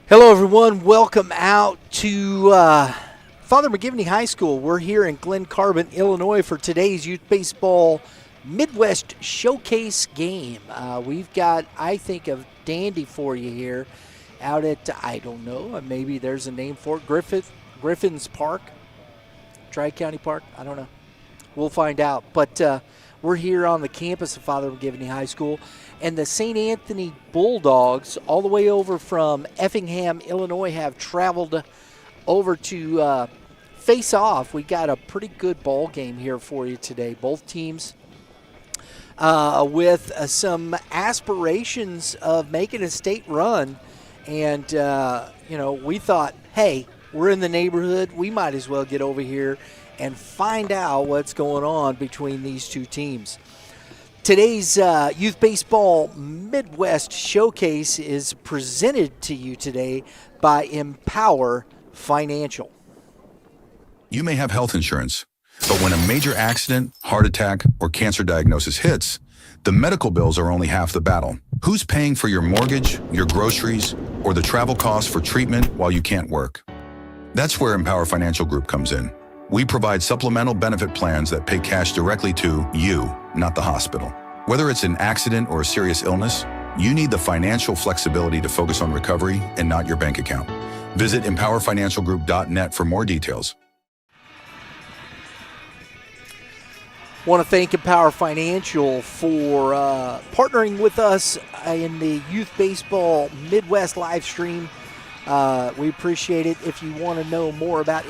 Hello, everyone. Welcome out to Father McGivney High School. We're here in Glen, Illinois for today's Youth Baseball Midwest Showcase game. We've got, I think, a dandy for you here out at, I don't know, maybe there's a name for it, Griffins Park, Tri-County Park, I don't know. We'll find out. But we're here on the campus of Father McGivney High School. And the St. Anthony Bulldogs, all the way over from Effingham, Illinois, have traveled over to face off. We got a pretty good ball game here for you today. Both teams with some aspirations of making a state run. And, we thought, hey, we're in the neighborhood. We might as well get over here and find out what's going on between these two teams. Today's Youth Baseball Midwest Showcase is presented to you today by Empower Financial. You may have health insurance, but when a major accident, heart attack, or cancer diagnosis hits, the medical bills are only half the battle. Who's paying for your mortgage, your groceries, or the travel costs for treatment while you can't work? That's where Empower Financial Group comes in. We provide supplemental benefit plans that pay cash directly to you, not the hospital. Whether it's an accident or a serious illness, you need the financial flexibility to focus on recovery and not your bank account. Visit empowerfinancialgroup.net for more details. Want to thank Empower Financial for partnering with us in the Youth Baseball Midwest live stream. We appreciate it. If you want to know more about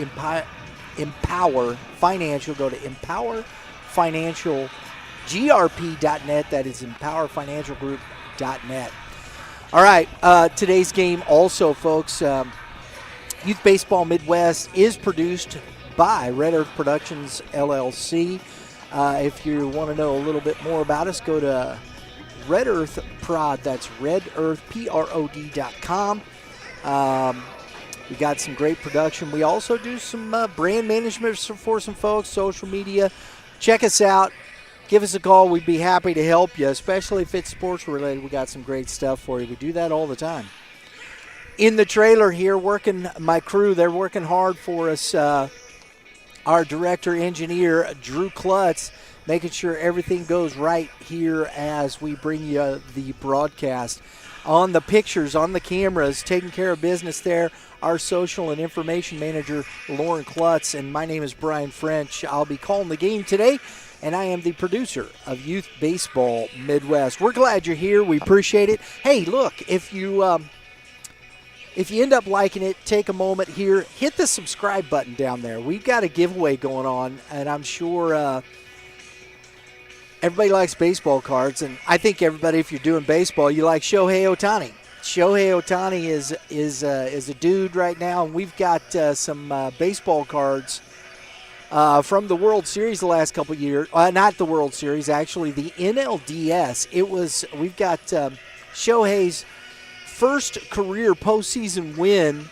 Empower Financial, go to empowerfinancialgrp.net. That is empowerfinancialgroup.net. All right, today's game also, folks, Youth Baseball Midwest is produced by Red Earth Productions, LLC. If you want to know a little bit more about us, go to Red Earth Prod. That's redearthprod.com. We got some great production. We also do some brand management for some folks, social media. Check us out. Give us a call. We'd be happy to help you, especially if it's sports related. We got some great stuff for you. We do that all the time. In the trailer here, working my crew, they're working hard for us. Our director engineer, Drew Klutz, making sure everything goes right here as we bring you the broadcast. On the pictures, on the cameras, taking care of business there, our social and information manager, Lauren Klutz, and my name is Brian French. I'll be calling the game today, and I am the producer of Youth Baseball Midwest. We're glad you're here. We appreciate it. Hey, look, if you end up liking it, take a moment here, hit the subscribe button down there. We've got a giveaway going on, and I'm sure everybody likes baseball cards, and I think everybody, if you're doing baseball, you like Shohei Ohtani. Shohei Ohtani is a dude right now, and we've got some baseball cards from the World Series the last couple of years. Not the World Series, actually, the NLDS. We've got Shohei's first career postseason win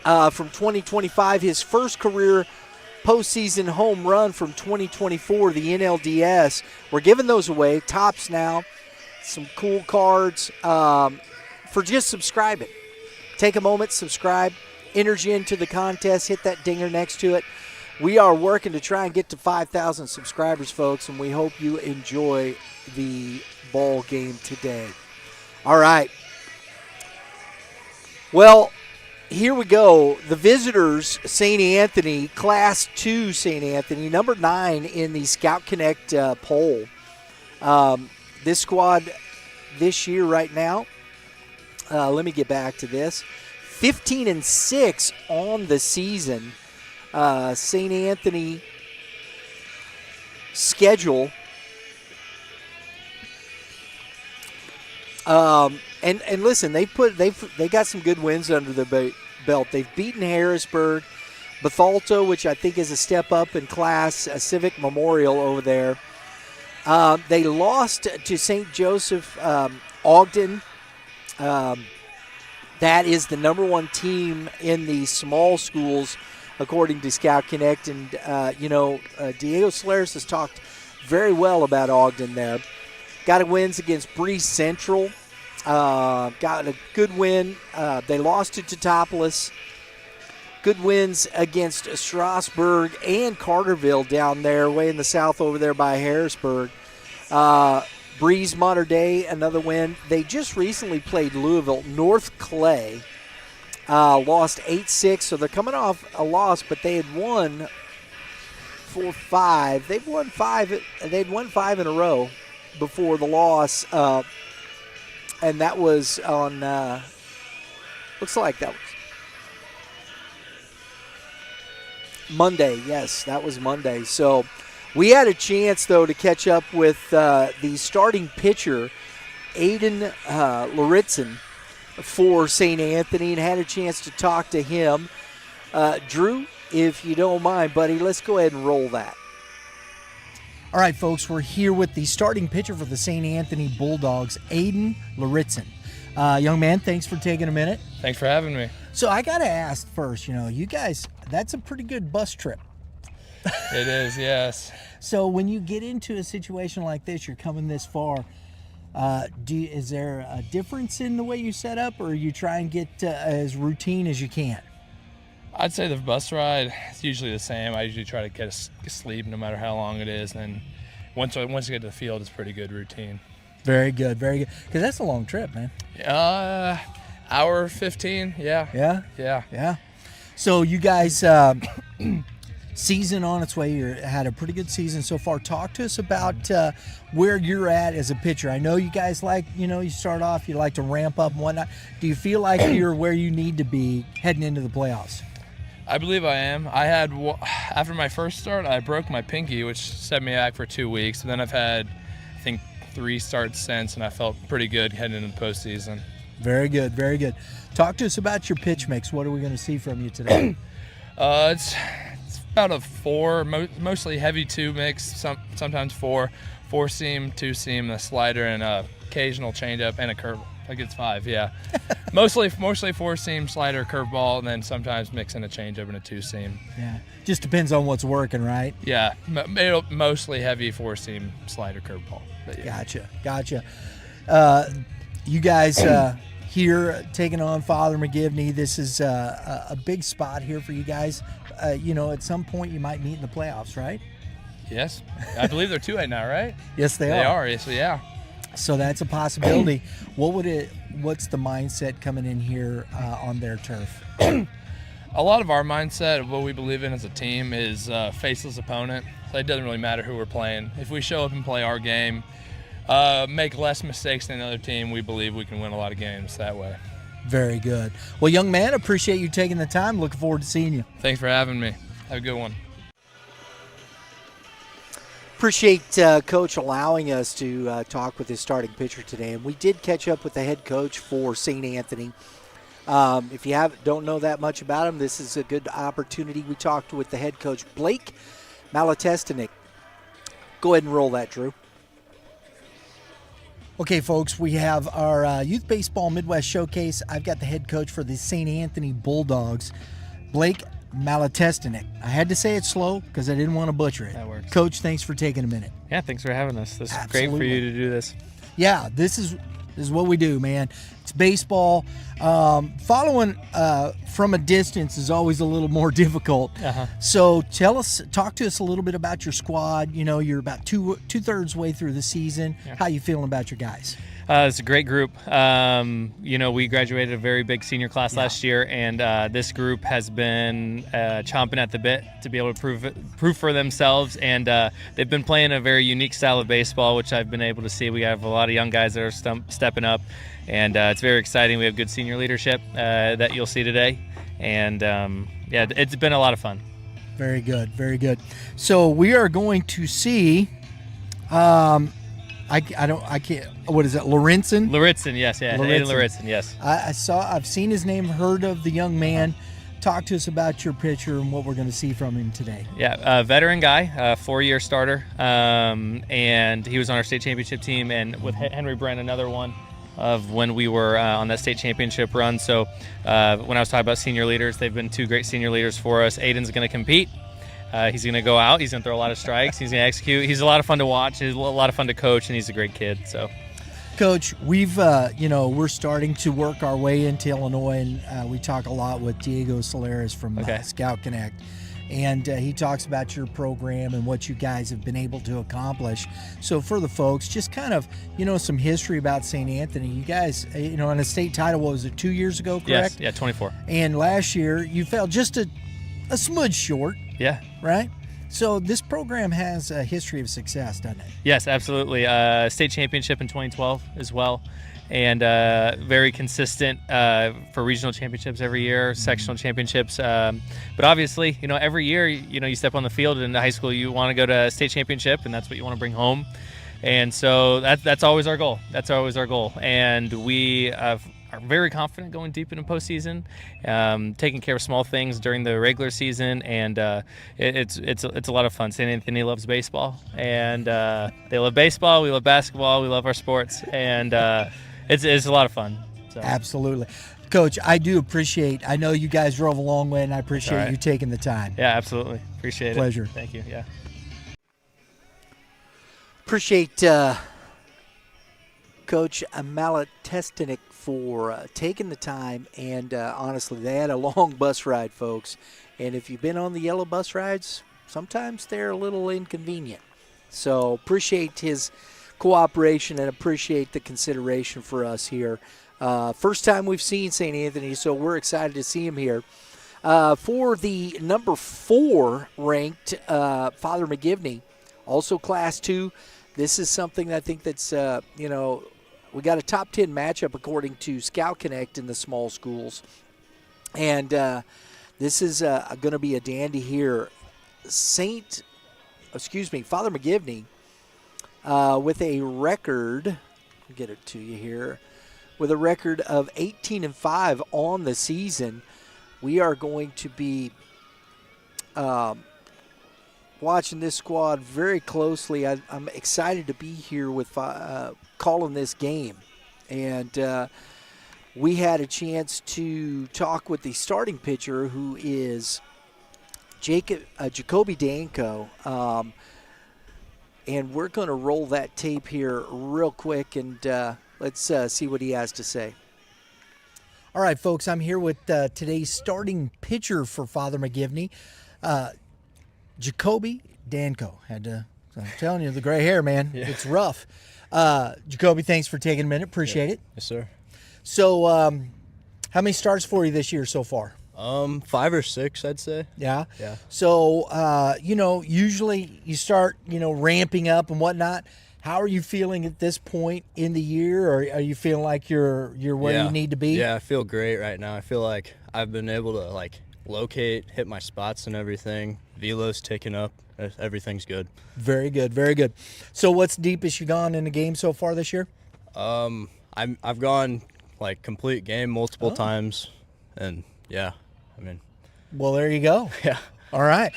from 2025, his first career postseason home run from 2024, the NLDS. We're giving those away, tops now, some cool cards for just subscribing. Take a moment, subscribe, enter you into the contest, hit that dinger next to it. We are working to try and get to 5,000 subscribers, folks, and we hope you enjoy the ball game today. All right. Well, here we go. The visitors, St. Anthony, Class 2 St. Anthony, number 9 in the Scout Connect poll. This squad this year right now, let me get back to this, 15-6 on the season. St. Anthony schedule. And listen, they got some good wins under their belt. They've beaten Harrisburg, Bethalto, which I think is a step up in class, a Civic Memorial over there. They lost to St. Joseph Ogden. That is the number 1 team in the small schools, according to Scout Connect. And, Diego Solares has talked very well about Ogden there. Got wins against Bree Central. Got a good win. They lost to Teutopolis. Good wins against Strasburg and Carterville down there, way in the south over there by Harrisburg. Breeze Mater Dei, another win. They just recently played Louisville. North Clay lost 8-6, so they're coming off a loss, but they had won 4-5. They'd won 5 in a row before the loss. And that was on, looks like that was Monday. Yes, that was Monday. So we had a chance, though, to catch up with the starting pitcher, Aiden Laritzen, for St. Anthony, and had a chance to talk to him. Drew, if you don't mind, buddy, let's go ahead and roll that. All right, folks, we're here with the starting pitcher for the St. Anthony Bulldogs, Aiden Laritzen. Young man, thanks for taking a minute. Thanks for having me. So I got to ask first, you guys, that's a pretty good bus trip. It is, yes. So when you get into a situation like this, you're coming this far, is there a difference in the way you set up, or you try and get as routine as you can? I'd say the bus ride is usually the same. I usually try to get sleep no matter how long it is. And once you get to the field, it's pretty good routine. Very good, very good. Because that's a long trip, man. Hour 15, yeah. Yeah. So you guys, season on its way. You had a pretty good season so far. Talk to us about where you're at as a pitcher. I know you guys you start off, you like to ramp up and whatnot. Do you feel like you're where you need to be heading into the playoffs? I believe I am. After my first start, I broke my pinky, which set me back for 2 weeks. And then I've had, I think, 3 starts since, and I felt pretty good heading into the postseason. Very good, very good. Talk to us about your pitch mix. What are we going to see from you today? It's about a 4, mostly heavy 2 mix, sometimes 4 seam, 2 seam, a slider, and an occasional changeup and a curveball. That gets 5, yeah. mostly 4-seam, slider, curveball, and then sometimes mixing a changeup and a 2-seam. Yeah, just depends on what's working, right? Yeah, mostly heavy 4-seam, slider, curveball. But yeah. Gotcha. You guys here taking on Father McGivney. This is a big spot here for you guys. At some point you might meet in the playoffs, right? Yes, I believe they're 2-8 now, right? Yes, they are. Yes, yeah. So that's a possibility. What's the mindset coming in here on their turf? A lot of our mindset, what we believe in as a team, is faceless opponent. So it doesn't really matter who we're playing. If we show up and play our game, make less mistakes than the other team, we believe we can win a lot of games that way. Very good. Well, young man, appreciate you taking the time. Looking forward to seeing you. Thanks for having me. Have a good one. Appreciate Coach allowing us to talk with his starting pitcher today. And we did catch up with the head coach for St. Anthony. If you don't know that much about him, this is a good opportunity. We talked with the head coach, Blake Malatestinik. Go ahead and roll that, Drew. Okay, folks, we have our Youth Baseball Midwest Showcase. I've got the head coach for the St. Anthony Bulldogs, Blake Malatestinik. I had to say it slow because I didn't want to butcher it. That works. Coach, thanks for taking a minute. Yeah, thanks for having us. This is Absolutely. great for you to do this. Yeah, this is what we do, man. It's baseball. Following from a distance is always a little more difficult. So talk to us a little bit about your squad. You're about two-thirds way through the season. Yeah. How you feeling about your guys? It's a great group. We graduated a very big senior class last year, and this group has been chomping at the bit to be able to prove for themselves. And they've been playing a very unique style of baseball, which I've been able to see. We have a lot of young guys that are stepping up, and it's very exciting. We have good senior leadership that you'll see today, and it's been a lot of fun. Very good, very good. So we are going to see. I can't. What is it? Lorenzen? Lorenzen, yes, yeah. Aiden Lorenzen, yes. I've seen his name, heard of the young man. Talk to us about your pitcher and what we're going to see from him today. Yeah, veteran guy, 4-year starter, and he was on our state championship team, and with Henry Brent, another one of when we were on that state championship run. So when I was talking about senior leaders, they've been 2 great senior leaders for us. Aiden's going to compete. He's going to go out. He's going to throw a lot of strikes. He's going to execute. He's a lot of fun to watch. He's a lot of fun to coach, and he's a great kid. So, Coach, we've we're starting to work our way into Illinois, and we talk a lot with Diego Solares from Scout Connect, and he talks about your program and what you guys have been able to accomplish. So for the folks, just kind of some history about St. Anthony. You guys, on a state title, what was it, 2 years ago? Correct? Yes, yeah, 24. And last year you fell just a smudge short. Yeah. Right? So this program has a history of success, doesn't it? Yes, absolutely. State championship in 2012 as well, and very consistent for regional championships every year, sectional championships. But obviously, every year, you step on the field in high school, you want to go to state championship, and that's what you want to bring home. And so that's always our goal. That's always our goal. And we are very confident going deep into postseason, taking care of small things during the regular season, and it's a lot of fun. St. Anthony loves baseball, and they love baseball. We love basketball. We love our sports, and it's a lot of fun. So. Absolutely. Coach, I do appreciate, I know you guys drove a long way, and I appreciate you taking the time. Yeah, absolutely. Appreciate Pleasure. it. Thank you. Yeah. Appreciate Coach Malatestinik for taking the time, and honestly, they had a long bus ride, folks. And if you've been on the yellow bus rides, sometimes they're a little inconvenient. So appreciate his cooperation and appreciate the consideration for us here. First time we've seen St. Anthony, so we're excited to see him here. For the number 4 ranked Father McGivney, also Class 2. This is something I think that's, we got a top 10 matchup according to Scout Connect in the small schools. And this is going to be a dandy here. Father McGivney with a record, I'll get it to you here, with a record of 18-5 on the season. We are going to be watching this squad very closely. I'm excited to be here with calling this game. And we had a chance to talk with the starting pitcher, who is Jacoby Danko. And we're going to roll that tape here real quick, and let's see what he has to say. All right, folks, I'm here with today's starting pitcher for Father McGivney, Jacoby Danko. I'm telling you, the gray hair, man, It's rough. Jacoby, thanks for taking a minute. Appreciate it. Yes, sir. So, how many starts for you this year so far? 5 or 6, I'd say. Yeah? Yeah. So, usually you start, ramping up and whatnot. How are you feeling at this point in the year, or are you feeling like you're where you need to be? Yeah, I feel great right now. I feel like I've been able to, locate, hit my spots and everything. Velo's ticking up. Everything's good. Very good, very good. So what's deepest you gone in the game so far this year? I've gone, complete game multiple times, and, yeah, Well, there you go. Yeah. All right.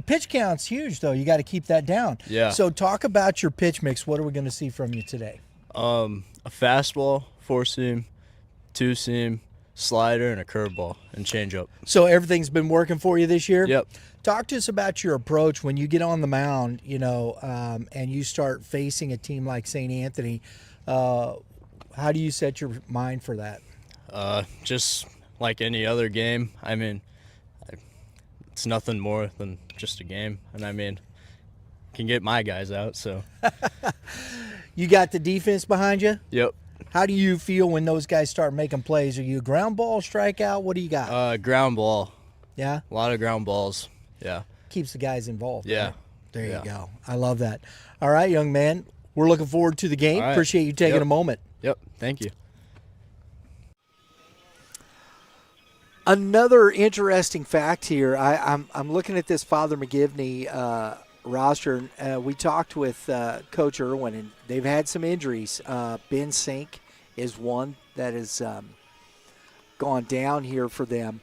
Pitch count's huge, though. You got to keep that down. Yeah. So talk about your pitch mix. What are we going to see from you today? A fastball, 4-seam, 2-seam, slider, and a curveball, and changeup. So everything's been working for you this year? Yep. Talk to us about your approach when you get on the mound, and you start facing a team like St. Anthony. How do you set your mind for that? Just like any other game. It's nothing more than just a game, and can get my guys out. So You got the defense behind you? Yep. How do you feel when those guys start making plays? Are you a ground ball, strikeout? What do you got? Ground ball. Yeah? A lot of ground balls. Yeah. Keeps the guys involved. Yeah. Right? There you go. I love that. All right, young man. We're looking forward to the game. All right. Appreciate you taking a moment. Yep. Thank you. Another interesting fact here. I'm looking at this Father McGivney roster. We talked with Coach Irwin, and they've had some injuries. Ben Sink is one that has gone down here for them.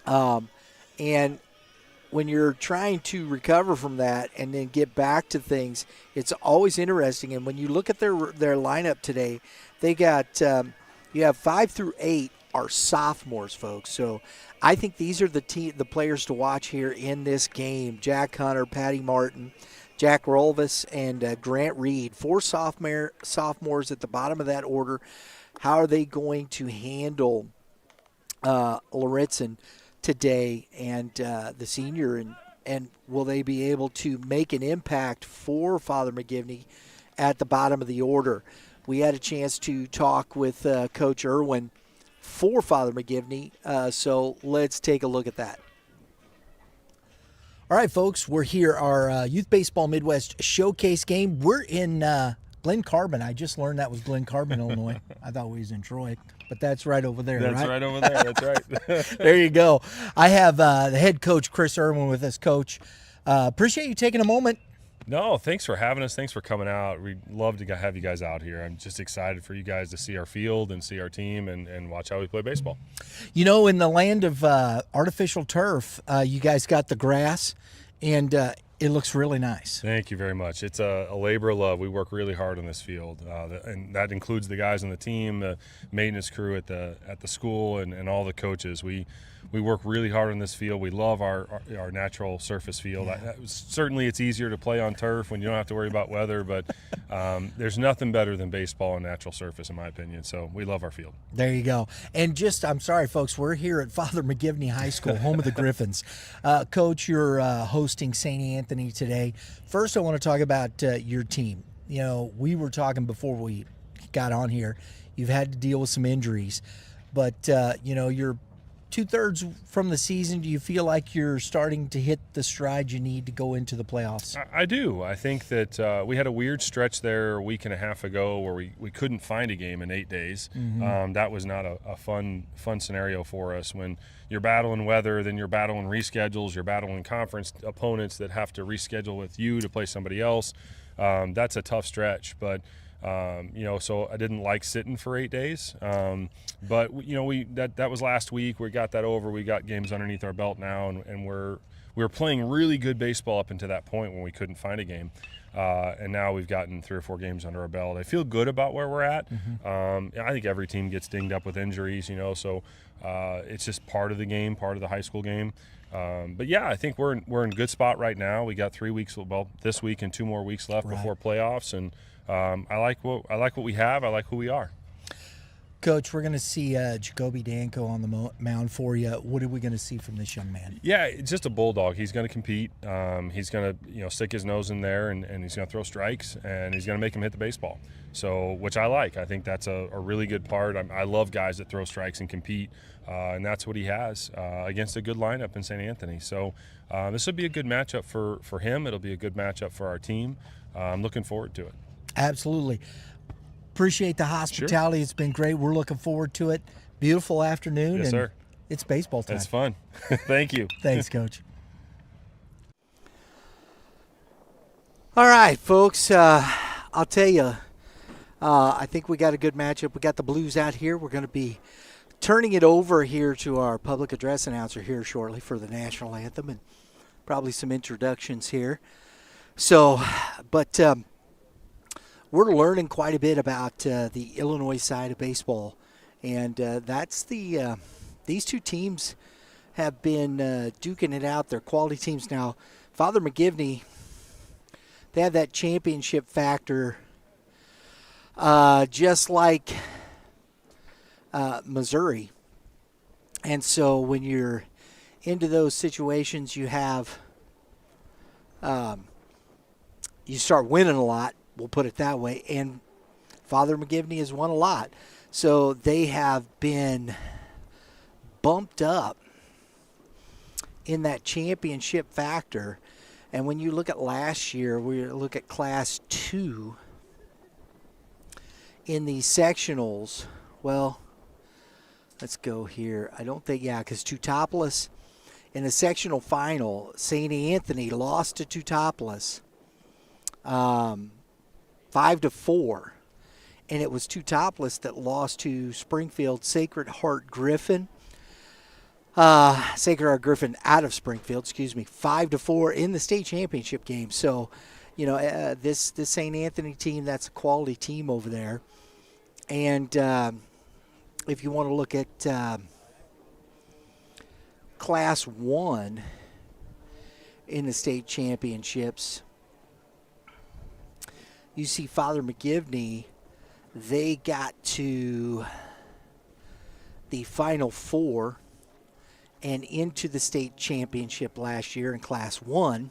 And when you're trying to recover from that and then get back to things, it's always interesting. And when you look at their lineup today, they got you have 5 through 8 are sophomores, folks. So I think these are the players to watch here in this game. Jack Hunter, Patty Martin, Jack Rolvis, and Grant Reed. 4 sophomores at the bottom of that order. How are they going to handle Loritzen today and the senior, and will they be able to make an impact for Father McGivney at the bottom of the order? We had a chance to talk with Coach Irwin for Father McGivney, so let's take a look at that. All right, folks, we're here, our Youth Baseball Midwest Showcase game. We're in Glen Carbon. I just learned that was Glen Carbon, Illinois. I thought we was in Troy, but that's right over there, That's right over there. That's right. There you go. I have the head coach, Chris Irwin, with us. Coach, appreciate you taking a moment. No, thanks for having us. Thanks for coming out. We'd love to have you guys out here. I'm just excited for you guys to see our field and see our team and watch how we play baseball. In the land of artificial turf, you guys got the grass, and it looks really nice. Thank you very much. It's a labor of love. We work really hard on this field, and that includes the guys on the team, the maintenance crew at the school, and all the coaches. We work really hard on this field. We love our natural surface field. Yeah. Certainly it's easier to play on turf when you don't have to worry about weather, but there's nothing better than baseball on natural surface, in my opinion. So we love our field. There you go. And I'm sorry, folks, we're here at Father McGivney High School, home of the Griffins. Coach, you're hosting St. Anthony today. First, I want to talk about your team. We were talking before we got on here. You've had to deal with some injuries, but, you're 2/3 from the season. Do you feel like you're starting to hit the stride you need to go into the playoffs? I do. I think that we had a weird stretch there a week and a half ago where we couldn't find a game in 8 days. Mm-hmm. That was not a fun scenario for us. When you're battling weather, then you're battling reschedules, you're battling conference opponents that have to reschedule with you to play somebody else. That's a tough stretch, but so I didn't like sitting for 8 days. But that was last week. We got that over. We got games underneath our belt now, and we're we were playing really good baseball up until that point when we couldn't find a game. And now we've gotten 3 or 4 games under our belt. I feel good about where we're at. I think every team gets dinged up with injuries, so it's just part of the game, part of the high school game. But yeah, I think we're in a good spot right now. We got 3 weeks, this week and 2 more weeks left before playoffs, and I like what we have. I like who we are. Coach, we're going to see Jacoby Danko on the mound for you. What are we going to see from this young man? Yeah, it's just a bulldog. He's going to compete. He's going to stick his nose in there, and he's going to throw strikes, and he's going to make him hit the baseball. So, which I like. I think that's a really good part. I love guys that throw strikes and compete, and that's what he has against a good lineup in St. Anthony. So this will be a good matchup for him. It'll be a good matchup for our team. I'm looking forward to it. Absolutely. Appreciate the hospitality. Sure. It's been great. We're looking forward to it. Beautiful afternoon. Yes, sir. It's baseball time. It's fun. Thank you. Thanks, Coach. All right, folks. I'll tell you, I think we got a good matchup. We got the Blues out here. We're going to be turning it over here to our public address announcer here shortly for the national anthem and probably some introductions here. So, but we're learning quite a bit about the Illinois side of baseball, and that's these two teams have been duking it out. They're quality teams now. Father McGivney, they have that championship factor, just like Missouri, and so when you're into those situations, you have you start winning a lot. We'll put it that way. And Father McGivney has won a lot. So they have been bumped up in that championship factor. And when you look at last year, we look at Class 2 in the sectionals. Well, let's go here. I don't think, because Teutopolis in the sectional final, St. Anthony lost to Teutopolis. 5-4, and it was Teutopolis that lost to Springfield Sacred Heart Griffin. Sacred Heart Griffin out of Springfield, 5-4 in the state championship game. So, this St. Anthony team, that's a quality team over there. And if you want to look at Class 1 in the state championships, you see Father McGivney, they got to the Final Four and into the state championship last year in Class 1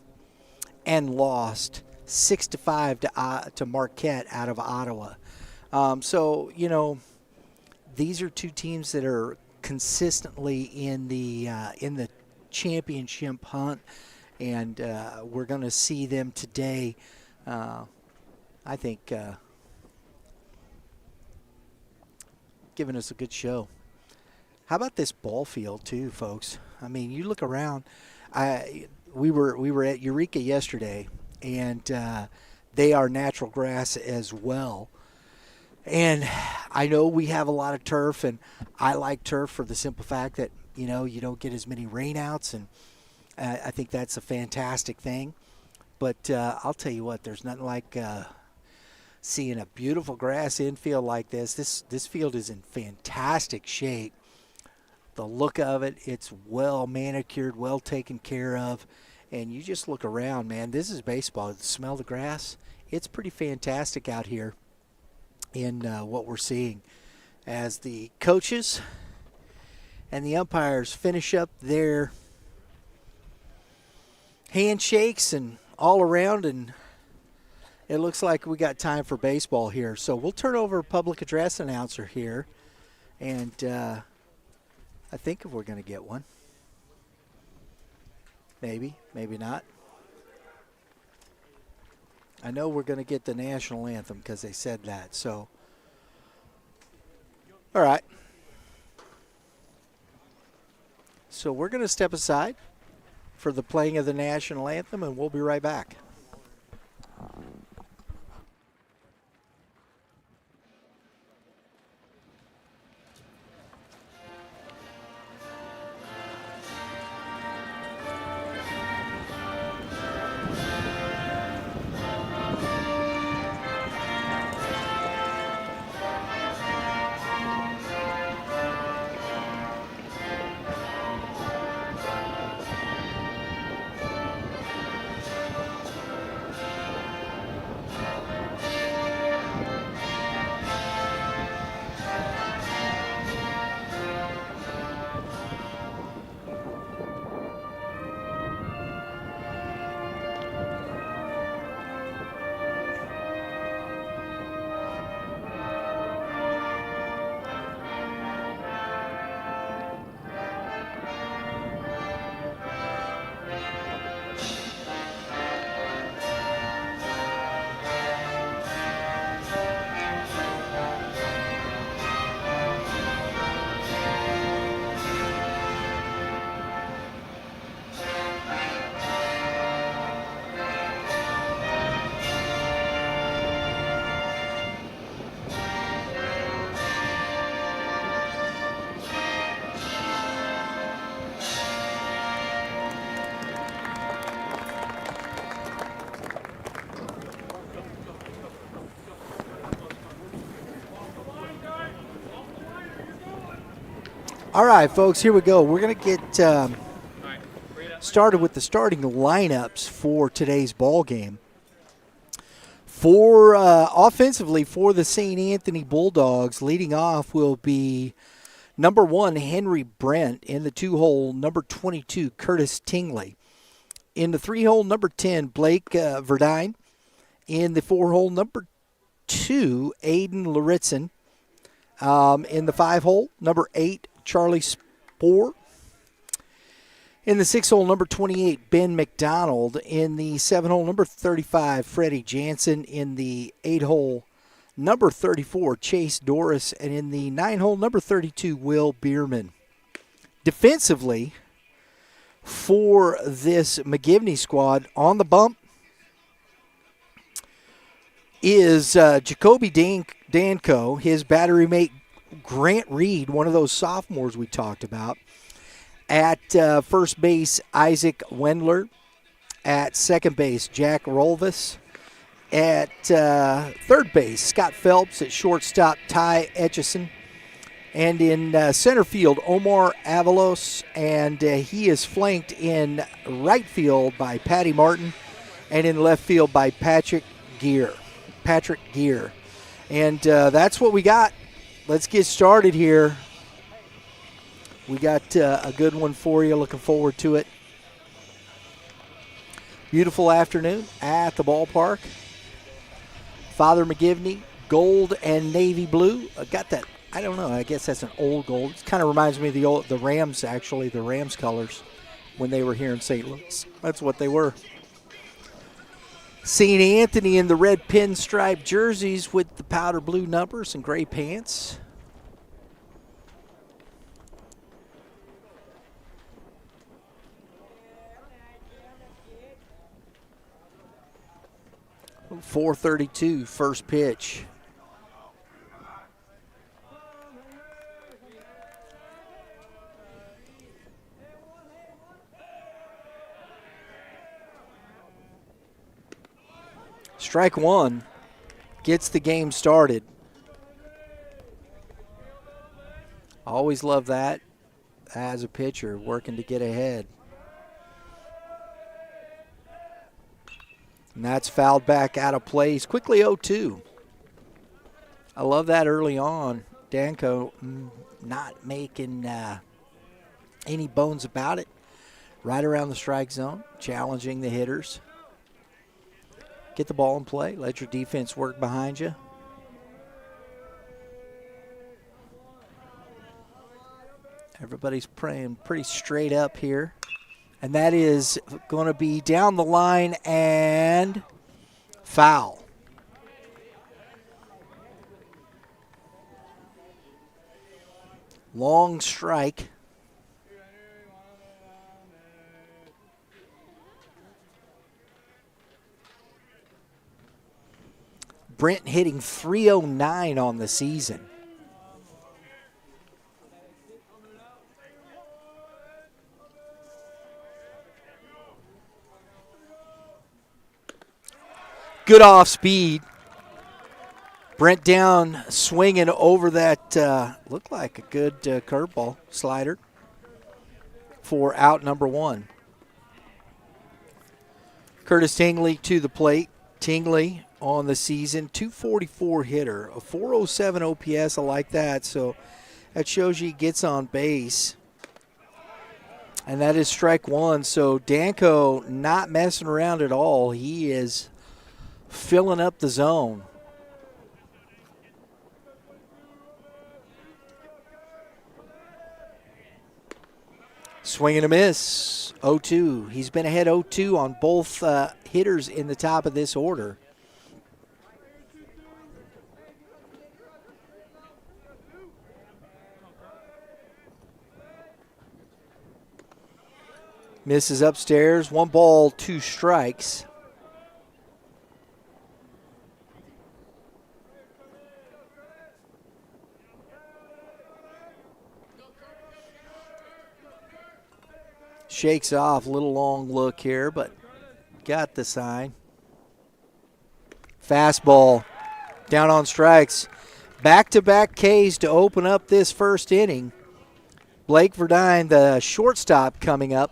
and lost 6-5 to Marquette out of Ottawa. So, these are two teams that are consistently in the championship hunt, and we're going to see them today. I think giving us a good show. How about this ball field too, folks? I mean, you look around. We were at Eureka yesterday, and they are natural grass as well. And I know we have a lot of turf, and I like turf for the simple fact that you don't get as many rainouts, and I think that's a fantastic thing. But I'll tell you what, there's nothing like seeing a beautiful grass infield like this. This field is in fantastic shape. The look of it, it's well manicured, well taken care of. And you just look around, man, this is baseball. The smell of the grass, it's pretty fantastic out here in what we're seeing as the coaches and the umpires finish up their handshakes and all around, and it looks like we got time for baseball here. So we'll turn over public address announcer here, and I think if we're going to get one. Maybe not. I know we're going to get the national anthem because they said that. So, all right. So we're going to step aside for the playing of the national anthem, and we'll be right back. All right, folks, here we go. We're going to get started with the starting lineups for today's ball game. For offensively for the St. Anthony Bulldogs, leading off will be number 1, Henry Brent. In the 2-hole, number 22, Curtis Tingley. In the 3-hole, number 10, Blake Verdine. In the 4-hole, number 2, Aiden Laritzen. In the 5-hole, number 8, Charlie Spohr. In the 6-hole, number 28, Ben McDonald. In the 7-hole, number 35, Freddie Jansen. In the 8-hole, number 34, Chase Doris. And in the 9-hole, number 32, Will Bierman. Defensively, for this McGivney squad, on the bump is Jacoby Danko, his battery mate Grant Reed, one of those sophomores we talked about. At first base, Isaac Wendler. At second base, Jack Rolvis. At third base, Scott Phelps. At shortstop, Ty Etchison. And in center field, Omar Avalos. And he is flanked in right field by Patty Martin. And in left field by Patrick Gear. And that's what we got. Let's get started here. We got a good one for you. Looking forward to it. Beautiful afternoon at the ballpark. Father McGivney, gold and navy blue. I got that. I don't know. I guess that's an old gold. It kind of reminds me of the Rams, actually, the Rams colors when they were here in St. Louis. That's what they were. St. Anthony in the red pinstripe jerseys with the powder blue numbers and gray pants. .432 first pitch. Strike one gets the game started. Always love that as a pitcher, working to get ahead. And that's fouled back out of place. Quickly 0-2. I love that early on. Danko not making any bones about it. Right around the strike zone, challenging the hitters. Get the ball in play. Let your defense work behind you. Everybody's praying pretty straight up here. And that is going to be down the line and foul. Long strike. Brent hitting .309 on the season. Good off speed. Brent down, swinging over that, looked like a good curveball slider for out number 1. Curtis Tingley to the plate. Tingley on the season, .244 hitter, a .407 OPS. I like that. So that shows you he gets on base. And that is strike one. So Danko not messing around at all. He is filling up the zone. Swing and a miss. 0-2. He's been ahead 0-2 on both hitters in the top of this order. Misses upstairs. 1 ball, 2 strikes. Shakes off, little long look here, but got the sign. Fastball, down on strikes. Back-to-back Ks to open up this first inning. Blake Verdine, the shortstop, coming up.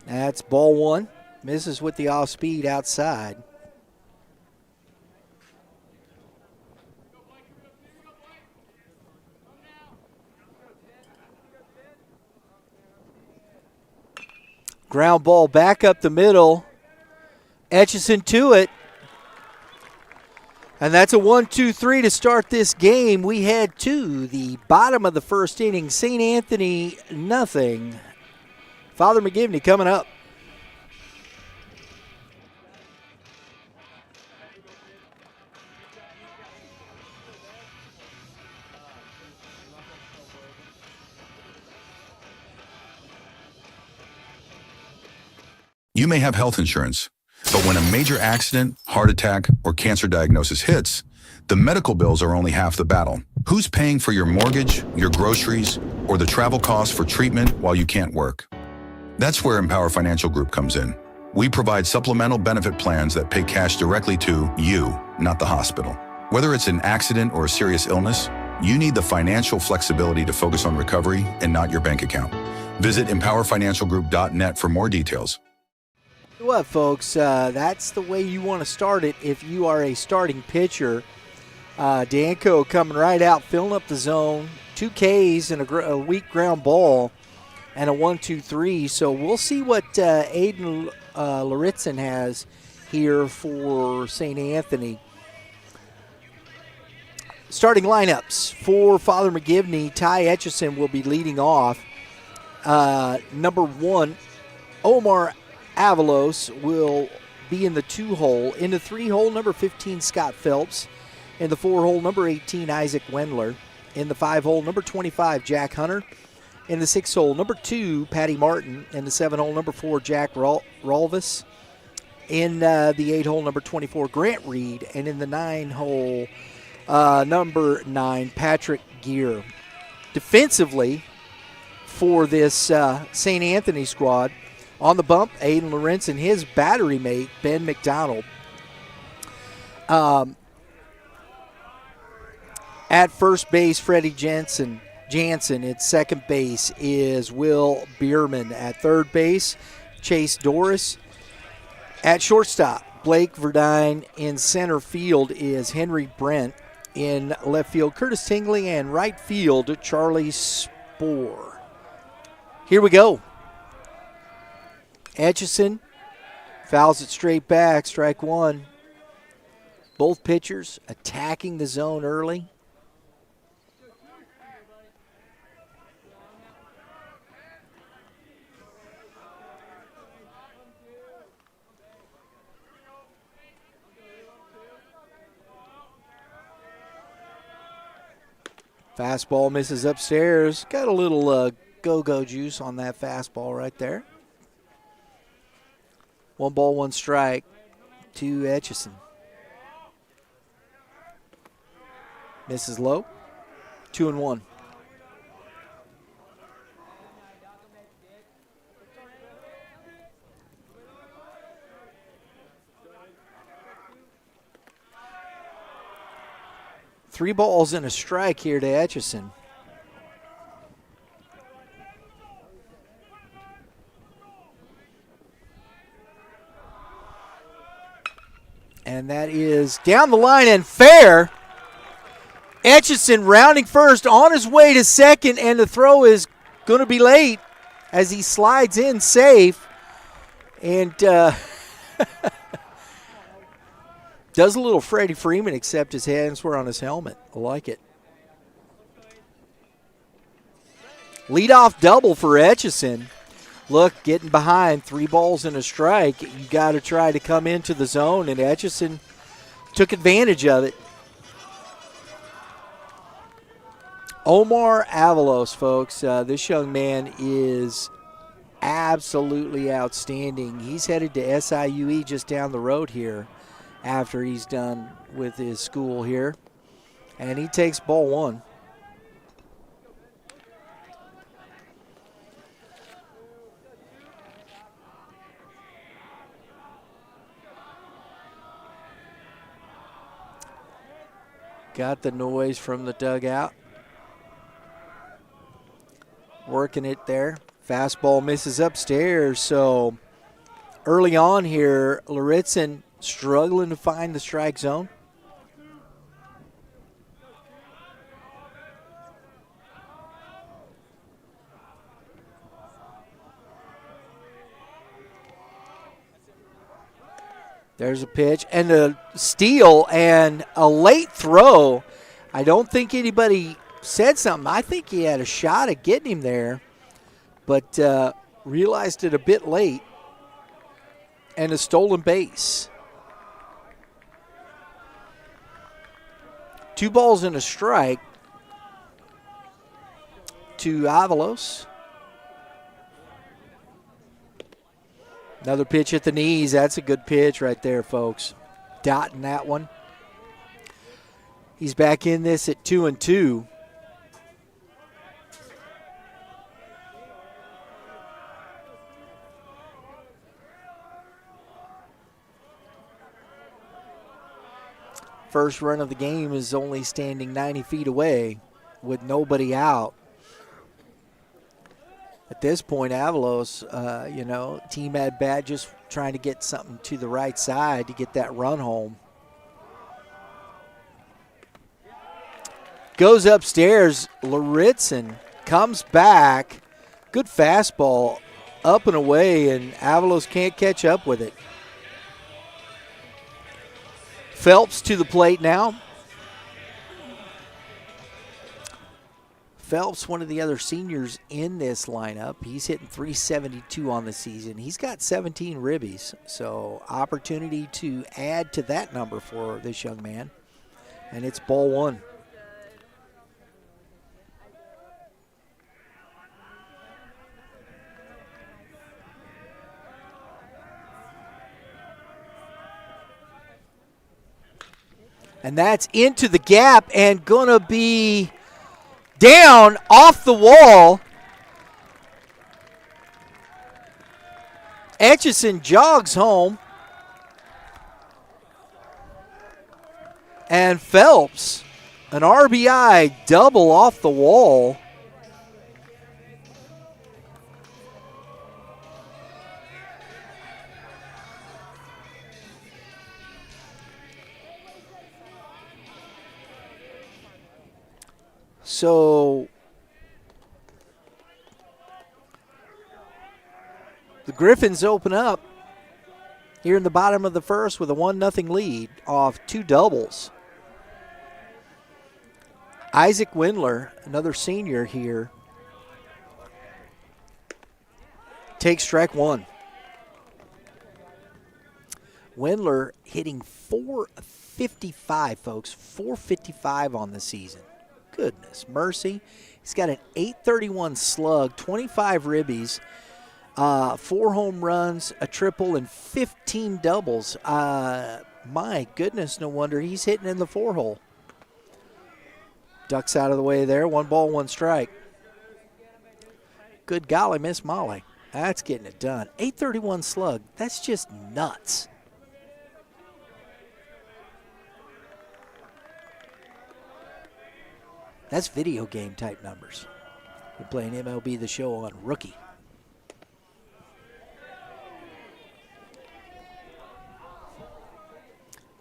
That's ball one. Misses with the off speed outside. Ground ball back up the middle. Etchison to it. And that's a 1-2-3 to start this game. We head to the bottom of the first inning. St. Anthony, nothing. Father McGivney coming up. You may have health insurance, but when a major accident, heart attack, or cancer diagnosis hits, the medical bills are only half the battle. Who's paying for your mortgage, your groceries, or the travel costs for treatment while you can't work? That's where Empower Financial Group comes in. We provide supplemental benefit plans that pay cash directly to you, not the hospital. Whether it's an accident or a serious illness, you need the financial flexibility to focus on recovery and not your bank account. Visit empowerfinancialgroup.net for more details. What, folks, that's the way you want to start it if you are a starting pitcher. Danko coming right out, filling up the zone, 2 Ks and a weak ground ball and a 1-2-3. So we'll see what Aiden Laritzen has here for St. Anthony. Starting lineups for Father McGivney. Ty Etchison will be leading off. Number 1, Omar Avalos will be in the 2-hole. In the 3-hole, number 15, Scott Phelps. In the 4-hole, number 18, Isaac Wendler. In the 5-hole, number 25, Jack Hunter. In the 6-hole, number 2, Patty Martin. In the 7-hole, number 4, Jack Rolvis. In the 8-hole, number 24, Grant Reed. And in the 9-hole, number 9, Patrick Gear. Defensively, for this St. Anthony squad, on the bump, Aiden Lawrence and his battery mate, Ben McDonald. At first base, Freddie Jansen. At second base is Will Bierman. At third base, Chase Doris. At shortstop, Blake Verdine. In center field is Henry Brent. In left field, Curtis Tingley. And right field, Charlie Spohr. Here we go. Etchison fouls it straight back, strike one. Both pitchers attacking the zone early. Fastball misses upstairs. Got a little go-go juice on that fastball right there. 1 ball, 1 strike to Etchison. Misses low. 2-1. Three balls and a strike here to Etchison. And that is down the line and fair. Etchison rounding first, on his way to second, and the throw is going to be late as he slides in safe. And does a little Freddie Freeman, except his hands were on his helmet. I like it. Leadoff double for Etchison. Look, getting behind, 3 balls and a strike. You got to try to come into the zone, and Etchison took advantage of it. Omar Avalos, folks, this young man is absolutely outstanding. He's headed to SIUE just down the road here after he's done with his school here. And he takes ball one. Got the noise from the dugout. Working it there. Fastball misses upstairs. So early on here, Luritzen struggling to find the strike zone. There's a pitch and a steal and a late throw. I don't think anybody said something. I think he had a shot at getting him there, but realized it a bit late. And a stolen base. 2 balls and a strike to Avalos. Another pitch at the knees. That's a good pitch right there, folks. Dotting that one. He's back in this at 2-2. First run of the game is only standing 90 feet away with nobody out. At this point, Avalos, team at bat, just trying to get something to the right side to get that run home. Goes upstairs. Luritzen comes back. Good fastball up and away, and Avalos can't catch up with it. Phelps to the plate now. Phelps, one of the other seniors in this lineup. He's hitting .372 on the season. He's got 17 ribbies, so opportunity to add to that number for this young man. And it's ball one. And that's into the gap and gonna be down off the wall. Etchison jogs home. And Phelps, an RBI double off the wall. So the Griffins open up here in the bottom of the first with a 1-0 lead off 2 doubles. Isaac Windler, another senior here, takes strike one. Windler hitting .455, folks, .455 on the season. Goodness mercy. He's got an .831 slug, 25 ribbies, 4 home runs, a triple, and 15 doubles. My goodness, no wonder he's hitting in the 4-hole. Ducks out of the way there. 1 ball, 1 strike. Good golly, Miss Molly. That's getting it done. .831 slug. That's just nuts. That's video game type numbers. We're playing MLB The Show on Rookie.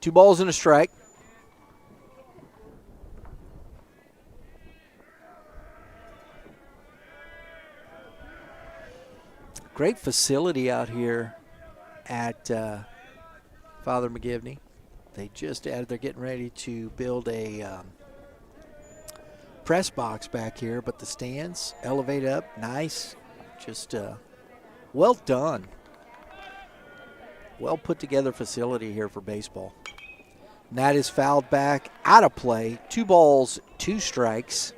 Two balls and a strike. Great facility out here at Father McGivney. They just added, they're getting ready to build a press box back here, but the stands elevate up, nice, just well done. Well put together facility here for baseball. And that is fouled back, out of play. 2 balls, 2 strikes.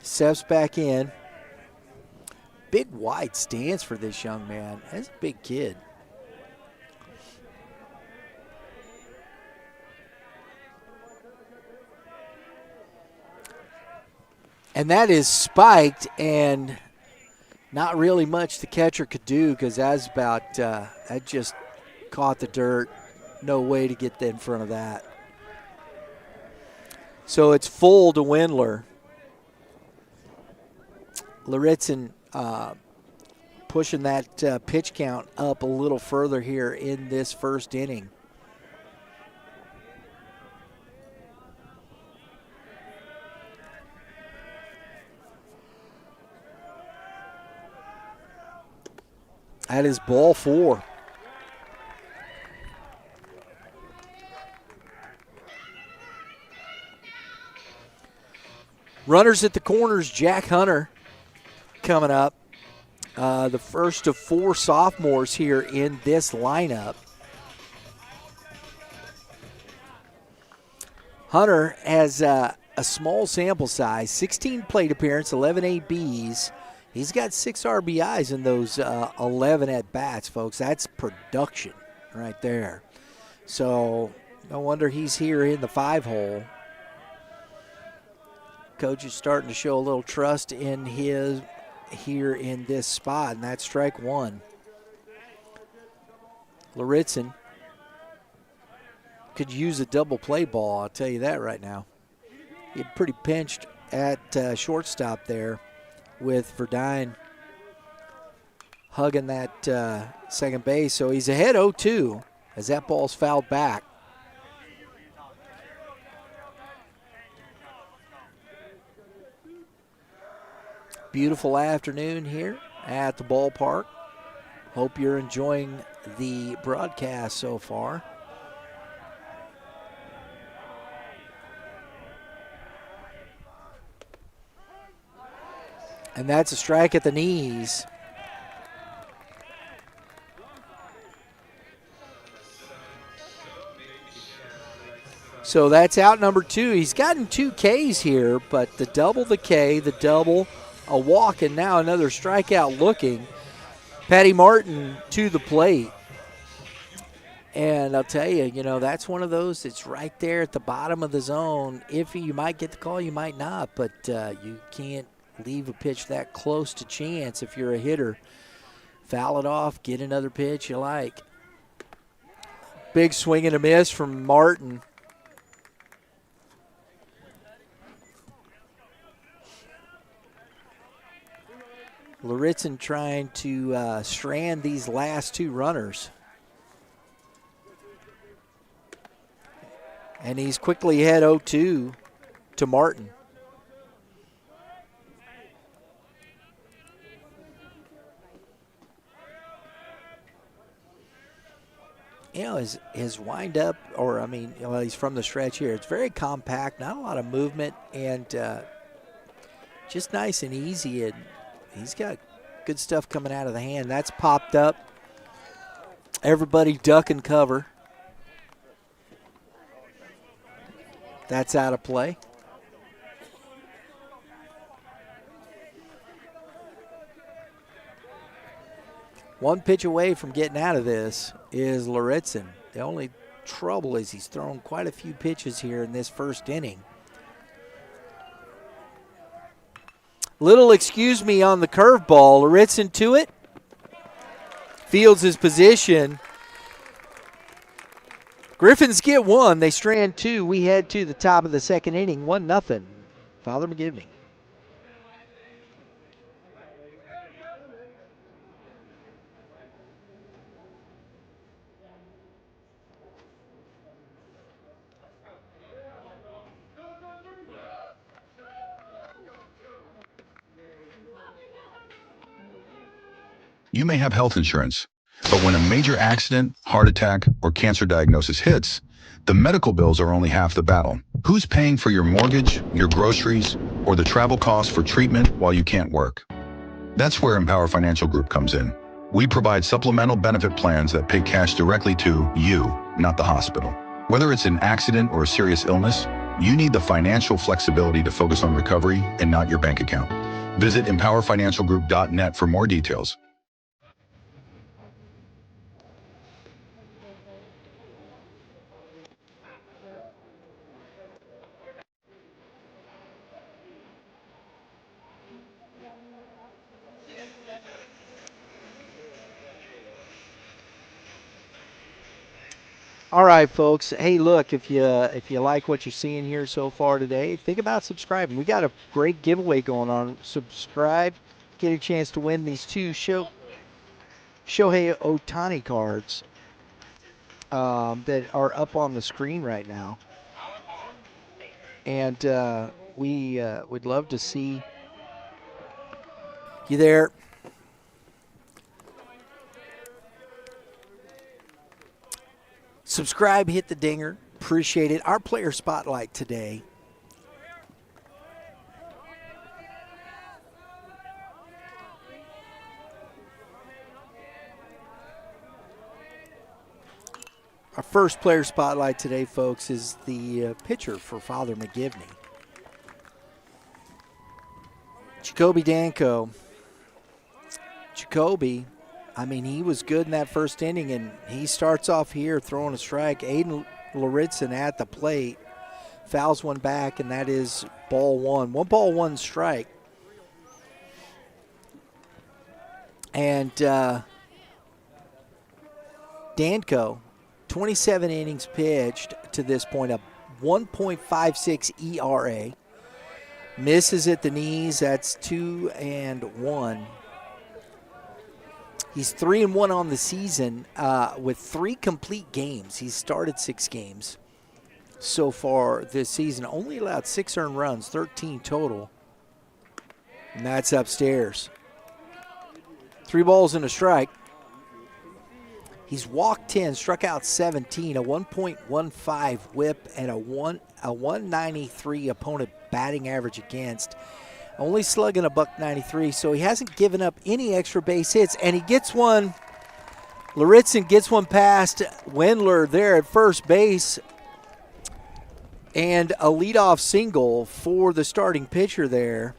Steps back in. big wide stance for this young man. That's a big kid. And that is spiked, and not really much the catcher could do because that just caught the dirt. No way to get in front of that. So it's full to Windler. Luritzen pushing that pitch count up a little further here in this first inning. That is ball 4. Runners at the corners, Jack Hunter coming up. The first of 4 sophomores here in this lineup. Hunter has a small sample size, 16 plate appearance, 11 ABs. He's got 6 RBIs in those 11 at-bats, folks. That's production right there. So no wonder he's here in the 5-hole. Coach is starting to show a little trust in his here in this spot, and that's strike 1. Luritzen could use a double play ball, I'll tell you that right now. He's pretty pinched at shortstop there, with Verdine hugging that second base. So he's ahead 0-2 as that ball's fouled back. Beautiful afternoon here at the ballpark. Hope you're enjoying the broadcast so far. And that's a strike at the knees. So that's out number 2. He's gotten 2 Ks here, but the double the K, the double a walk, and now another strikeout looking. Patty Martin to the plate. And I'll tell you, that's one of those that's right there at the bottom of the zone. If you might get the call, you might not, but you can't leave a pitch that close to chance if you're a hitter. Foul it off, get another pitch you like. Big swing and a miss from Martin. Luritzen trying to strand these last 2 runners. And he's quickly ahead 0-2 to Martin. His wind up, he's from the stretch here. It's very compact, not a lot of movement, and just nice and easy. And he's got good stuff coming out of the hand. That's popped up. Everybody duck and cover. That's out of play. One pitch away from getting out of this is Luritzen. The only trouble is he's thrown quite a few pitches here in this first inning. Little excuse me on the curveball. Luritzen to it. Fields his position. Griffins get 1. They strand 2. We head to the top of the second inning. 1-0. Father McGivney. You may have health insurance, but when a major accident, heart attack, or cancer diagnosis hits, the medical bills are only half the battle. Who's paying for your mortgage, your groceries, or the travel costs for treatment while you can't work? That's where Empower Financial Group comes in. We provide supplemental benefit plans that pay cash directly to you, not the hospital. Whether it's an accident or a serious illness, you need the financial flexibility to focus on recovery and not your bank account. Visit empowerfinancialgroup.net for more details. All right, folks. Hey, look, if you like what you're seeing here so far today, think about subscribing. We got a great giveaway going on. Subscribe, get a chance to win these two Shohei Ohtani cards that are up on the screen right now. And we would love to see you there. Subscribe, hit the dinger. Appreciate it. Our player spotlight today. Our first player spotlight today, folks, is the pitcher for Father McGivney. Jacoby Danko. Jacoby, I mean, he was good in that first inning, and he starts off here throwing a strike. Aiden Lauritzen at the plate fouls one back, and that is ball one. 1 ball, 1 strike. And Danko, 27 innings pitched to this point, a 1.56 ERA. Misses at the knees. That's 2-1. He's 3-1 on the season with 3 complete games. He's started 6 games so far this season. Only allowed 6 earned runs, 13 total. And that's upstairs. 3 balls and a strike. He's walked 10, struck out 17, a 1.15 whip, and a 193 opponent batting average against. Only slugging a .193, so he hasn't given up any extra base hits, and he gets one. Lauritzen gets one past Wendler there at first base, and a leadoff single for the starting pitcher there.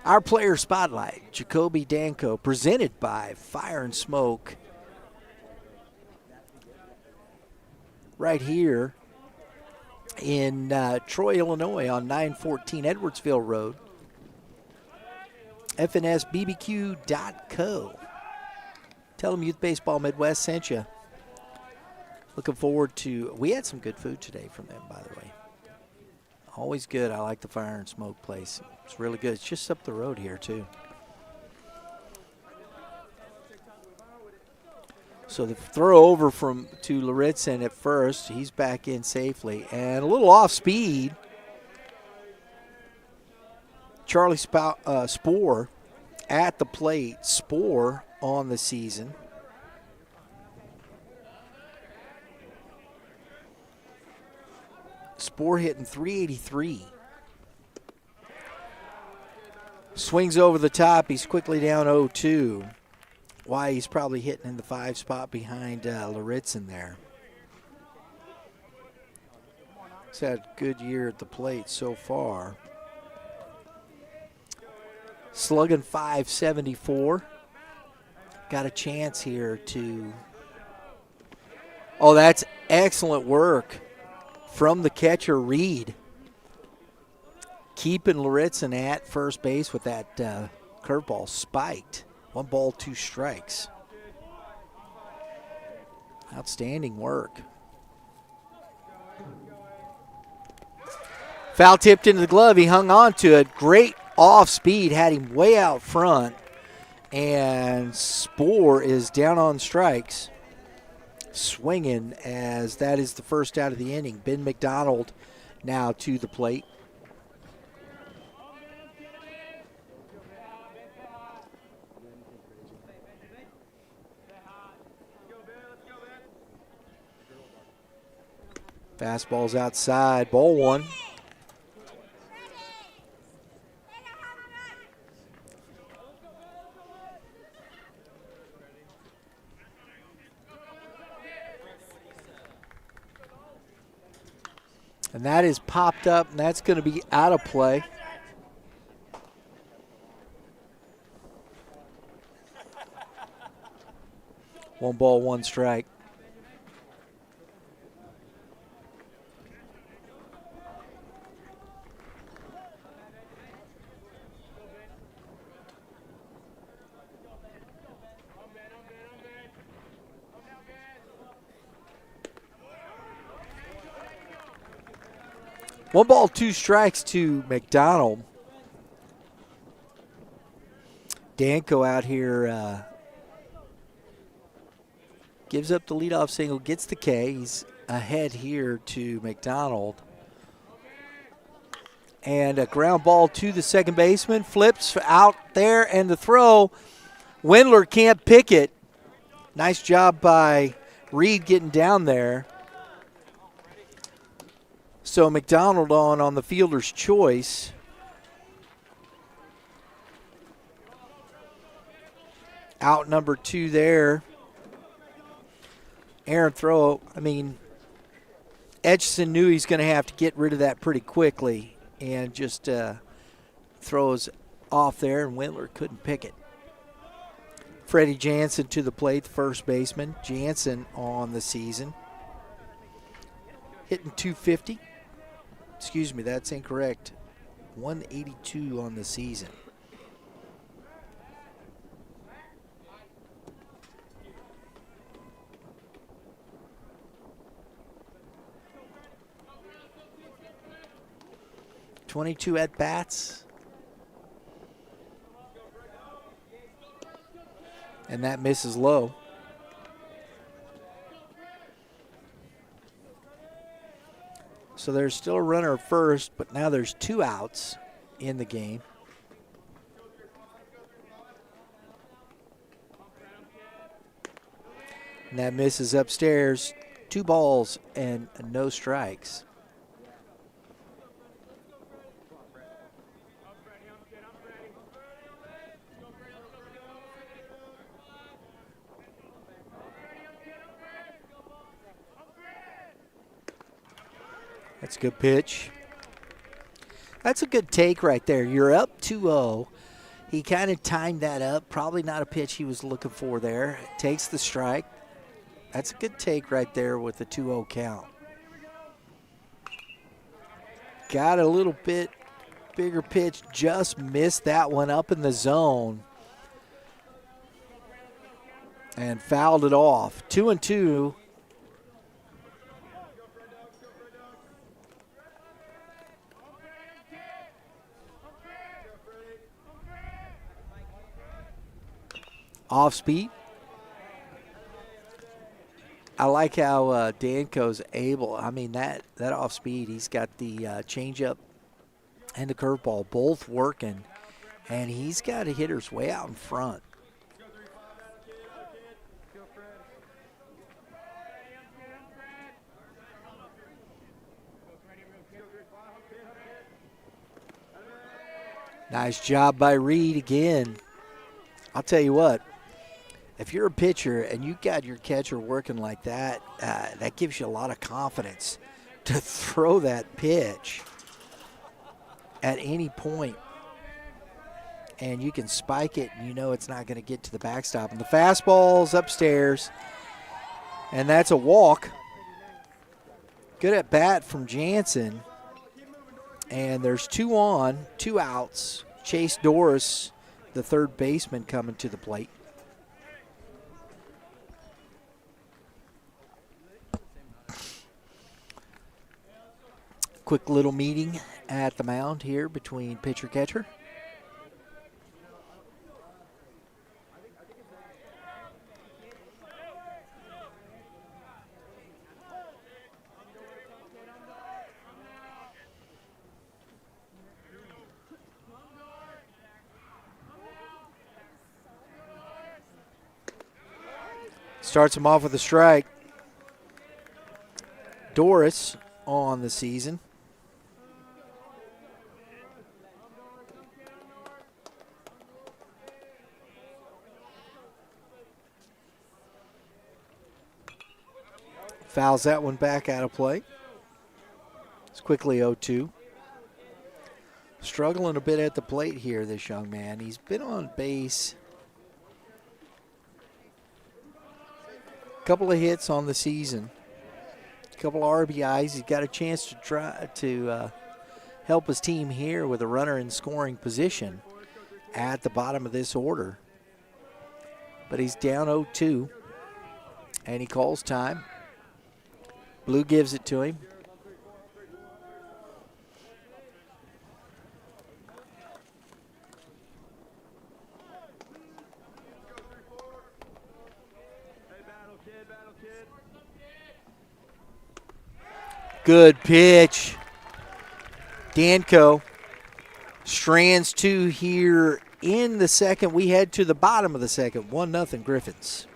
Our player spotlight, Jacoby Danko, presented by Fire and Smoke. Right here in Troy, Illinois on 914 Edwardsville Road. FNSBBQ.co. Tell them Youth Baseball Midwest sent you. Looking forward to, we had some good food today from them, by the way. Always good. I like the Fire and Smoke place. It's really good. It's just up the road here, too. So the throw over to Lauritzen at first. He's back in safely. And a little off speed. Charlie Spoor at the plate. Spoor on the season. Spoor hitting .383. Swings over the top. He's quickly down 0-2. Why he's probably hitting in the 5 spot behind Lauritzen there. He's had a good year at the plate so far. Slugging .574. Got a chance here to... Oh, that's excellent work from the catcher, Reed. Keeping Lauritzen at first base with that curveball spiked. 1 ball, 2 strikes. Outstanding work. Foul tipped into the glove. He hung on to it. Great off speed. Had him way out front. And Spoor is down on strikes. Swinging as that is the first out of the inning. Ben McDonald now to the plate. Fastball's outside. Ball 1. And that is popped up, and that's going to be out of play. One ball, one strike. One ball, two strikes to McDonald. Danko out here gives up the leadoff single, gets the K. He's ahead here to McDonald. And a ground ball to the second baseman. Flips out there, and the throw. Wendler can't pick it. Nice job by Reed getting down there. So McDonald on the fielder's choice. Out number 2 there. Aaron throw, Etchison knew he's going to have to get rid of that pretty quickly and just throws off there, and Wendler couldn't pick it. Freddie Jansen to the plate, the first baseman. Jansen on the season, hitting .250. Excuse me, that's incorrect. 182 on the season. .22 at-bats. And that misses low. So there's still a runner at first, but now there's 2 outs in the game. And that misses upstairs. 2 balls and no strikes. That's a good pitch. That's a good take right there. You're up 2-0. He kind of timed that up. Probably not a pitch he was looking for there. Takes the strike. That's a good take right there with the 2-0 count. Got a little bit bigger pitch. Just missed that one up in the zone. And fouled it off. 2-2. Off speed. I like how Danko's able. That off speed, he's got the changeup and the curveball both working, and he's got a hitters way out in front. Nice job by Reed again. I'll tell you what. If you're a pitcher and you got your catcher working like that, that gives you a lot of confidence to throw that pitch at any point. And you can spike it, and you know it's not going to get to the backstop. And the fastball's upstairs, and that's a walk. Good at bat from Jansen. And there's 2 on, 2 outs. Chase Doris, the third baseman, coming to the plate. Quick little meeting at the mound here between pitcher-catcher. Starts him off with a strike. Doris on the season. Fouls that one back out of play. It's Quickly 0-2. Struggling a bit at the plate here, this young man. He's been on base. A couple of hits on the season. A couple of RBIs. He's got a chance to try to help his team here with a runner in scoring position at the bottom of this order. But he's down 0-2, and he calls time. Blue gives it to him. Good pitch. Danko. Strands 2 here in the second. We head to the bottom of the second. 1-0 Griffins.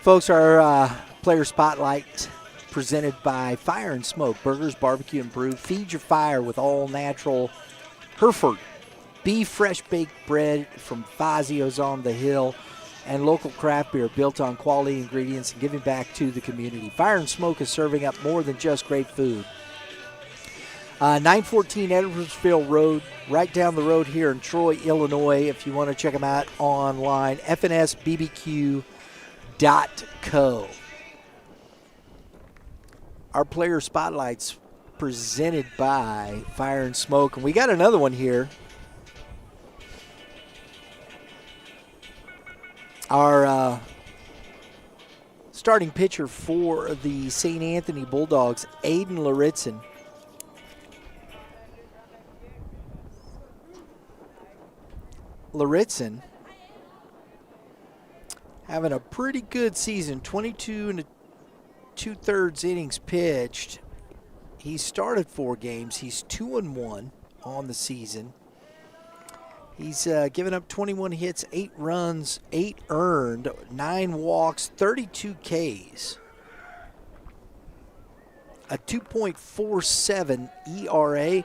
Folks, our player spotlight presented by Fire and Smoke, Burgers, Barbecue, and Brew. Feed your fire with all natural Hereford beef, fresh baked bread from Fazio's on the Hill, and local craft beer built on quality ingredients and giving back to the community. Fire and Smoke is serving up more than just great food. 914 Edwardsville Road, right down the road here in Troy, Illinois. If you want to check them out online, fnsbbq.co. Our player spotlights presented by Fire and Smoke, and we got another one here. Our starting pitcher for the St. Anthony Bulldogs, Aiden Lauritzen. Lauritzen having a pretty good season, 22 2/3 innings pitched. He started 4 games. He's 2-1 on the season. He's given up 21 hits, 8 runs, 8 earned, 9 walks, 32 Ks. A 2.47 ERA,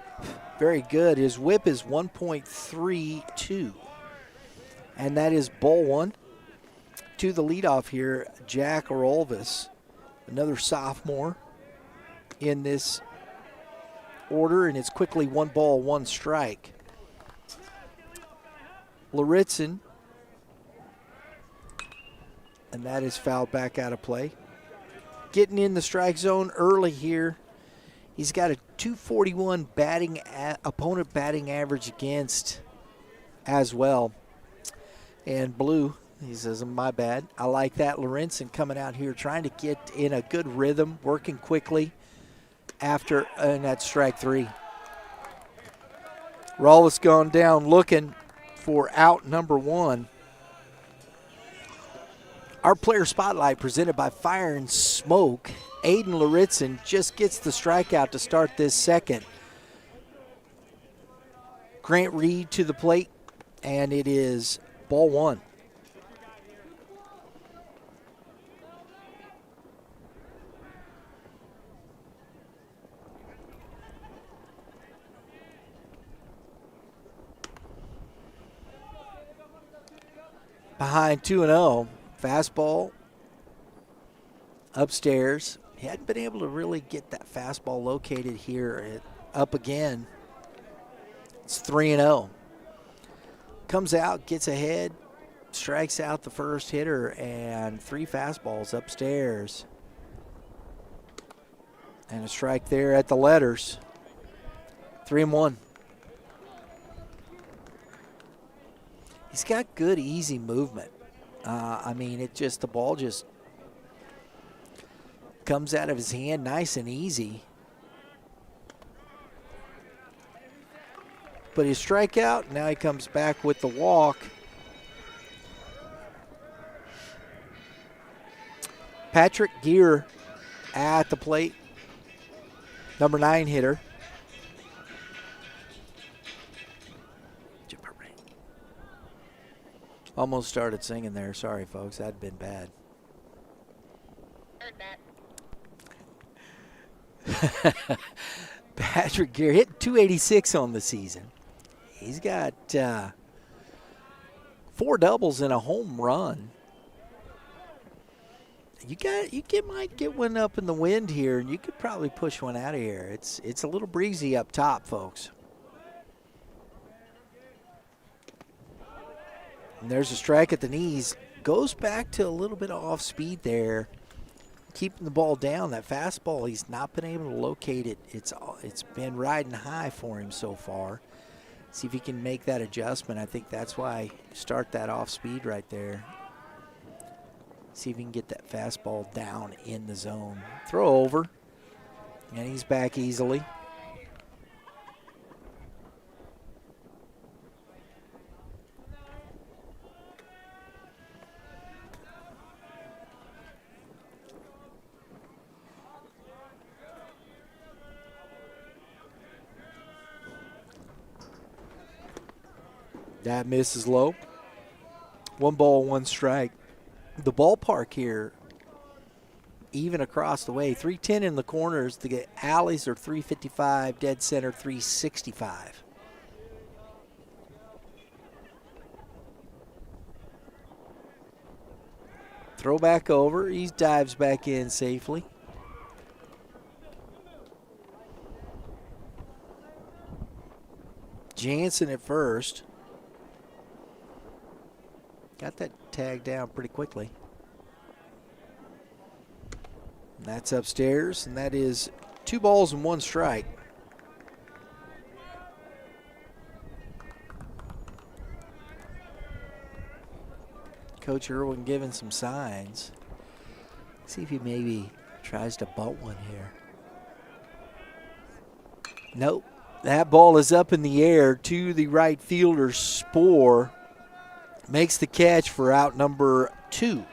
very good. His whip is 1.32. And that is ball 1. To the leadoff here, Jack Orolvis, another sophomore in this order, and it's quickly 1 ball, 1 strike. Lauritzen, and that is fouled back out of play. Getting in the strike zone early here. He's got a 241 opponent batting average against as well. And Blue, he says, my bad. I like that. Lauritzen coming out here trying to get in a good rhythm, working quickly after, and that's strike 3. Rawlis gone down looking for out number 1. Our player spotlight presented by Fire and Smoke. Aiden Lauritzen just gets the strikeout to start this second. Grant Reed to the plate, and it is ball 1. Behind 2-0, fastball upstairs. He hadn't been able to really get that fastball located here. Up again. It's 3-0. Comes out, gets ahead, strikes out the first hitter, and 3 fastballs upstairs. And a strike there at the letters. 3-1. He's got good, easy movement. I mean, the ball just comes out of his hand nice and easy. But his strikeout, now he comes back with the walk. Patrick Gear at the plate, number 9 hitter. Almost started singing there. Sorry, folks. That'd been bad. Heard that. Patrick Gear hit 286 on the season. He's got 4 doubles and a home run. You might get one up in the wind here, and you could probably push one out of here. It's a little breezy up top, folks. And there's a strike at the knees. Goes back to a little bit of off speed there, keeping the ball down. That fastball, he's not been able to locate it. It's been riding high for him so far. See if he can make that adjustment. I think that's why start that off speed right there. See if he can get that fastball down in the zone. Throw over, and he's back easily. That misses low. 1 ball, 1 strike. The ballpark here, even across the way, 310 in the corners. The alleys are 355, dead center 365. Throw back over. He dives back in safely. Jansen at first. Got that tag down pretty quickly. And that's upstairs, and that is 2 balls and 1 strike. Coach Irwin giving some signs. See if he maybe tries to bunt one here. Nope. That ball is up in the air to the right fielder, Spoor. Makes the catch for out number 2.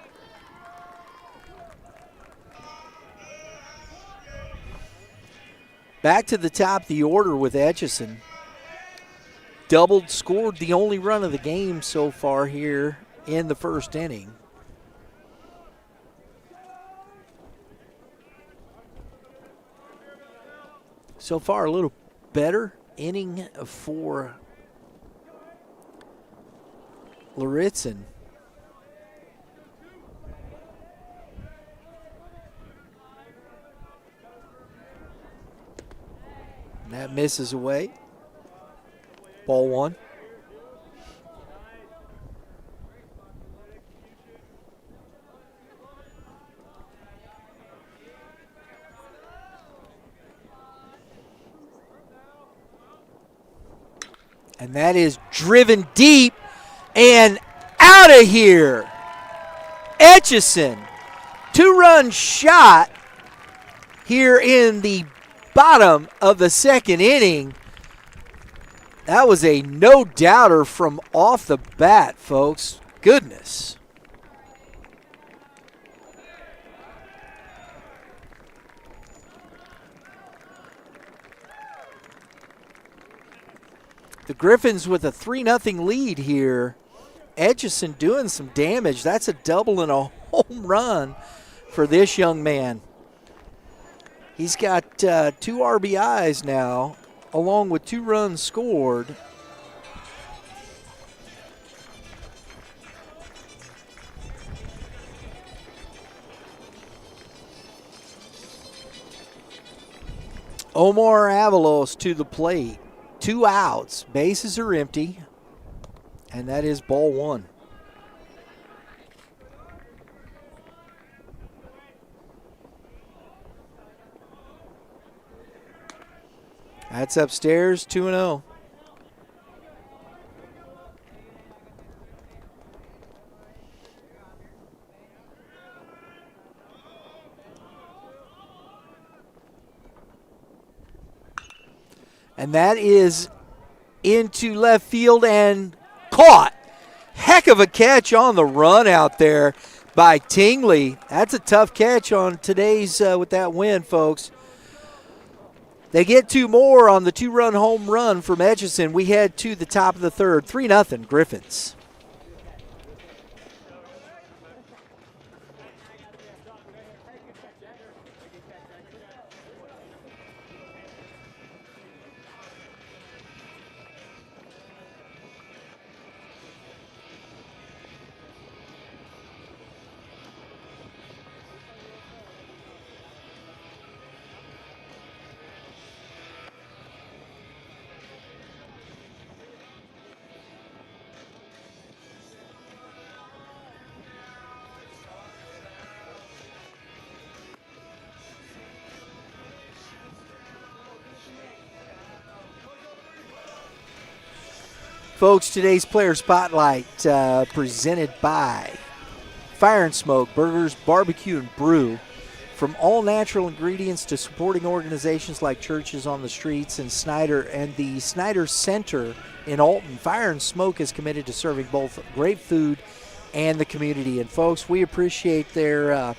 Back to the top of the order with Etchison. Doubled, scored the only run of the game so far here in the first inning. So far, a little better inning for Luritzen. That misses away. Ball 1. And that is driven deep and out of here. Etchison, 2-run shot here in the bottom of the second inning. That was a no-doubter from off the bat, folks. Goodness. The Griffins with a 3-0 lead here. Etchison doing some damage. That's a double and a home run for this young man. He's got 2 RBIs now, along with 2 runs scored. Omar Avalos to the plate. 2 outs. Bases are empty. And that is ball 1. That's upstairs, 2-0. And that is into left field and caught. Heck of a catch on the run out there by Tingley. That's a tough catch on today's with that win, folks. They get 2 more on the 2-run home run from Etchison. We head to the top of the third. 3-0 Griffins. Folks, today's player spotlight presented by Fire and Smoke Burgers, Barbecue and Brew. From all natural ingredients to supporting organizations like Churches on the Streets and the Snyder Center in Alton, Fire and Smoke is committed to serving both great food and the community. And folks, we appreciate their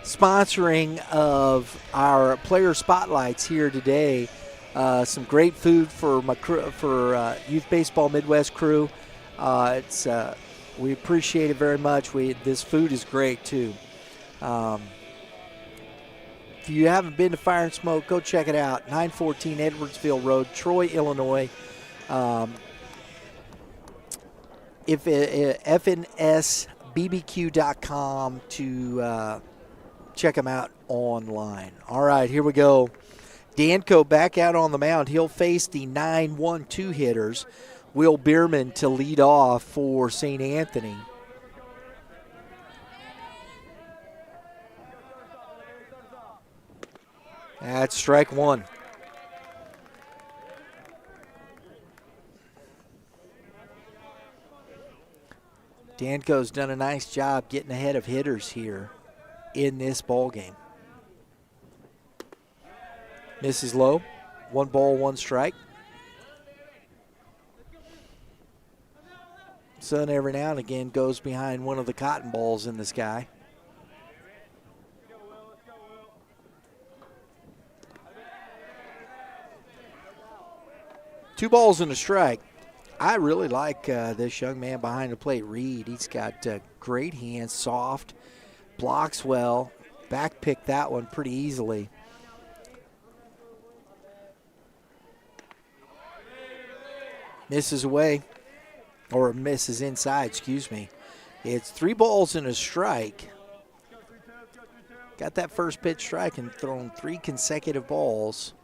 sponsoring of our player spotlights here today. Some great food for my crew, for Youth Baseball Midwest crew. We appreciate it very much. This food is great too. If you haven't been to Fire and Smoke, go check it out. 914 Edwardsville Road, Troy, Illinois. FNSBBQ.com to check them out online. All right, here we go. Danko back out on the mound. He'll face the 9-1-2 hitters. Y.B.M to lead off for St. Anthony. That's strike one. Danko's done a nice job getting ahead of hitters here in this ball game. Misses low. 1 ball, 1 strike. Sun every now and again goes behind one of the cotton balls in the sky. Two balls and a strike. I really like this young man behind the plate, Reed. He's got great hands, soft, blocks well, back picked that one pretty easily. Misses away, or misses inside, excuse me. It's 3 balls and a strike. Got that first pitch strike and thrown 3 consecutive balls.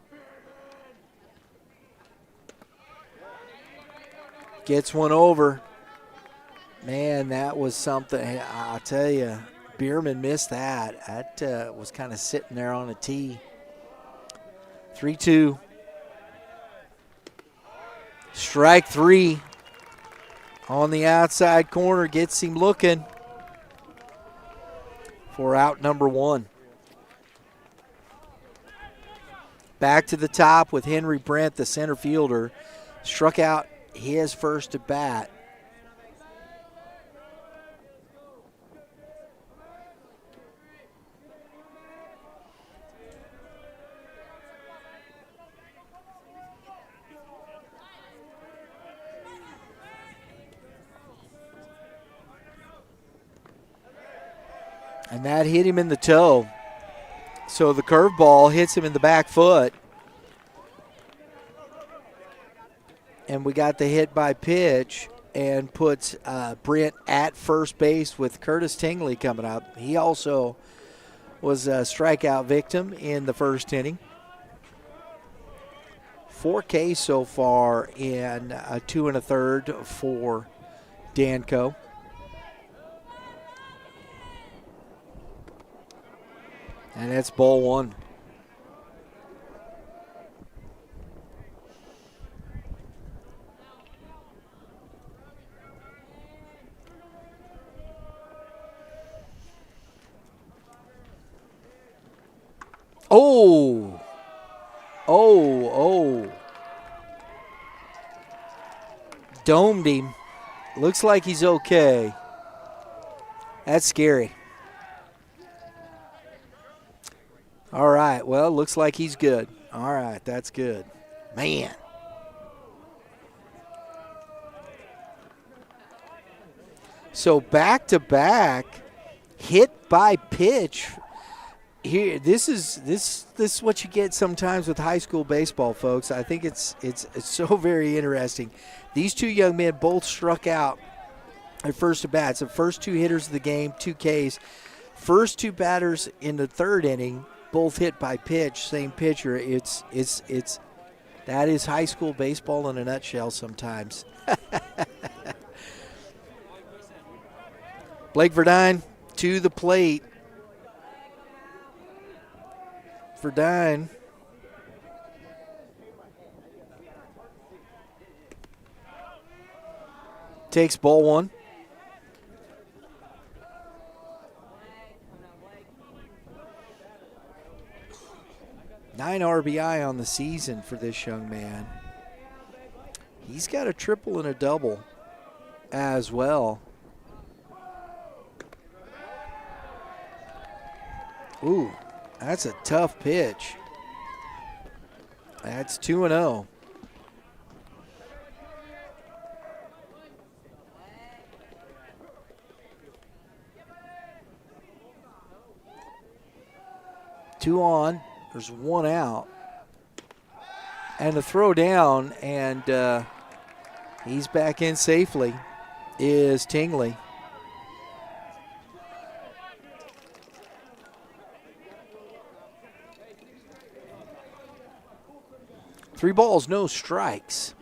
Gets one over. Man, that was something. I'll tell you, Bierman missed that. That was kind of sitting there on a tee. 3-2. Strike 3 on the outside corner. Gets him looking for out number 1. Back to the top with Henry Brent, the center fielder. Struck out his first at bat. And that hit him in the toe. So the curveball hits him in the back foot. And we got the hit by pitch and puts Brent at first base with Curtis Tingley coming up. He also was a strikeout victim in the first inning. 4 Ks so far in 2 1/3 for Danko. And that's ball 1. Oh, Oh. Domed him. Looks like he's okay. That's scary. All right, well, looks like he's good. All right, that's good. Man. So back-to-back hit by pitch. Here, this is what you get sometimes with high school baseball, folks. I think it's so very interesting. These two young men both struck out at first at bats. The first two hitters of the game, 2 Ks. First two batters in the third inning, both hit by pitch, same pitcher. It's that is high school baseball in a nutshell sometimes. Blake Verdine to the plate. Verdine takes ball 1. Nine RBI on the season for this young man. He's got a triple and a double as well. Ooh, that's a tough pitch. That's 2-0. Two on. There's 1 out. And the throw down, and he's back in safely, is Tingley. Three balls, no strikes.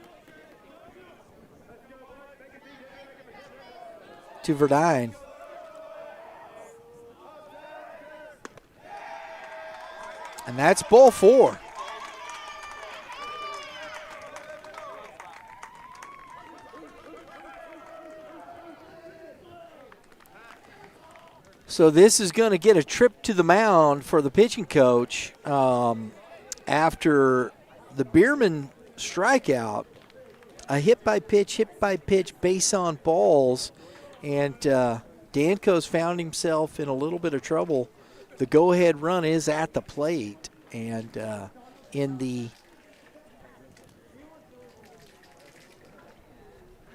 To Verdine. And that's ball 4. So this is going to get a trip to the mound for the pitching coach after the Bierman strikeout. A hit by pitch, base on balls. And Danco's found himself in a little bit of trouble. The go-ahead run is at the plate, and in the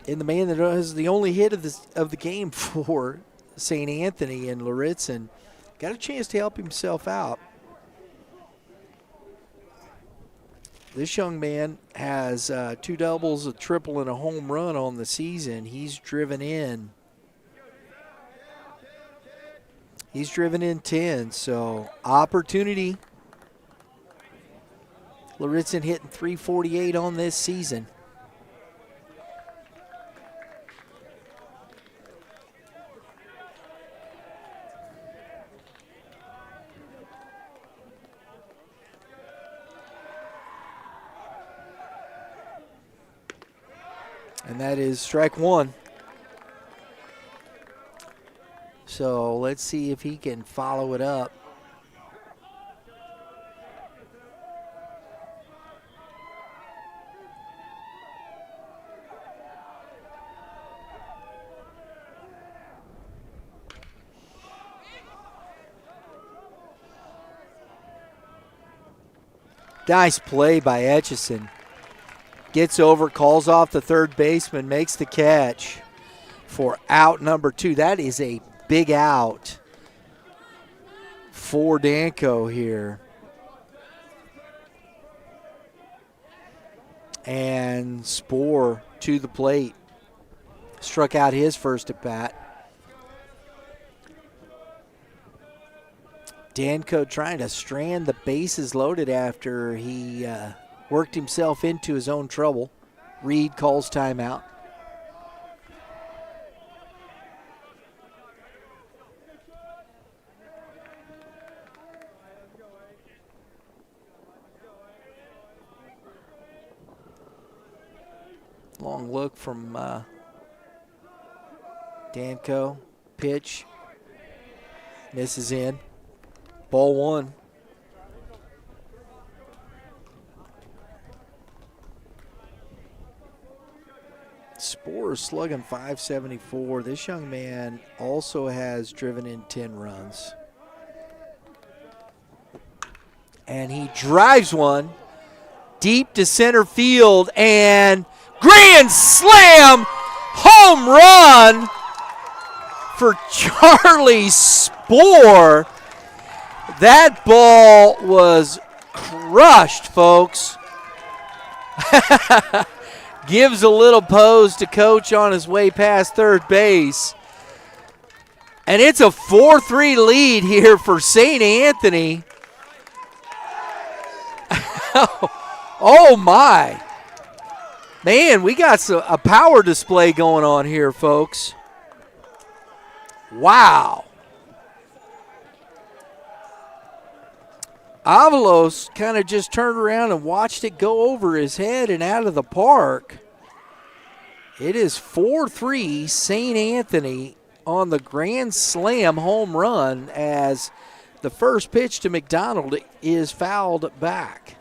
man that has the only hit of the game for St. Anthony, and Luritzen got a chance to help himself out. This young man has 2 doubles, a triple, and a home run on the season. He's driven in 10, so opportunity. Luritzen hitting .348 on this season. And that is strike 1. So let's see if he can follow it up. Nice play by Etchison. Gets over, calls off the third baseman, makes the catch for out number 2. That is a big out for Danco here. And Spohr to the plate. Struck out his first at bat. Danco trying to strand the bases loaded after he worked himself into his own trouble. Reed calls timeout. Long look from Danco. Pitch. Misses in. Ball 1. Sporer slugging .574. This young man also has driven in 10 runs. And he drives one deep to center field, and grand slam home run for Charlie Sporer. That ball was crushed, folks. Gives a little pose to coach on his way past third base. And it's a 4-3 lead here for St. Anthony. Oh, my. Man, we got a power display going on here, folks. Wow. Avalos kind of just turned around and watched it go over his head and out of the park. It is 4-3 St. Anthony on the grand slam home run as the first pitch to McDonald is fouled back.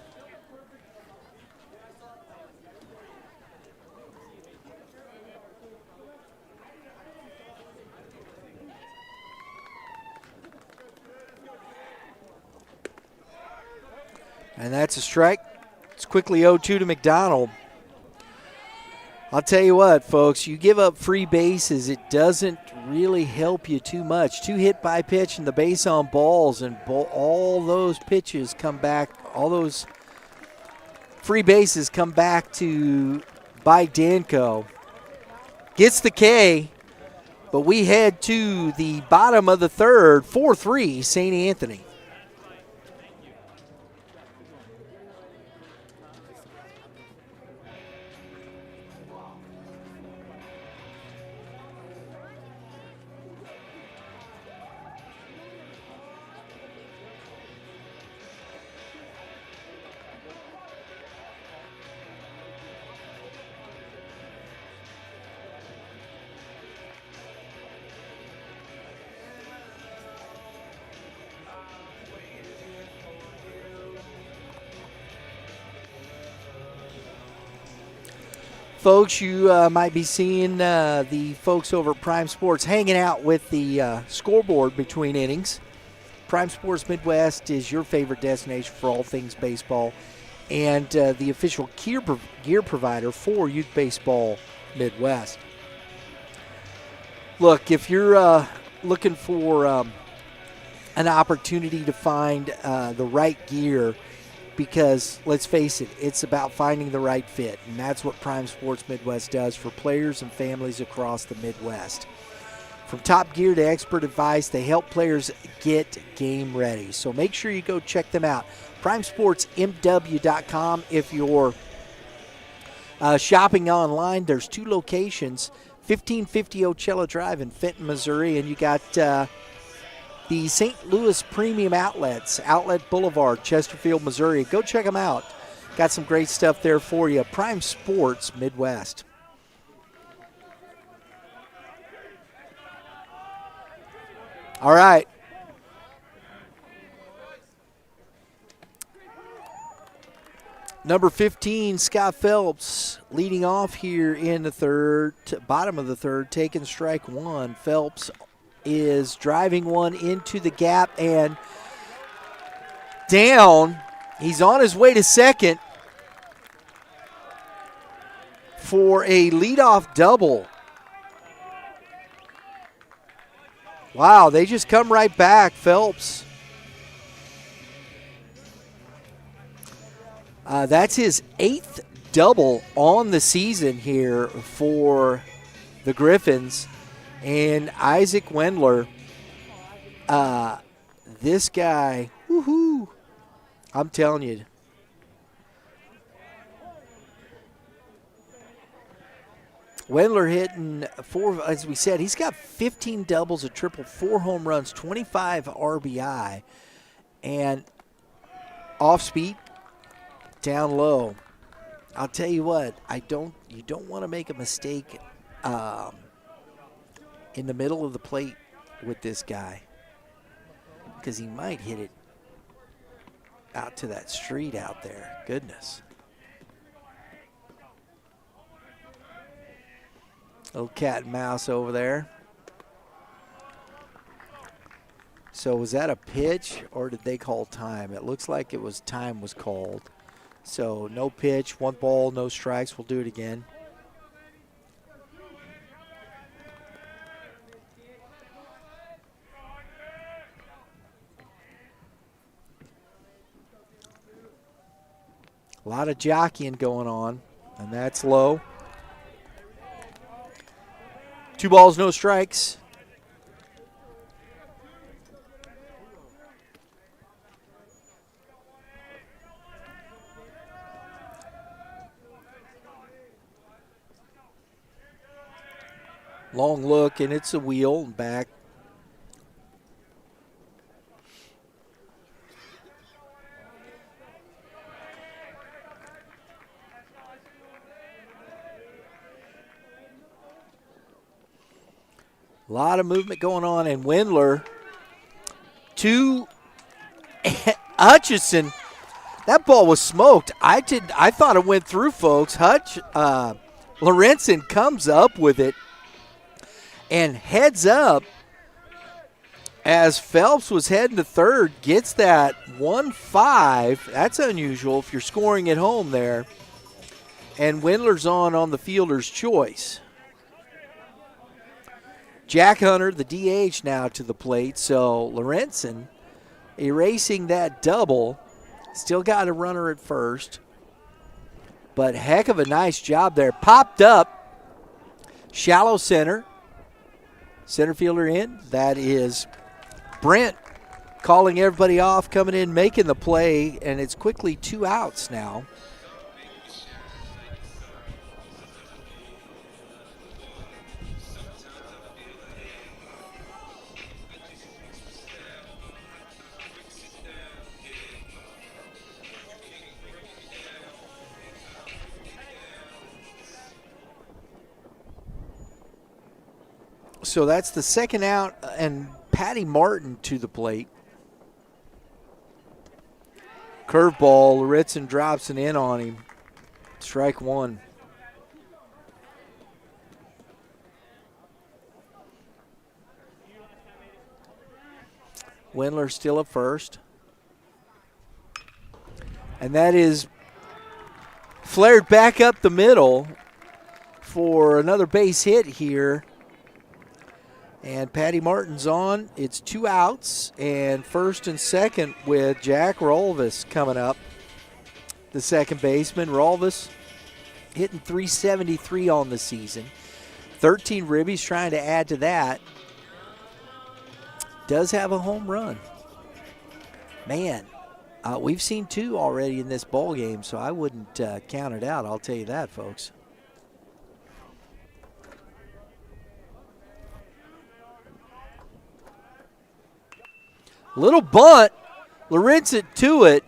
And that's a strike. It's quickly 0-2 to McDonald. I'll tell you what, folks, you give up free bases, it doesn't really help you too much. 2 hit by pitch and the base on balls, and all those pitches come back, all those free bases come back to bite Danco. Gets the K, but we head to the bottom of the third, 4-3 St. Anthony. Folks, you might be seeing the folks over at Prime Sports hanging out with the scoreboard between innings. Prime Sports Midwest is your favorite destination for all things baseball and the official gear provider for Youth Baseball Midwest. Look, if you're looking for an opportunity to find the right gear, because let's face it, it's about finding the right fit, and that's what Prime Sports Midwest does for players and families across the Midwest. From top gear to expert advice, they help players get game ready. So make sure you go check them out. PrimeSportsMW.com. If you're shopping online, there's 2 locations, 1550 Ocella Drive in Fenton, Missouri, and you got the St. Louis Premium Outlets, Outlet Boulevard, Chesterfield, Missouri. Go check them out. Got some great stuff there for you. Prime Sports Midwest. All right. Number 15, Scott Phelps, leading off here in the third, bottom of the third, taking strike 1. Phelps is driving one into the gap and down. He's on his way to second for a leadoff double. Wow, they just come right back, Phelps. That's his 8th double on the season here for the Griffins. And Isaac Wendler, this guy, woohoo, I'm telling you. Wendler hitting 4, as we said, he's got 15 doubles, a triple, 4 home runs, 25 RBI, and off speed, down low. I'll tell you what, you don't want to make a mistake in the middle of the plate with this guy, because he might hit it out to that street out there. Goodness. Little cat and mouse over there. So was that a pitch or did they call time? It looks like it was time was called. So no pitch, 1 ball, no strikes. We'll do it again. A lot of jockeying going on, and that's low. 2 balls, no strikes. Long look, and it's a wheel and back. A lot of movement going on, and Wendler to Hutchison. That ball was smoked. I thought it went through, folks. Lorenzen comes up with it and heads up as Phelps was heading to third, gets that 1-5. That's unusual if you're scoring at home there. And Wendler's on the fielder's choice. Jack Hunter, the DH, now to the plate. So Lorenzen erasing that double. Still got a runner at first. But heck of a nice job there. Popped up. Shallow center. Center fielder in. That is Brent calling everybody off, coming in, making the play, and it's quickly 2 outs now. So that's the second out, and Patty Martin to the plate. Curveball, Lorenzen drops it in on him. Strike 1. Wendler still at first. And that is flared back up the middle for another base hit here. And Patty Martin's on. It's 2 outs, and first and second with Jack Rolvis coming up, the second baseman. Rolvis hitting .373 on the season. 13 ribbies, trying to add to that. Does have a home run. Man, we've seen 2 already in this ball game, so I wouldn't count it out. I'll tell you that, folks. Little bunt. Lorenzen to it.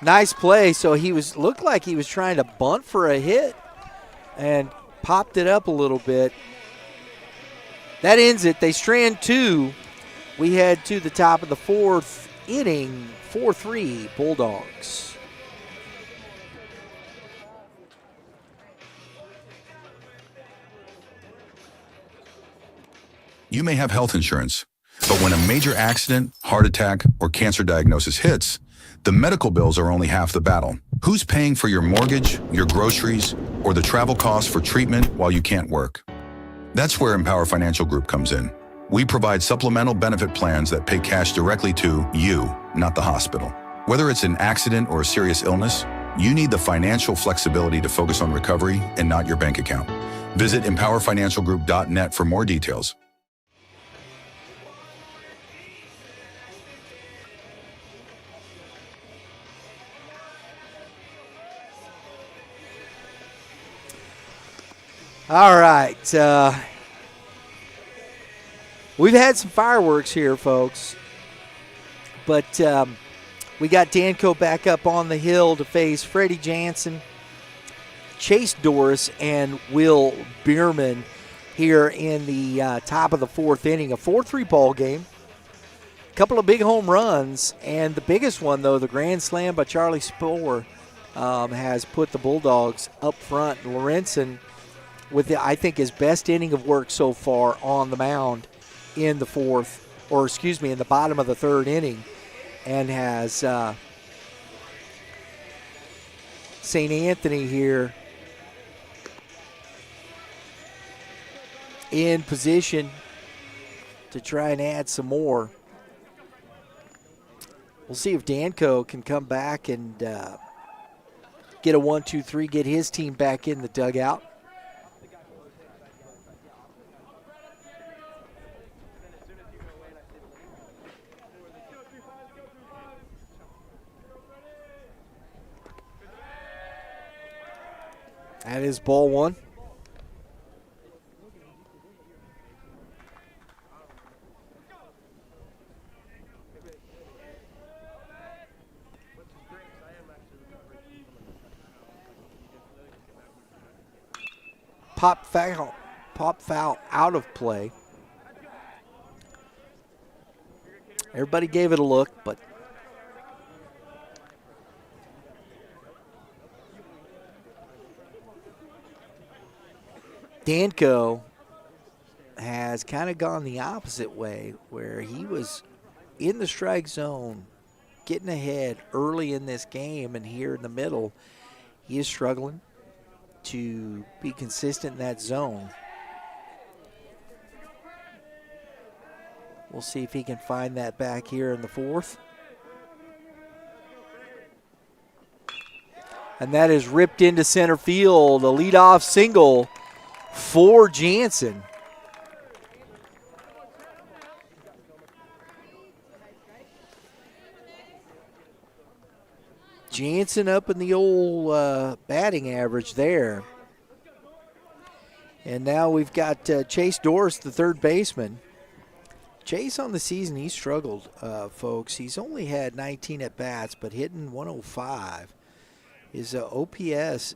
Nice play. So looked like he was trying to bunt for a hit and popped it up a little bit. That ends it. They strand 2. We head to the top of the 4th inning. 4-3 Bulldogs. You may have health insurance, but when a major accident, heart attack, or cancer diagnosis hits, the medical bills are only half the battle. Who's paying for your mortgage, your groceries, or the travel costs for treatment while you can't work? That's where Empower Financial Group comes in. We provide supplemental benefit plans that pay cash directly to you, not the hospital. Whether it's an accident or a serious illness, you need the financial flexibility to focus on recovery and not your bank account. Visit empowerfinancialgroup.net for more details. All right. We've had some fireworks here, folks. But we got Danco back up on the hill to face Freddie Jansen, Chase Doris, and Will Bierman here in the top of the 4th inning. A 4-3 ball game. A couple of big home runs. And the biggest one, though, the grand slam by Charlie Spohr, has put the Bulldogs up front. Lorenzen with, I think, his best inning of work so far on the mound in the in the bottom of the third inning, and has St. Anthony here in position to try and add some more. We'll see if Danco can come back and get a 1-2-3, get his team back in the dugout. That is ball one. Pop foul out of play. Everybody gave it a look, but Danco has kind of gone the opposite way, where he was in the strike zone, getting ahead early in this game, and here in the middle, he is struggling to be consistent in that zone. We'll see if he can find that back here in the fourth. And that is ripped into center field, a leadoff single for Jansen. Jansen up in the old batting average there. And now we've got Chase Doris, the third baseman. Chase on the season, he struggled, folks. He's only had 19 at-bats, but hitting 105. His OPS,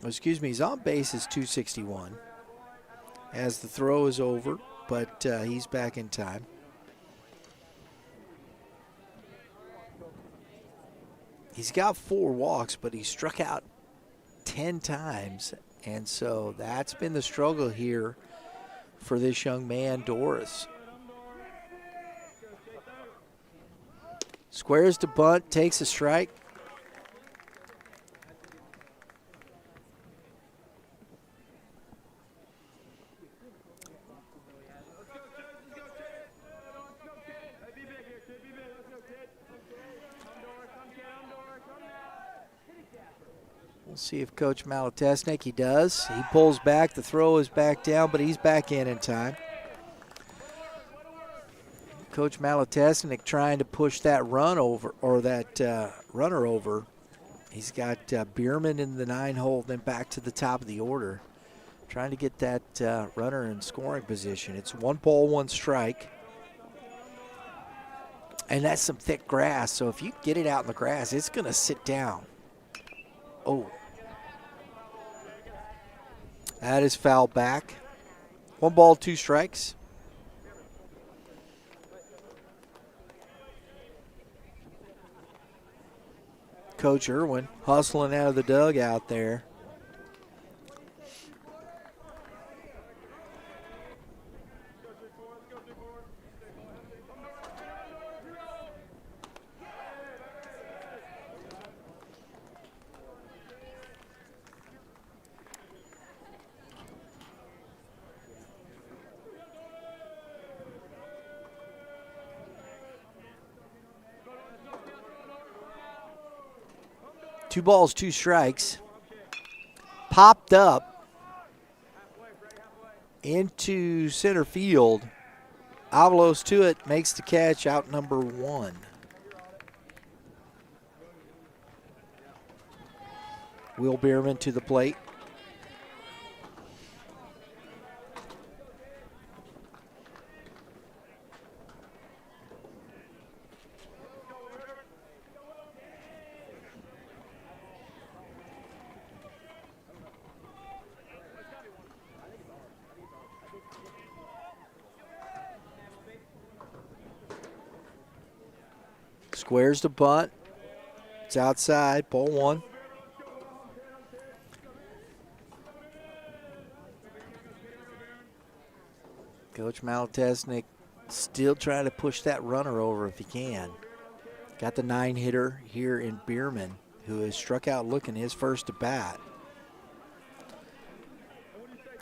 his on base is 261 as the throw is over, but he's back in time. He's got 4 walks, but he struck out 10 times, and so that's been the struggle here for this young man, Doris. Squares to bunt, takes a strike. We'll see if Coach Malatesnik, he does. He pulls back, the throw is back down, but he's back in time. Coach Malatesnik trying to push that run over, or that runner over. He's got Bierman in the 9-hole, then back to the top of the order. Trying to get that runner in scoring position. It's 1 ball, 1 strike. And that's some thick grass, so if you get it out in the grass, it's going to sit down. Oh. That is foul back. 1 ball, 2 strikes. Coach Irwin hustling out of the dugout there. Two balls, 2 strikes. Popped up into center field. Avalos to it, makes the catch, out number 1. Will Bierman to the plate. Squares the bunt. It's outside, ball 1. Coach Malatesnik still trying to push that runner over if he can. Got the 9-hitter here in Bierman, who has struck out looking his first at bat.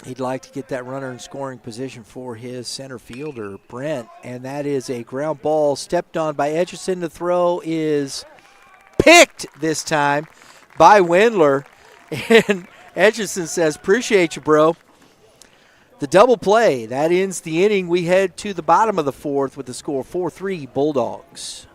He'd like to get that runner in scoring position for his center fielder, Brent, and that is a ground ball stepped on by Etchison. The throw is picked this time by Wendler, and Etchison says, appreciate you, bro. The double play, that ends the inning. We head to the bottom of the fourth with the score 4-3 Bulldogs.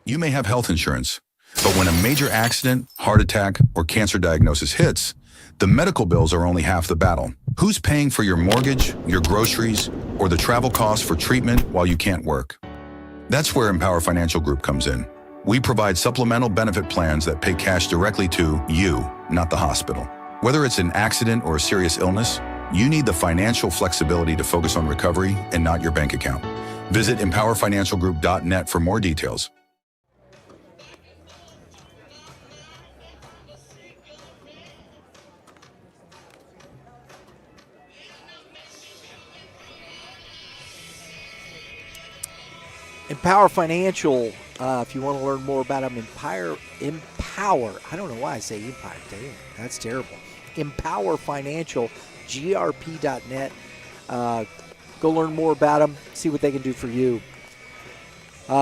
You may have health insurance, but when a major accident, heart attack, or cancer diagnosis hits, the medical bills are only half the battle. Who's paying for your mortgage, your groceries, or the travel costs for treatment while you can't work? That's where Empower Financial Group comes in. We provide supplemental benefit plans that pay cash directly to you, not the hospital. Whether it's an accident or a serious illness, you need the financial flexibility to focus on recovery and not your bank account. Visit empowerfinancialgroup.net for more details. Empower Financial, if you want to learn more about them, Empower, I don't know why I say Empire, damn, that's terrible. Empower Financial, grp.net. Go learn more about them, see what they can do for you.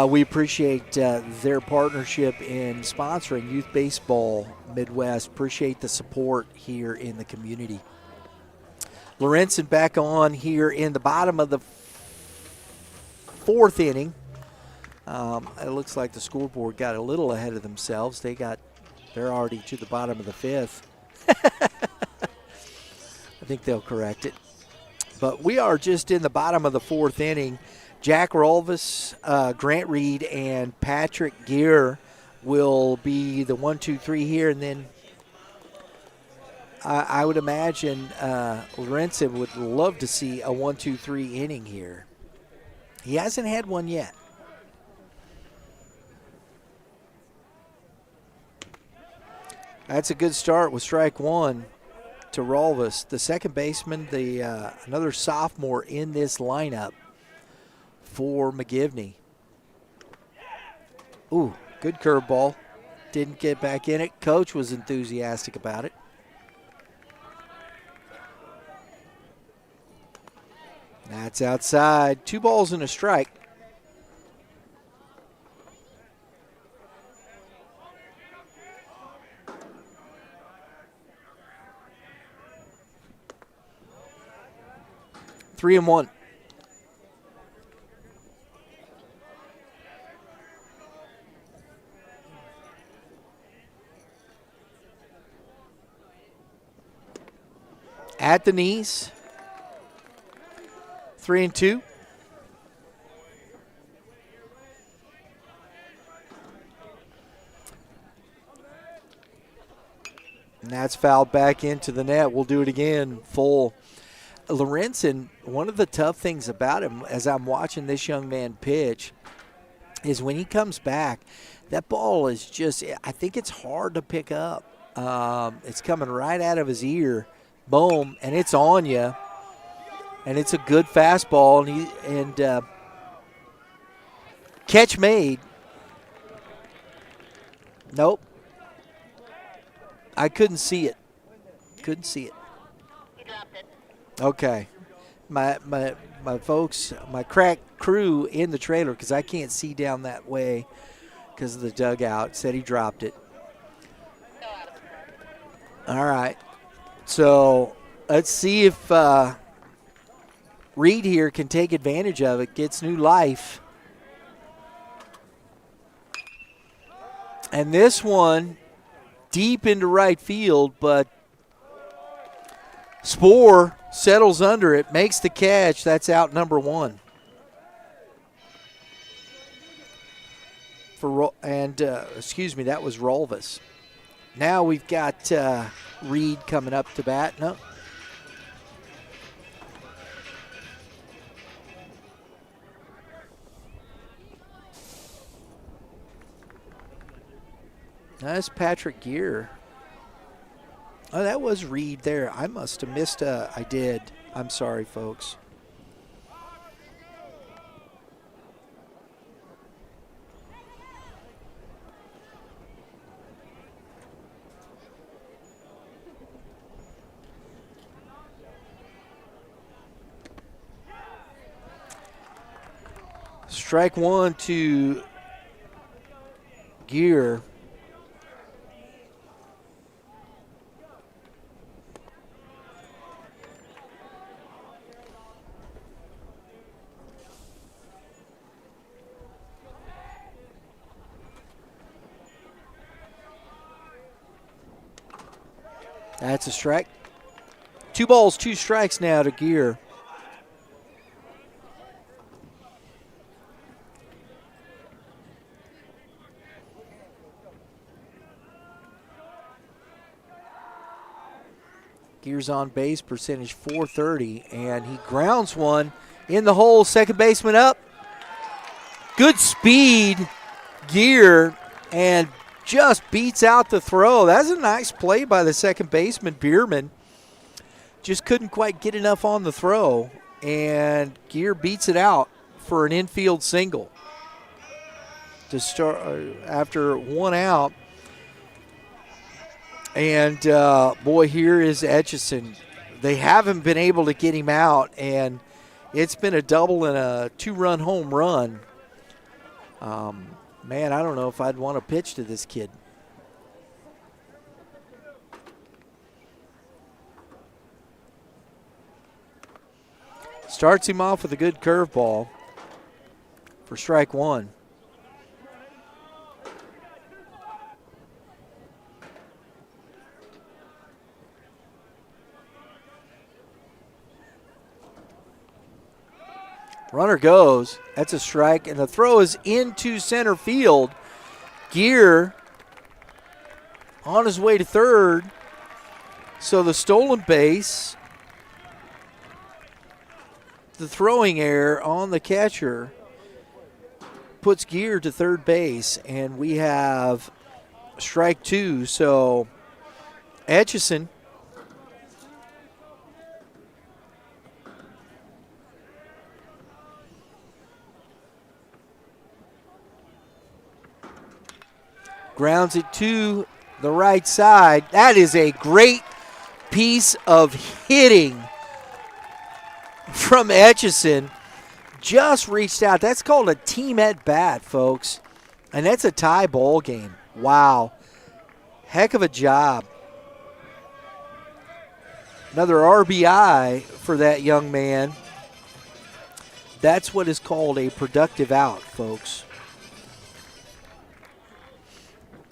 We appreciate their partnership in sponsoring Youth Baseball Midwest. Appreciate the support here in the community. Lorenzen back on here in the bottom of the fourth inning. It looks like the scoreboard got a little ahead of themselves. They're already to the bottom of the fifth. I think they'll correct it. But we are just in the bottom of the fourth inning. Jack Rolvis, Grant Reed, and Patrick Gear will be the 1, 2, 3 here. And then I would imagine Lorenzen would love to see a 1, 2, 3 inning here. He hasn't had one yet. That's a good start with strike one to Rolvis. The second baseman, another sophomore in this lineup for McGivney. Ooh, good curveball. Didn't get back in it. Coach was enthusiastic about it. That's outside. 2 balls and a strike. Three and one. At the knees. 3 and 2. And that's fouled back into the net. We'll do it again, full. Lorenzen, one of the tough things about him as I'm watching this young man pitch is when he comes back, that ball is just, I think it's hard to pick up. It's coming right out of his ear. Boom, and it's on you. And it's a good fastball, and catch made. Nope. I couldn't see it. Couldn't see it. Okay. My folks, my crack crew in the trailer, because I can't see down that way because of the dugout, said he dropped it. All right. So let's see if Reed here can take advantage of it, gets new life. And this one deep into right field, but Spoor settles under it, makes the catch. That's out number one. That was Rolvis. Now we've got Reed coming up to bat. No. That's Patrick Gear Oh, that was Reed there. I must have missed I did. I'm sorry, folks. Strike one to Gear. That's a strike. 2 balls, 2 strikes now to Gear. Gear's on base, percentage .430, and he grounds one in the hole. Second baseman up. Good speed, Gear, and just beats out the throw. That's a nice play by the second baseman, Bierman. Just couldn't quite get enough on the throw, and Gear beats it out for an infield single to start after 1 out. And, boy, here is Etchison. They haven't been able to get him out, and it's been a double and a 2-run home run. Man, I don't know if I'd want to pitch to this kid. Starts him off with a good curveball for strike one. Runner goes. That's a strike, and the throw is into center field. Gear on his way to third. So the stolen base, the throwing error on the catcher puts Gear to third base, and we have strike 2. So Etchison grounds it to the right side. That is a great piece of hitting from Etchison. Just reached out. That's called a team at bat, folks. And that's a tie ball game. Wow. Heck of a job. Another RBI for that young man. That's what is called a productive out, folks.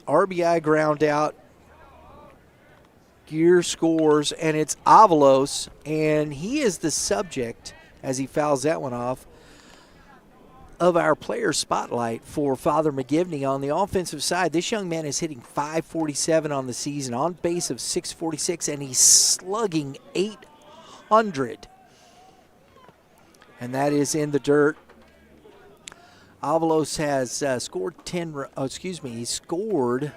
RBI ground out. Gear scores, and it's Avalos, and he is the subject, as he fouls that one off, of our player spotlight for Father McGivney on the offensive side. This young man is hitting .547 on the season, on base of .646, and he's slugging .800. And that is in the dirt. Avalos has scored he scored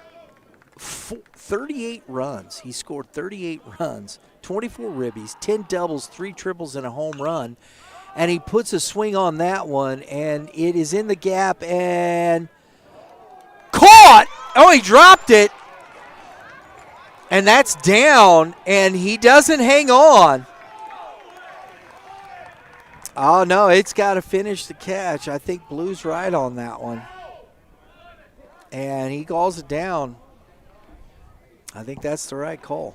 38 runs. He scored 38 runs, 24 ribbies, 10 doubles, 3 triples, and a home run. And he puts a swing on that one, and it is in the gap and caught. Oh, he dropped it. And that's down, and he doesn't hang on. Oh, no, it's got to finish the catch. I think Blue's right on that one. And he calls it down. I think that's the right call.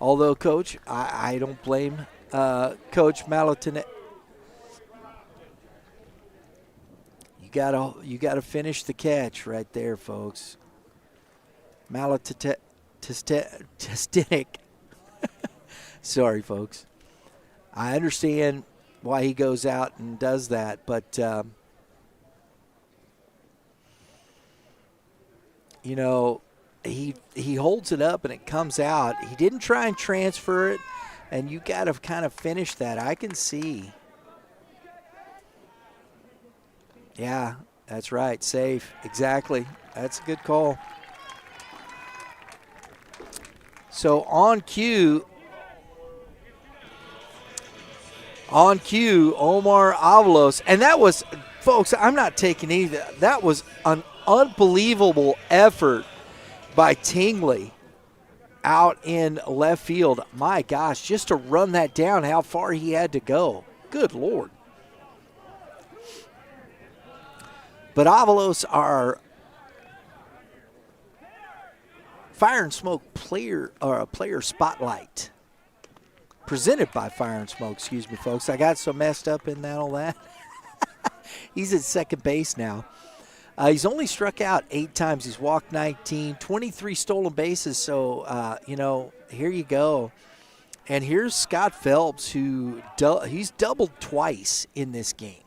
Although, Coach, I don't blame Coach Malatine. You gotta finish the catch right there, folks. Malatine. Sorry, folks. I understand why he goes out and does that, but he holds it up and it comes out. He didn't try and transfer it, and you got to kind of finish that. I can see. Yeah, that's right. Safe. Exactly. That's a good call. So on cue, Omar Avalos. And that was, folks, I'm not taking either. That was an unbelievable effort by Tingley out in left field. My gosh, just to run that down, how far he had to go. Good Lord. But Avalos, our Fire and Smoke player spotlight. Presented by Fire and Smoke, excuse me, folks. I got so messed up in that, all that. He's at second base now. He's only struck out 8 times. He's walked 19, 23 stolen bases. So, here you go. And here's Scott Phelps, who he's doubled twice in this game.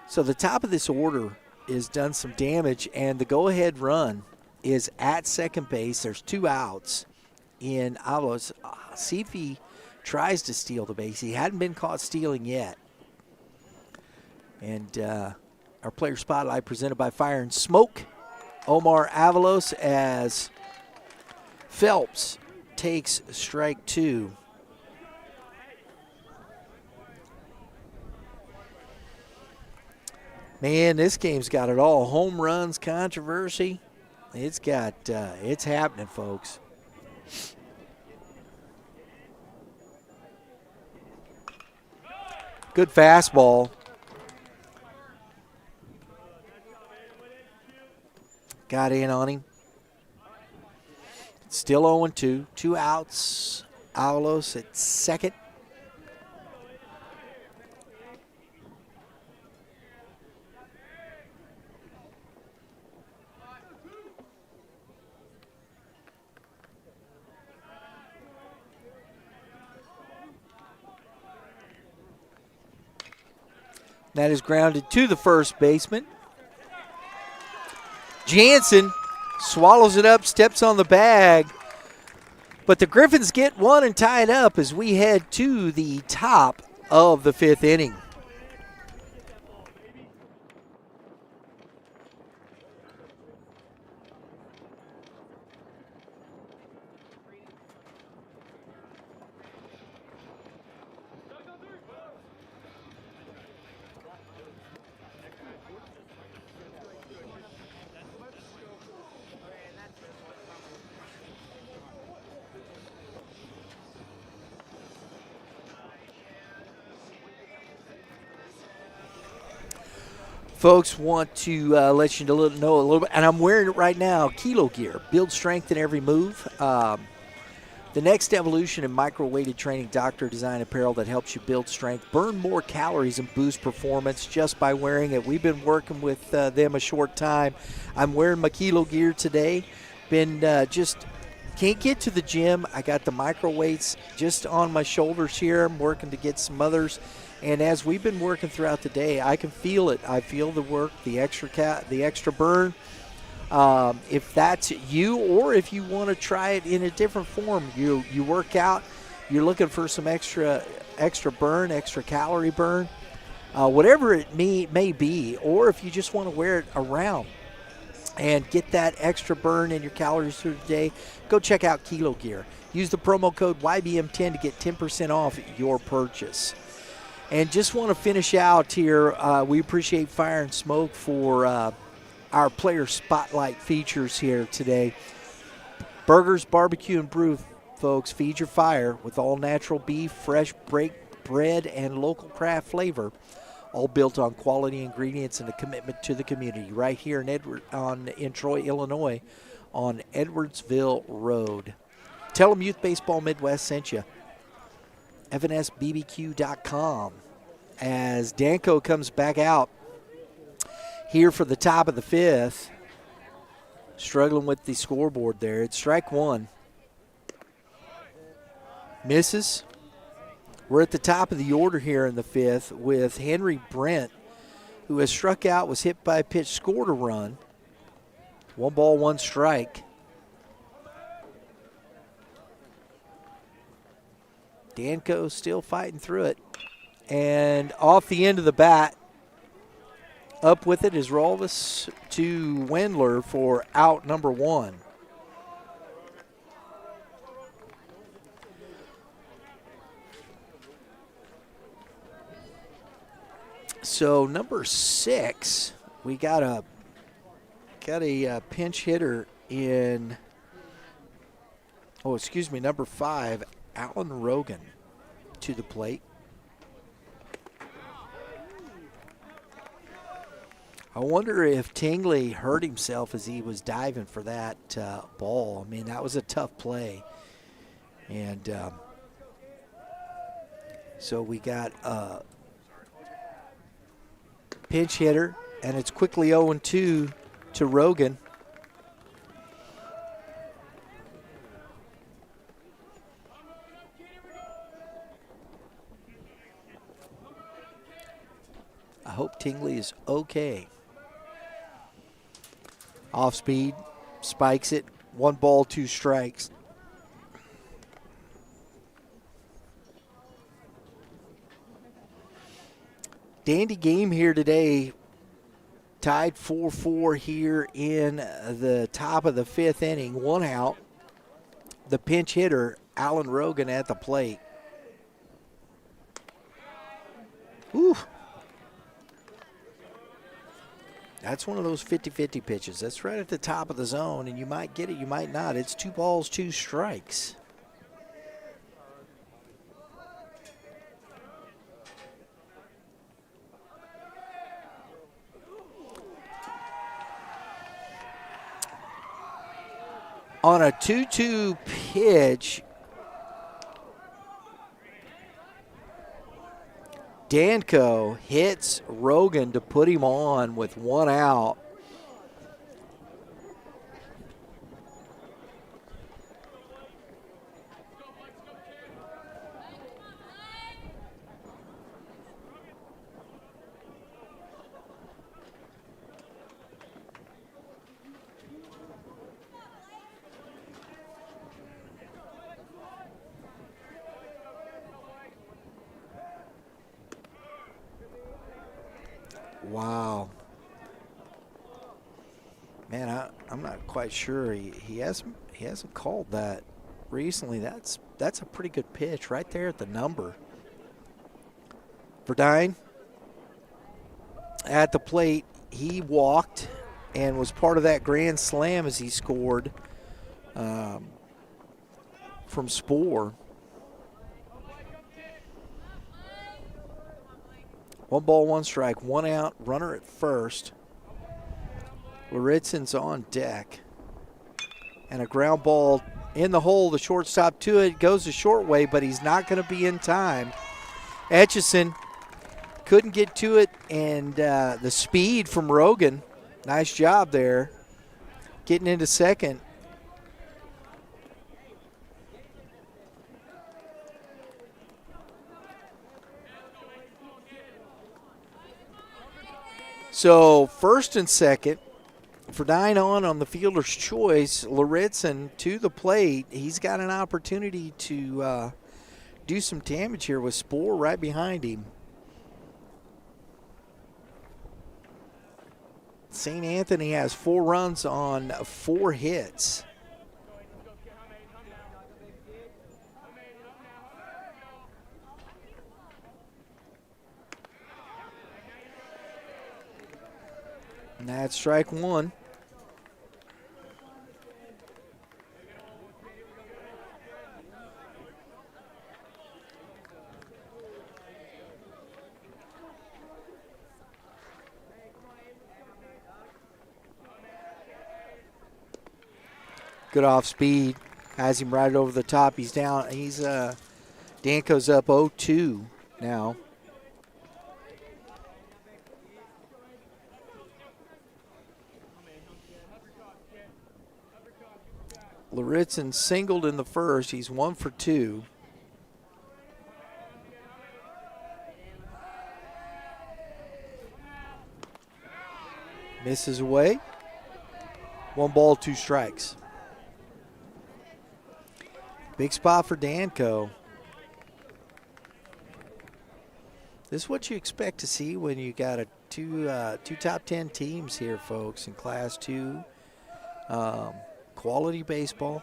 So the top of this order is done some damage, and the go-ahead run is at second base. There's 2 outs in Avalos. See if he tries to steal the base. He hadn't been caught stealing yet. And our player spotlight presented by Fire and Smoke. Omar Avalos as Phelps takes strike 2. Man, this game's got it all. Home runs, controversy. It's got, it's happening, folks. Good fastball. Got in on him. Still 0-2. 2 outs. Avalos at second. That is grounded to the first baseman. Jansen swallows it up, steps on the bag. But the Griffins get one and tie it up as we head to the top of the 5th inning. Folks, want to let you know a little bit, and I'm wearing it right now, Kilo Gear. Build strength in every move. The next evolution in micro-weighted training, doctor design apparel that helps you build strength, burn more calories, and boost performance just by wearing it. We've been working with them a short time. I'm wearing my Kilo Gear today. Been just can't get to the gym. I got the micro weights just on my shoulders here. I'm working to get some others. And as we've been working throughout the day, I can feel it. I feel the work, the extra burn. If that's you, or if you want to try it in a different form, you work out, you're looking for some extra burn, extra calorie burn, whatever it may be, or if you just want to wear it around and get that extra burn in your calories through the day, go check out Kilo Gear. Use the promo code YBM10 to get 10% off your purchase. And just want to finish out here. We appreciate Fire and Smoke for our player spotlight features here today. Burgers, barbecue, and brew, folks. Feed your fire with all natural beef, fresh bread, and local craft flavor. All built on quality ingredients and a commitment to the community. Right here in Troy, Illinois, on Edwardsville Road. Tell them Youth Baseball Midwest sent you. FNSBBQ.com as Danko comes back out here for the top of the 5th. Struggling with the scoreboard there. It's strike 1. Misses. We're at the top of the order here in the 5th with Henry Brent, who has struck out, was hit by a pitch, scored a run. 1 ball, 1 strike. Danko still fighting through it. And off the end of the bat, up with it is Rolvis to Wendler for out number 1. So number 6, we got a pinch hitter in. Oh, excuse me, number 5, Alan Rogan to the plate. I wonder if Tingley hurt himself as he was diving for that ball. I mean, that was a tough play. And so we got a pinch hitter, and it's quickly 0-2 to Rogan. I hope Tingley is okay. Off speed, spikes it. 1 ball, 2 strikes. Dandy game here today. Tied 4-4 here in the top of the 5th inning. 1 out. The pinch hitter, Alan Rogan, at the plate. Ooh. That's one of those 50-50 pitches. That's right at the top of the zone, and you might get it, you might not. It's 2 balls, 2 strikes. On a 2-2 pitch, Danko hits Rogan to put him on with 1 out. Wow. Man, I'm not quite sure. He hasn't called that recently. That's a pretty good pitch right there at the number. Verdine at the plate. He walked and was part of that grand slam as he scored from Spoor. 1 ball, 1 strike, 1 out, runner at first. Lauritsen's on deck. And a ground ball in the hole, the shortstop to it. Goes the short way, but he's not going to be in time. Etchison couldn't get to it, and the speed from Rogan, nice job there, getting into second. So first and second, Verdine on the fielder's choice. Lauritsen to the plate. He's got an opportunity to do some damage here with Spoor right behind him. St. Anthony has 4 runs on 4 hits. And that's strike 1. Good off speed. Has him right over the top. He's down. Danko's up 0-2 now. Lauritsen singled in the first. He's 1 for 2. Misses away. 1 ball, 2 strikes. Big spot for Danko. This is what you expect to see when you got two top 10 teams here, folks, in Class 2. Quality baseball.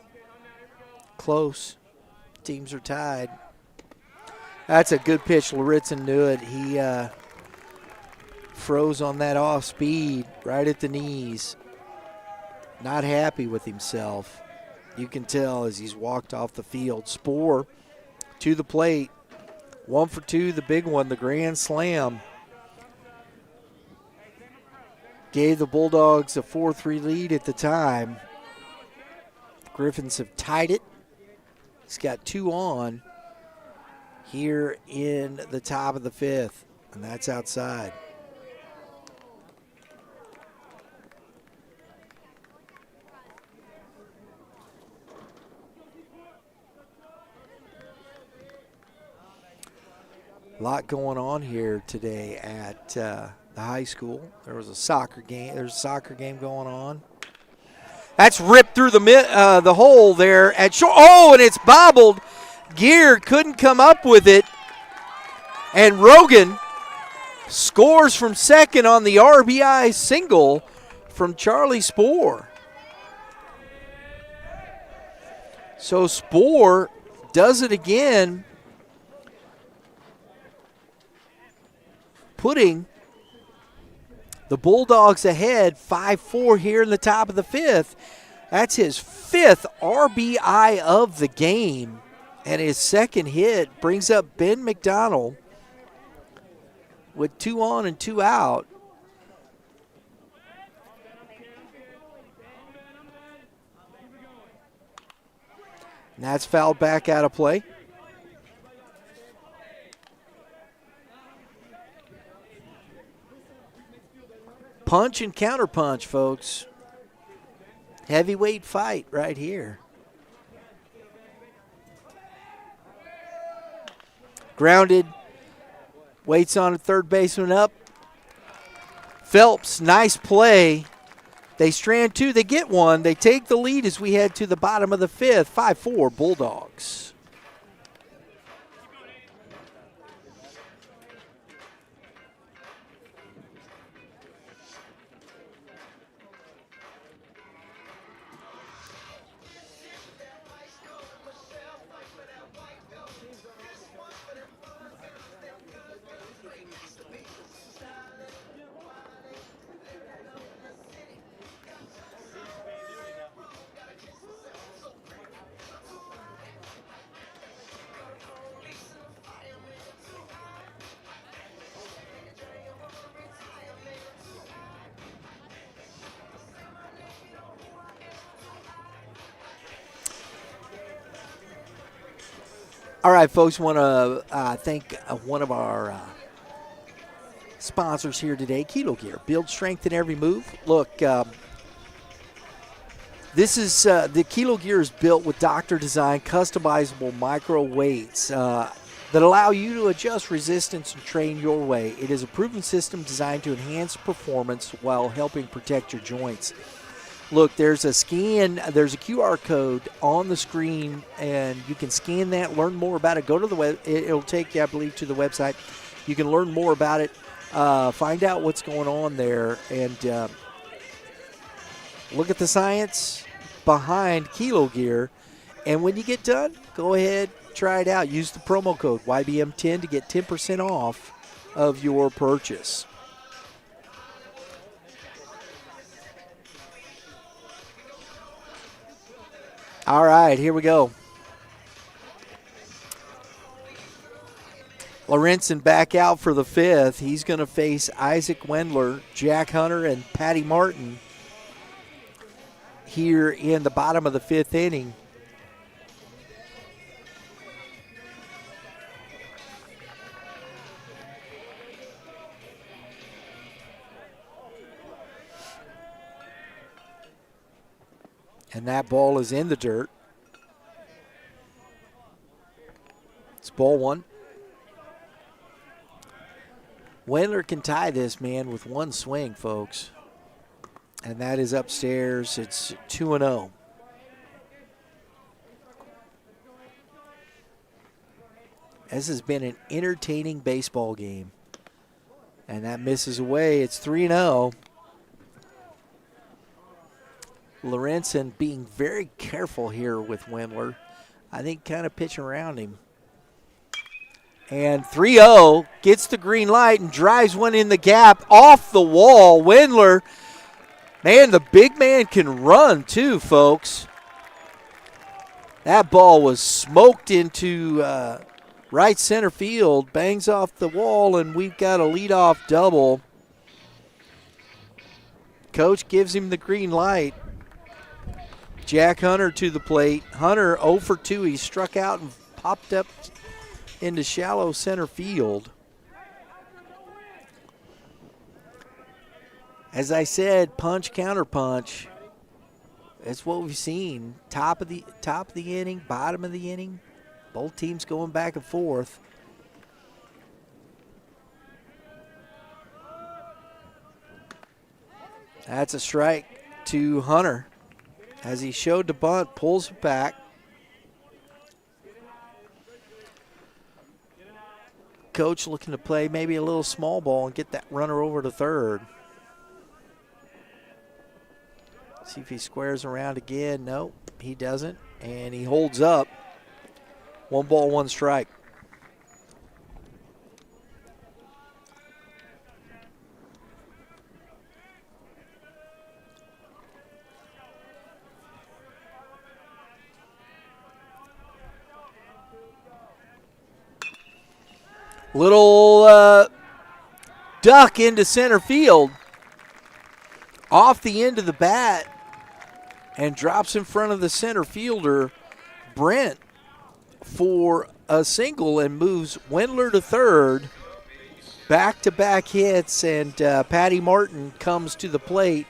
Close. Teams are tied. That's a good pitch. Lauritsen knew it. Froze on that off speed right at the knees. Not happy with himself. You can tell as he's walked off the field. Spoor to the plate. 1 for 2, the big one, the grand slam. Gave the Bulldogs a 4-3 lead at the time. Griffins have tied it. He's got 2 on here in the top of the 5th, and that's outside. A lot going on here today at the high school. There was a soccer game. There's a soccer game going on. That's ripped through the hole there at short. Oh, and it's bobbled. Gear couldn't come up with it. And Rogan scores from second on the RBI single from Charlie Spoor. So Spoor does it again, putting the Bulldogs ahead 5-4 here in the top of the 5th. That's his 5th RBI of the game. And his second hit brings up Ben McDonald with 2 on and 2 out. And that's fouled back out of play. Punch and counter punch, folks. Heavyweight fight right here. Grounded. Waits on a third baseman up. Phelps, nice play. They strand 2. They get 1. They take the lead as we head to the bottom of the 5th. 5-4 Bulldogs. All right, folks, want to thank one of our sponsors here today, Kilo Gear. Build strength in every move. Look, this is the Kilo Gear is built with doctor-designed, customizable micro weights that allow you to adjust resistance and train your way. It is a proven system designed to enhance performance while helping protect your joints. Look, there's a QR code on the screen, and you can scan that, learn more about it. Go to the web. It'll take you, I believe, to the website. You can learn more about it, find out what's going on there, and look at the science behind Kilo Gear. And when you get done, go ahead, try it out. Use the promo code Y.B.M.10 to get 10% off of your purchase. All right, here we go. Lorenzen back out for the 5th. He's going to face Isaac Wendler, Jack Hunter, and Patty Martin here in the bottom of the 5th inning. And that ball is in the dirt. It's ball 1. Wendler can tie this, man, with one swing, folks. And that is upstairs. It's 2-0. This has been an entertaining baseball game. And that misses away. It's 3-0. Lorenzen being very careful here with Wendler. I think kind of pitching around him. And 3-0 gets the green light and drives one in the gap off the wall. Wendler, man, the big man can run too, folks. That ball was smoked into right center field, bangs off the wall, and we've got a leadoff double. Coach gives him the green light. Jack Hunter to the plate. Hunter 0 for 2. He struck out and popped up into shallow center field. As I said, punch, counter punch. That's what we've seen. Top of the inning, bottom of the inning. Both teams going back and forth. That's a strike to Hunter. As he showed the bunt, pulls it back. Coach looking to play maybe a little small ball and get that runner over to third. See if he squares around again. Nope, he doesn't. And he holds up. 1 ball, 1 strike. Little duck into center field. Off the end of the bat. And drops in front of the center fielder, Brent, for a single and moves Wendler to third. Back-to-back hits, and Patty Martin comes to the plate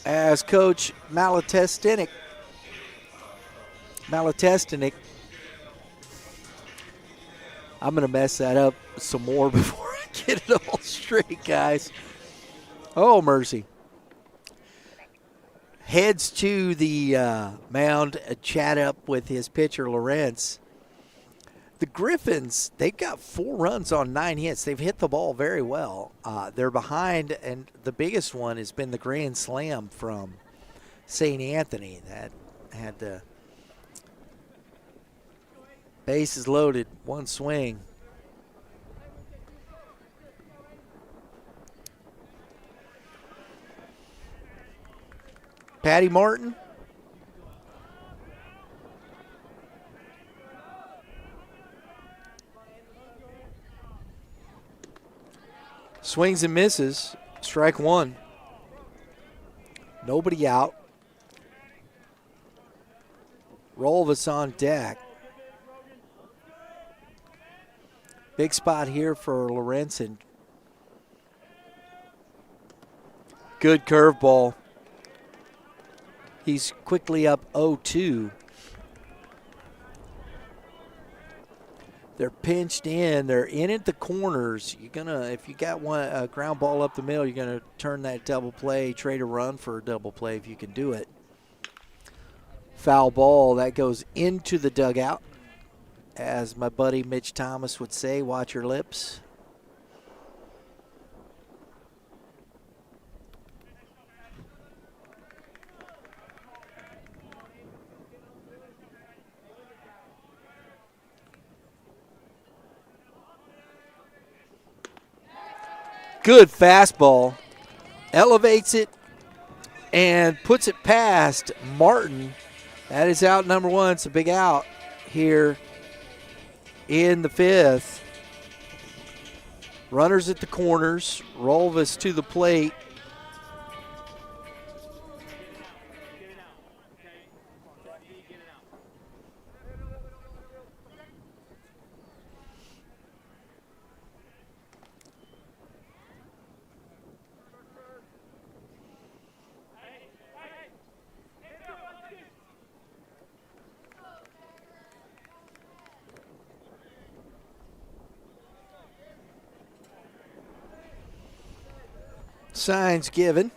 as Coach Malatestinic, I'm going to mess that up some more before I get it all straight, guys. Oh, mercy. Heads to the mound, chat up with his pitcher, Lawrence. The Griffins, they've got 4 runs on 9 hits. They've hit the ball very well. They're behind, and the biggest one has been the grand slam from St. Anthony. That had the bases loaded, 1 swing. Patty Martin. Swings and misses. Strike 1. Nobody out. Rolvis on deck. Big spot here for Lorenzen. Good curveball. He's quickly up 0-2. They're pinched in. They're in at the corners. You're gonna, if you got a ground ball up the middle, you're gonna turn that double play, trade a run for a double play if you can do it. Foul ball that goes into the dugout. As my buddy Mitch Thomas would say, watch your lips. Good fastball. Elevates it and puts it past Martin. That is out number 1. It's a big out here in the 5th. Runners at the corners. Rolvis to the plate. Signs given.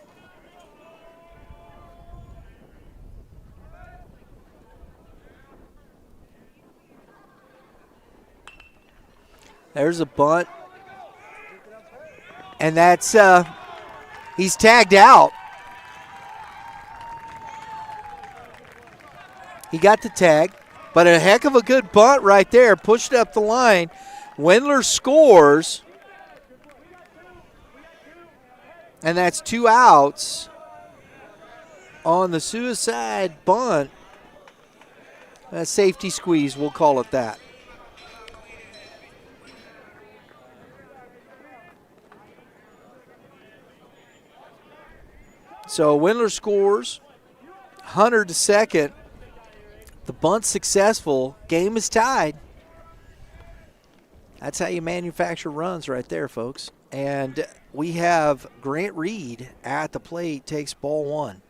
There's a bunt. And that's, he's tagged out. He got the tag. But a heck of a good bunt right there. Pushed up the line. Wendler scores. And that's 2 outs on the suicide bunt. A safety squeeze, we'll call it that. So Wendler scores. Hunter to second. The bunt's successful. Game is tied. That's how you manufacture runs right there, folks. And we have Grant Reed at the plate, takes ball 1.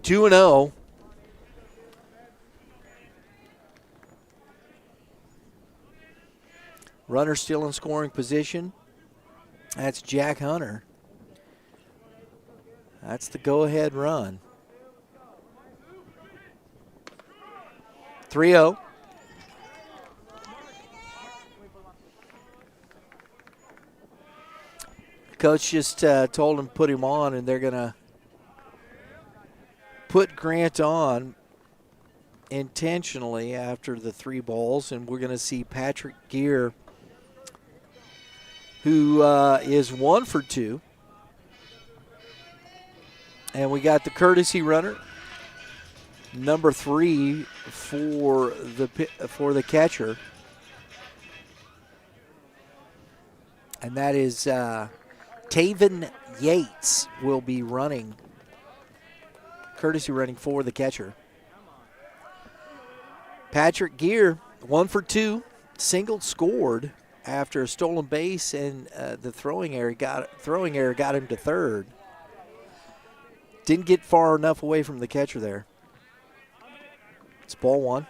Two and 0. Runner still in scoring position. That's Jack Hunter. That's the go-ahead run. 3-0. Coach just told him put him on, and they're going to put Grant on intentionally after the 3 balls, and we're going to see Patrick Gear, who is 1 for 2. And we got the courtesy runner, number 3 for the catcher. And that is Taven Yates will be running, courtesy running for the catcher. Patrick Gear, 1 for 2, singled, scored after a stolen base, and the throwing error got him to third. Didn't get far enough away from the catcher there. It's ball 1.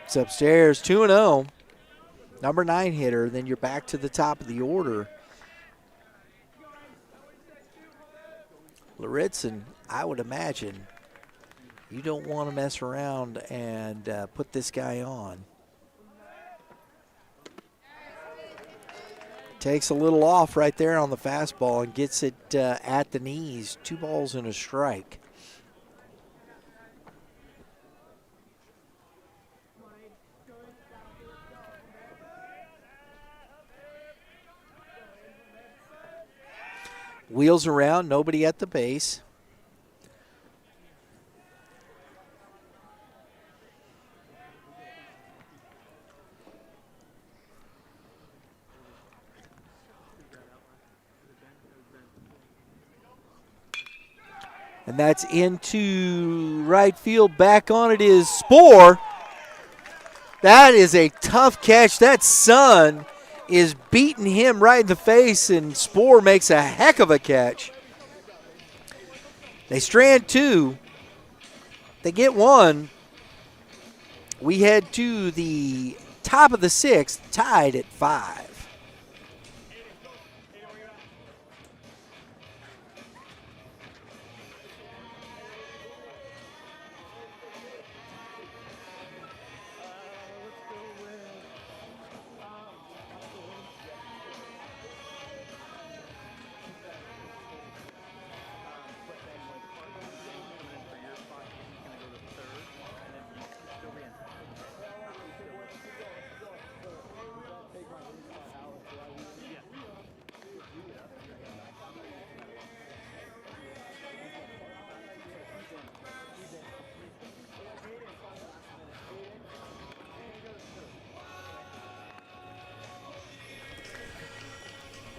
It's upstairs, 2-0. Number 9 hitter, then you're back to the top of the order. Loritzen, I would imagine you don't want to mess around and put this guy on. Takes a little off right there on the fastball and gets it at the knees. 2 balls and a strike. Wheels around, nobody at the base. And that's into right field. Back on it is Spoor. That is a tough catch. That Sun is beating him right in the face, and Spoor makes a heck of a catch. They strand 2. They get 1. We head to the top of the 6th, tied at 5.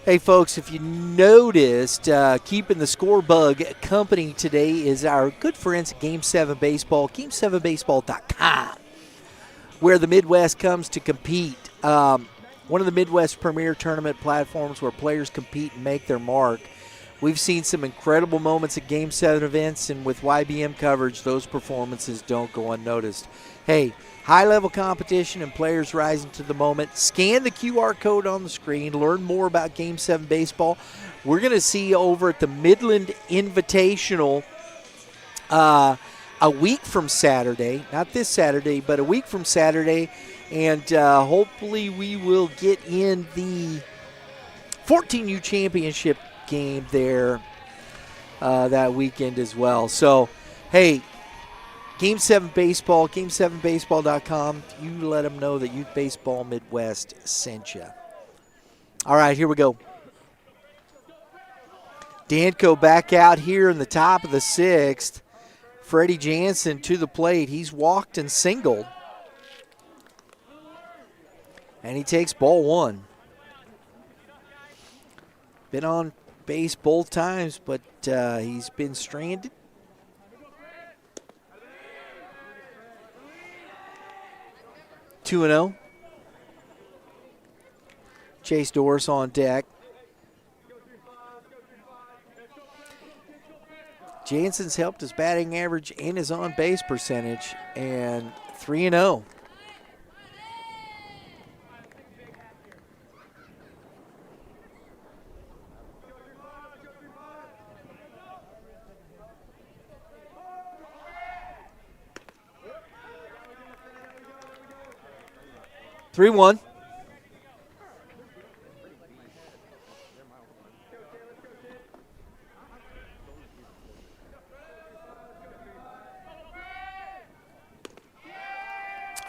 Hey, folks, if you noticed, keeping the score bug company today is our good friends at Game 7 Baseball, game7baseball.com, where the Midwest comes to compete. One of the Midwest premier tournament platforms where players compete and make their mark. We've seen some incredible moments at Game 7 events, and with Y.B.M. coverage, those performances don't go unnoticed. Hey, high-level competition and players rising to the moment. Scan the QR code on the screen. Learn more about Game 7 baseball. We're going to see you over at the Midland Invitational a week from Saturday. Not this Saturday, but a week from Saturday. And hopefully we will get in the 14U championship game there that weekend as well. So, hey, Game 7 Baseball, game7baseball.com. You let them know that Youth Baseball Midwest sent you. All right, here we go. Danko back out here in the top of the 6th. Freddie Jansen to the plate. He's walked and singled. And he takes ball 1. Been on base both times, but he's been stranded. Two and 0. Chase Doris on deck. Jansen's helped his batting average and his on-base percentage, and 3 and 0. Three one.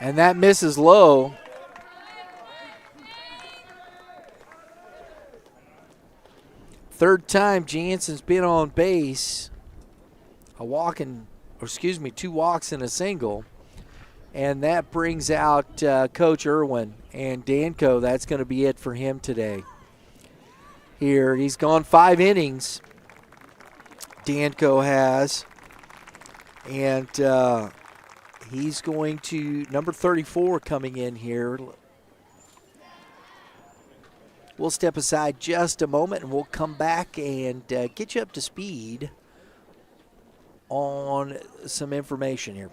And that misses low. Third time Jansen's been on base. Two walks and a single. And that brings out Coach Irwin. And Danko, that's going to be it for him today. Here, he's gone 5 innings. Danko has. And he's going to, number 34 coming in here. We'll step aside just a moment and we'll come back and get you up to speed on some information here.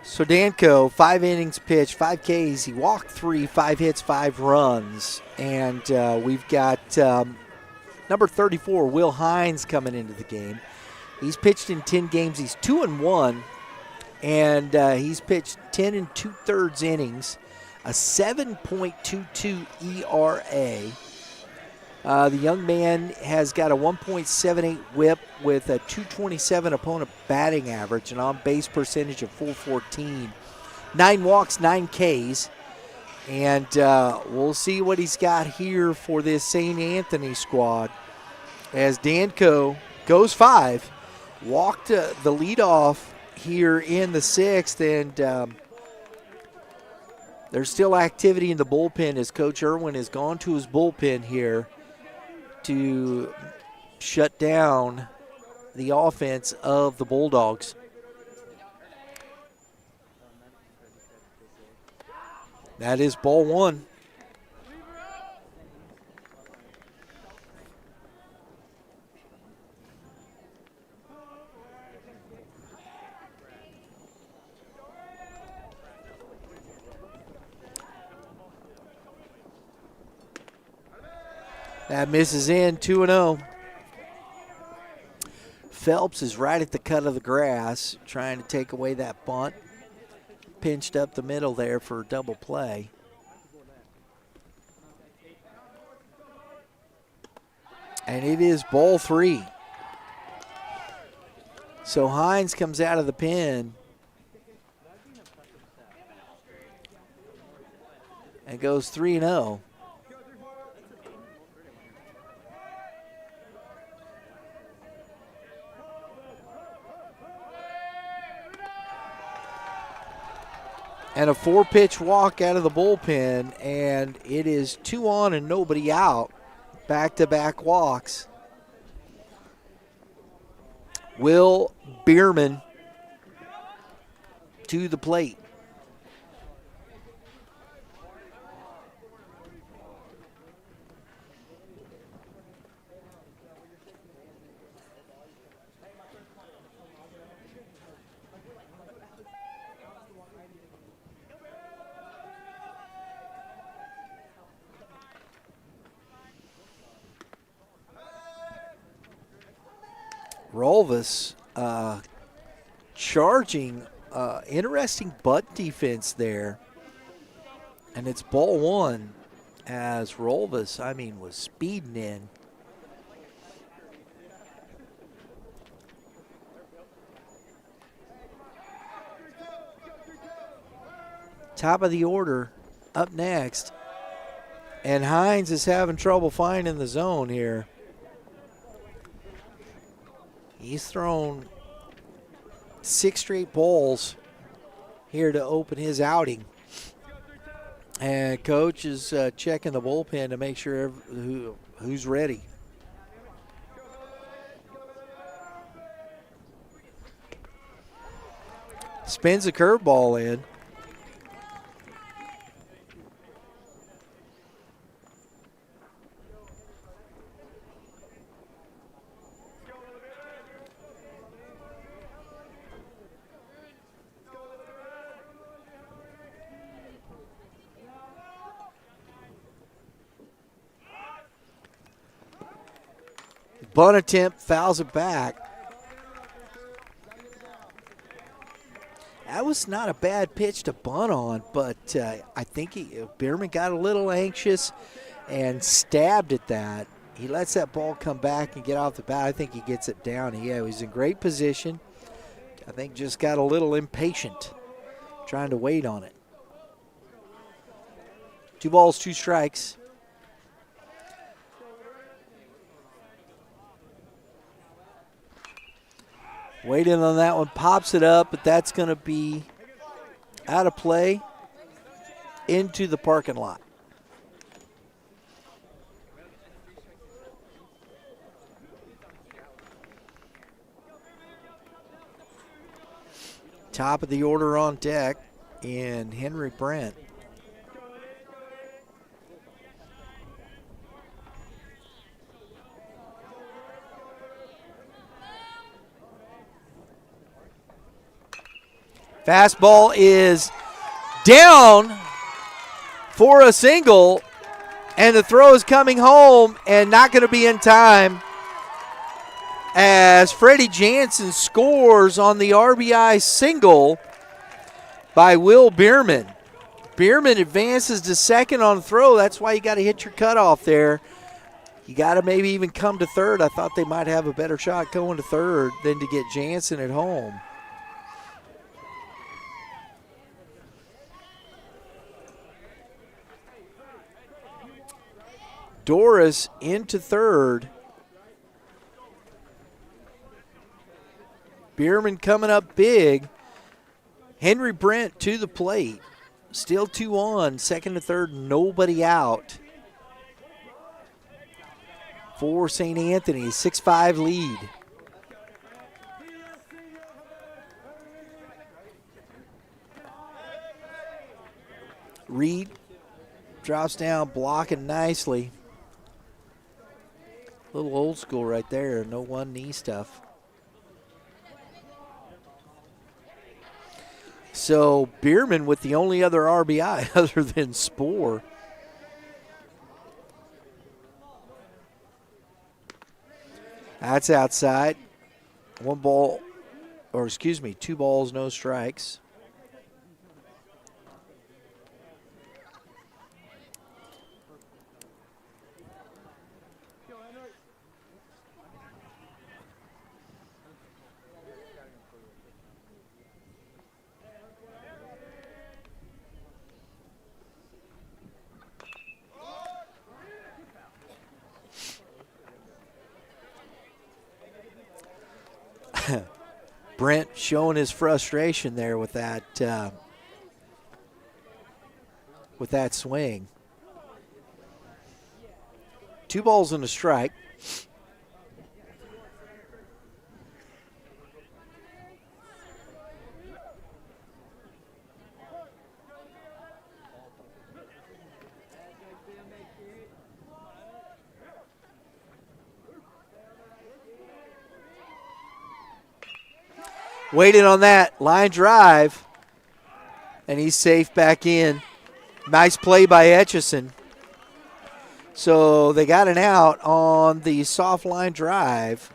So Danko, 5 innings pitched, 5 Ks. He walked 3, 5 hits, 5 runs. And we've got number 34, Will Hines, coming into the game. He's pitched in 10 games. He's 2-1, and he's pitched 10 2/3 innings, a 7.22 ERA. The young man has got a 1.78 whip with a 227 opponent batting average, an on-base percentage of .414. 9 walks, 9 Ks. And we'll see what he's got here for this St. Anthony squad. As Danko goes 5, walked the leadoff here in the 6th, and there's still activity in the bullpen as Coach Irwin has gone to his bullpen here to shut down the offense of the Bulldogs. That is ball 1. That misses in, 2-0. Phelps is right at the cut of the grass, trying to take away that bunt. Pinched up the middle there for a double play. And it is ball 3. So Hines comes out of the pen and goes 3-0. And a 4-pitch walk out of the bullpen, and it is 2 on and nobody out. Back-to-back walks. Will Bierman to the plate. Rolvis charging, interesting butt defense there. And it's ball 1 as Rolvis, was speeding in. Top of the order up next. And Hines is having trouble finding the zone here. He's thrown 6 straight balls here to open his outing. And coach is checking the bullpen to make sure who's ready. Spins a curveball in. Bunt attempt, fouls it back. That was not a bad pitch to bunt on, but I think Bierman got a little anxious and stabbed at that. He lets that ball come back and get off the bat. I think he gets it down. He was in great position. I think just got a little impatient trying to wait on it. 2 balls, 2 strikes. Waiting on that one, pops it up, but that's going to be out of play into the parking lot. Top of the order on deck, and Henry Brent. Fastball is down for a single, and the throw is coming home and not going to be in time as Freddie Jansen scores on the RBI single by Will Bierman. Bierman advances to second on the throw. That's why you got to hit your cutoff there. You got to maybe even come to third. I thought they might have a better shot going to third than to get Jansen at home. Doris into third. Bierman coming up big. Henry Brent to the plate. Still 2 on. Second to third, nobody out. For St. Anthony, 6-5 lead. Reed drops down, blocking nicely. A little old school right there, no one knee stuff. So Bierman with the only other RBI other than Spoor. That's outside. 2 balls, no strikes. Brent showing his frustration there with that swing. 2 balls and a strike. Waiting on that line drive, and he's safe back in. Nice play by Etchison. So they got an out on the soft line drive.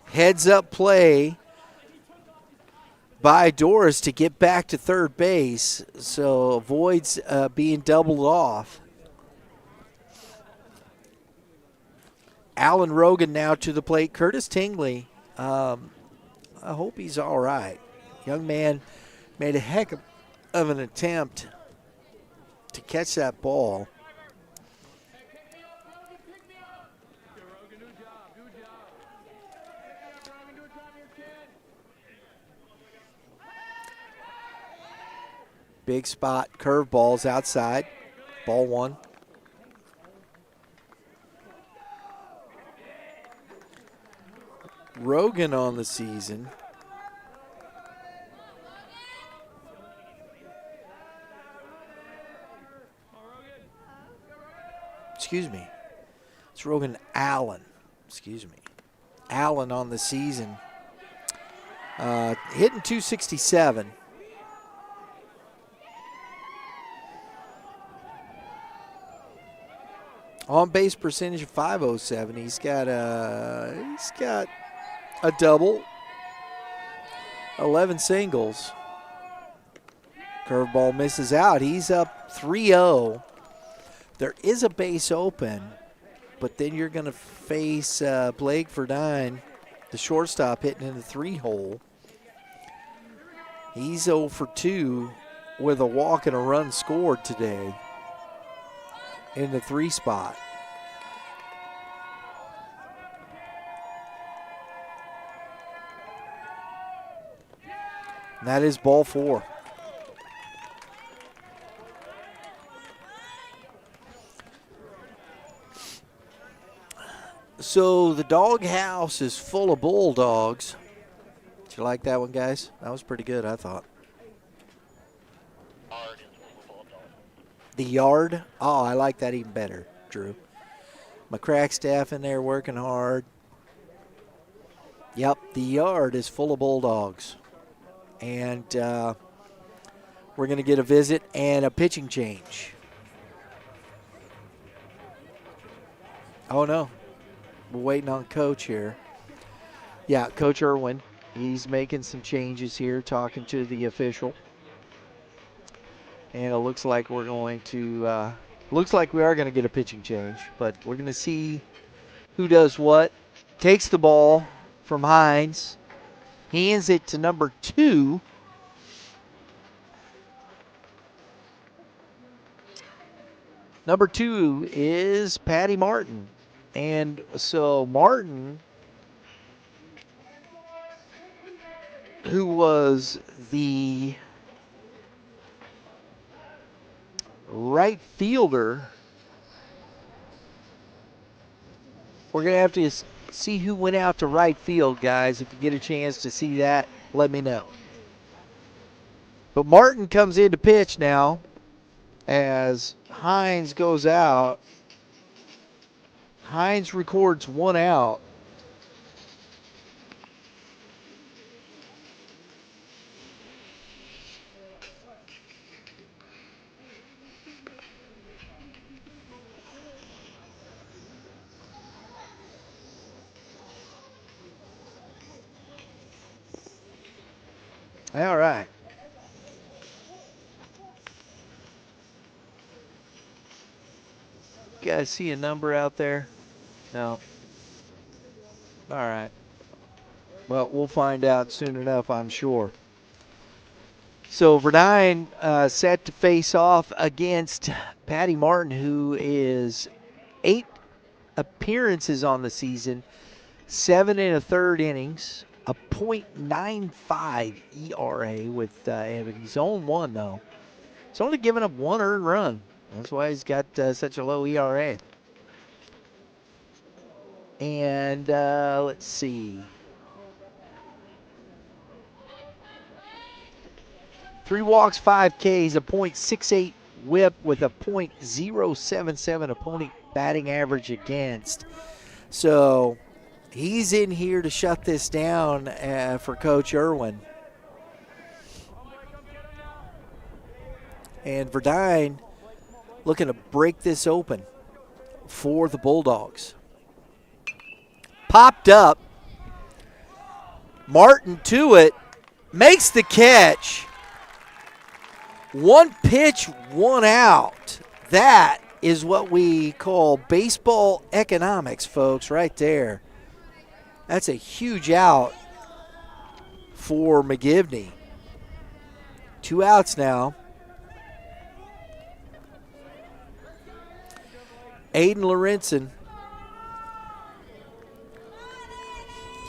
Heads up play by Doris to get back to third base, so avoids being doubled off. Alan Rogan now to the plate. Curtis Tingley, I hope he's all right. Young man made a heck of an attempt to catch that ball. Big spot, curveballs outside. Ball 1. Rogan on the season. Excuse me. It's Rogan Allen. Excuse me. Allen on the season. Hitting .267. On base percentage of .507. He's got a double, 11 singles. Curveball misses out. He's up 3-0. There is a base open, but then you're going to face Blake Verdine, the shortstop, hitting in the 3-hole. He's 0 for 2 with a walk and a run scored today in the 3 spot. And that is ball 4. So the doghouse is full of Bulldogs. Did you like that one, guys? That was pretty good, I thought. The yard? Oh, I like that even better, Drew. My crack staff in there working hard. Yep, the yard is full of Bulldogs. And we're going to get a visit and a pitching change. Oh, no. We're waiting on Coach here. Yeah, Coach Irwin. He's making some changes here, talking to the official. And it looks like we're going to, looks like we are going to get a pitching change. But we're going to see who does what. Takes the ball from Hines. Hands it to number 2. Number 2 is Patty Martin. And so Martin, who was the right fielder, we're going to have to see who went out to right field, guys. If you get a chance to see that, let me know. But Martin comes in to pitch now as Hines goes out. Hines records 1 out. All right. You guys see a number out there? No. All right. Well, we'll find out soon enough, I'm sure. So Verdine set to face off against Patty Martin, who is 8 appearances on the season, 7 1/3 innings, a .95 ERA with he's on 1 though. He's only given up 1 earned run. That's why he's got such a low ERA. And let's see. 3 walks, 5 Ks, a .68 whip with a .077 opponent batting average against. So he's in here to shut this down for Coach Irwin. And Verdine looking to break this open for the Bulldogs. Popped up. Martin to it. Makes the catch. 1 pitch, 1 out. That is what we call baseball economics, folks, right there. That's a huge out for McGivney. 2 outs now. Aiden Lorenzen.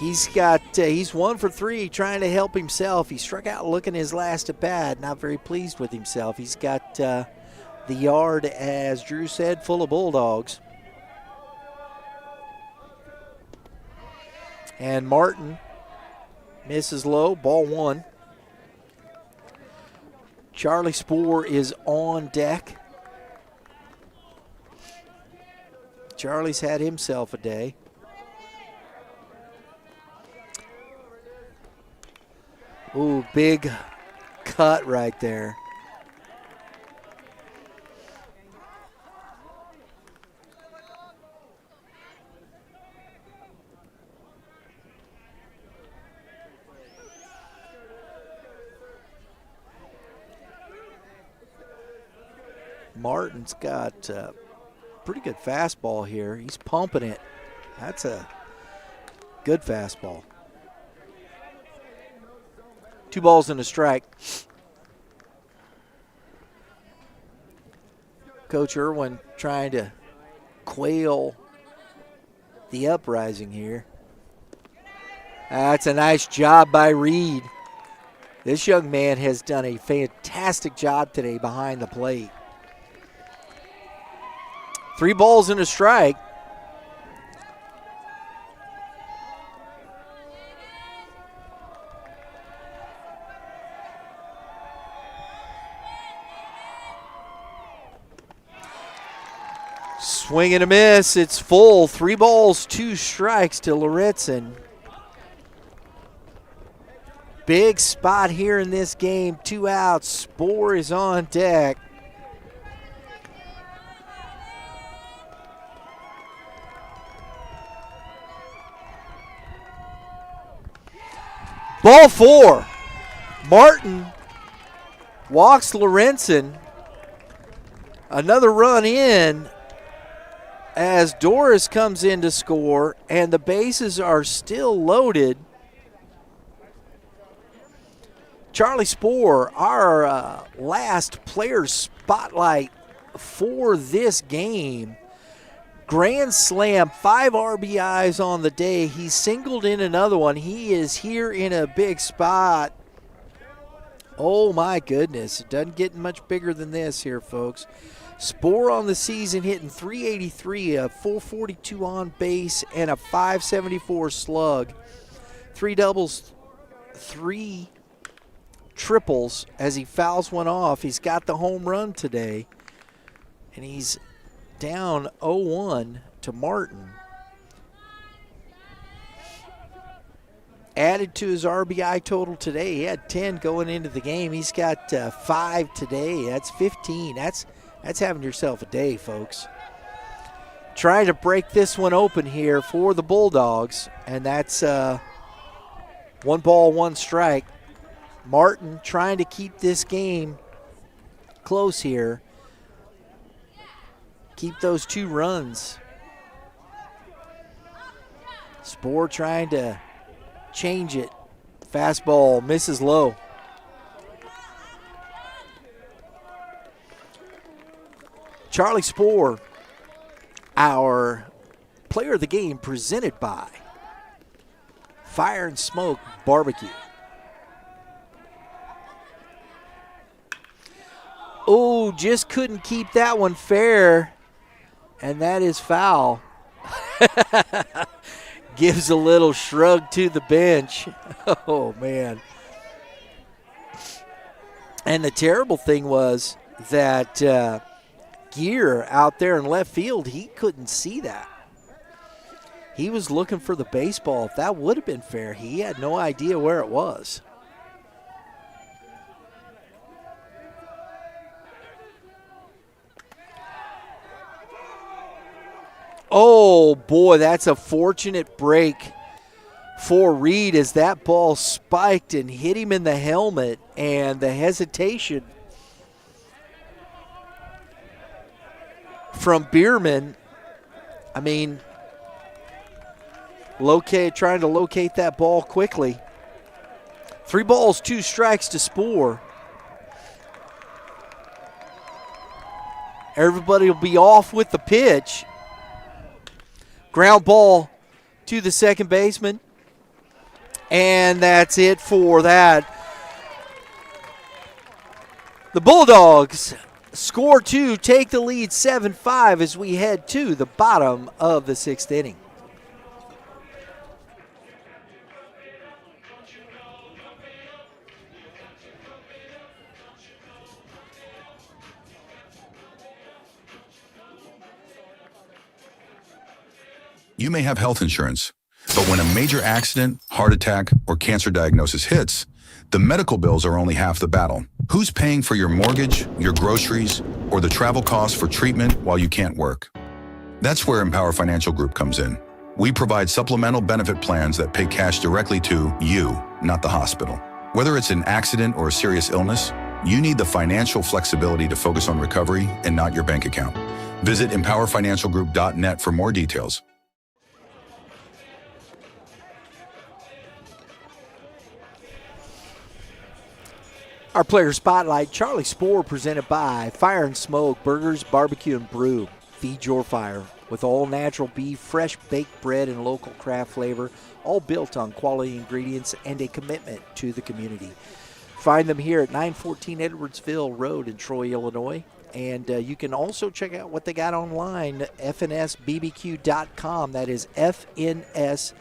He's 1 for 3 trying to help himself. He struck out looking his last at bat, not very pleased with himself. He's got the yard, as Drew said, full of Bulldogs. And Martin misses low, ball 1. Charlie Spoor is on deck. Charlie's had himself a day. Ooh, big cut right there. Martin's got a pretty good fastball here. He's pumping it. That's a good fastball. 2 balls and a strike. Coach Irwin trying to quail the uprising here. That's a nice job by Reed. This young man has done a fantastic job today behind the plate. 3 balls and a strike. Swing and a miss. It's full. 3 balls, 2 strikes to Lorenzen. Big spot here in this game. 2 outs. Spoor is on deck. Ball 4. Martin walks Lorenzen. Another run in as Doris comes in to score, and the bases are still loaded. Charlie Spoor, our last player spotlight for this game. Grand slam, 5 RBIs on the day. He singled in another one. He is here in a big spot. Oh my goodness, it doesn't get much bigger than this here, folks. Spoor on the season hitting .383, a .442 on base, and a .574 slug. 3 doubles, 3 triples as he fouls one off. He's got the home run today, and he's down 0-1 to Martin. Added to his RBI total today. He had 10 going into the game. He's got 5 today. That's 15. That's having yourself a day, folks. Trying to break this one open here for the Bulldogs, and that's 1 ball, 1 strike. Martin trying to keep this game close here. Keep those 2 runs. Spoor trying to change it. Fastball misses low. Charlie Spoor, our player of the game, presented by Fire and Smoke Barbecue. Oh, just couldn't keep that one fair, and that is foul. Gives a little shrug to the bench. Oh, man. And the terrible thing was that Gear out there in left field, he couldn't see that. He was looking for the baseball. If that would have been fair, he had no idea where it was. Oh, boy, that's a fortunate break for Reed as that ball spiked and hit him in the helmet, and the hesitation from Bierman. I mean, trying to locate that ball quickly. 3 balls, 2 strikes to Spoor. Everybody will be off with the pitch. Ground ball to the second baseman. And that's it for that. The Bulldogs score 2, take the lead 7-5 as we head to the bottom of the 6th inning. You may have health insurance, but when a major accident, heart attack, or cancer diagnosis hits, the medical bills are only half the battle. Who's paying for your mortgage, your groceries, or the travel costs for treatment while you can't work? That's where Empower Financial Group comes in. We provide supplemental benefit plans that pay cash directly to you, not the hospital. Whether it's an accident or a serious illness, you need the financial flexibility to focus on recovery and not your bank account. Visit empowerfinancialgroup.net for more details. Our player spotlight, Charlie Spoor, presented by Fire and Smoke Burgers, Barbecue, and Brew. Feed your fire with all natural beef, fresh baked bread, and local craft flavor, all built on quality ingredients and a commitment to the community. Find them here at 914 Edwardsville Road in Troy, Illinois. And you can also check out what they got online, fnsbbq.com. That is fnsbbq.com.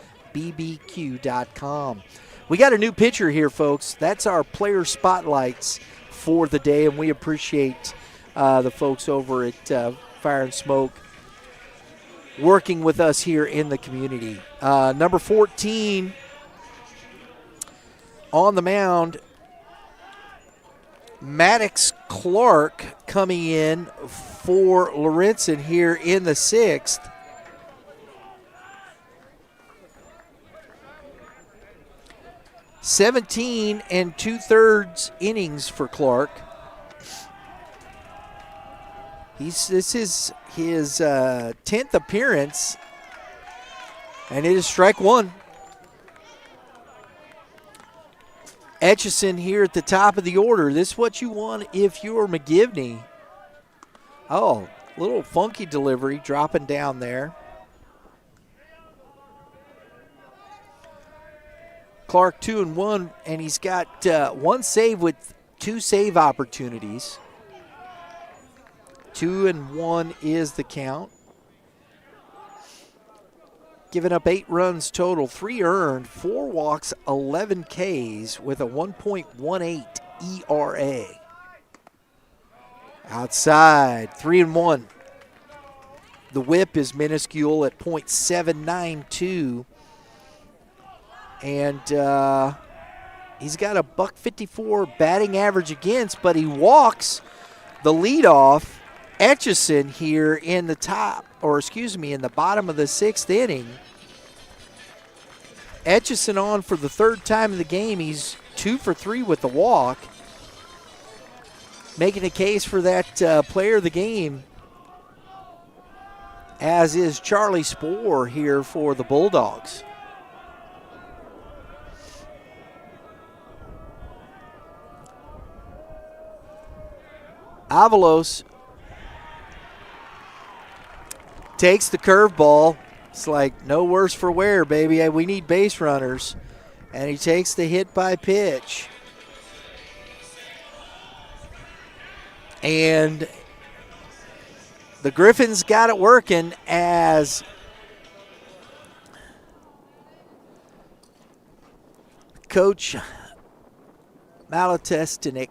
We got a new pitcher here, folks. That's our player spotlights for the day, and we appreciate the folks over at Fire and Smoke working with us here in the community. Number 14 on the mound, Maddox Clark coming in for Lorenzen here in the 6th. (17 2/3 innings for Clark. This is his 10th appearance, and it is strike 1. Etchison here at the top of the order. This is what you want if you're McGivney. Oh, little funky delivery dropping down there. Clark 2-1, and he's got 1 save with 2 save opportunities. 2-1 is the count. Giving up 8 runs total, 3 earned, 4 walks, 11 Ks with a 1.18 ERA. Outside, 3-1. The whip is minuscule at .792. And he's got a .154 batting average against, but he walks the leadoff, Etchison, here in the in the bottom of the 6th inning. Etchison on for the 3rd time in the game. He's 2 for 3 with the walk. Making a case for that player of the game, as is Charlie Spohr here for the Bulldogs. Avalos takes the curveball. It's like no worse for wear, baby. We need base runners. And he takes the hit by pitch. And the Griffins got it working as Coach Malatestinik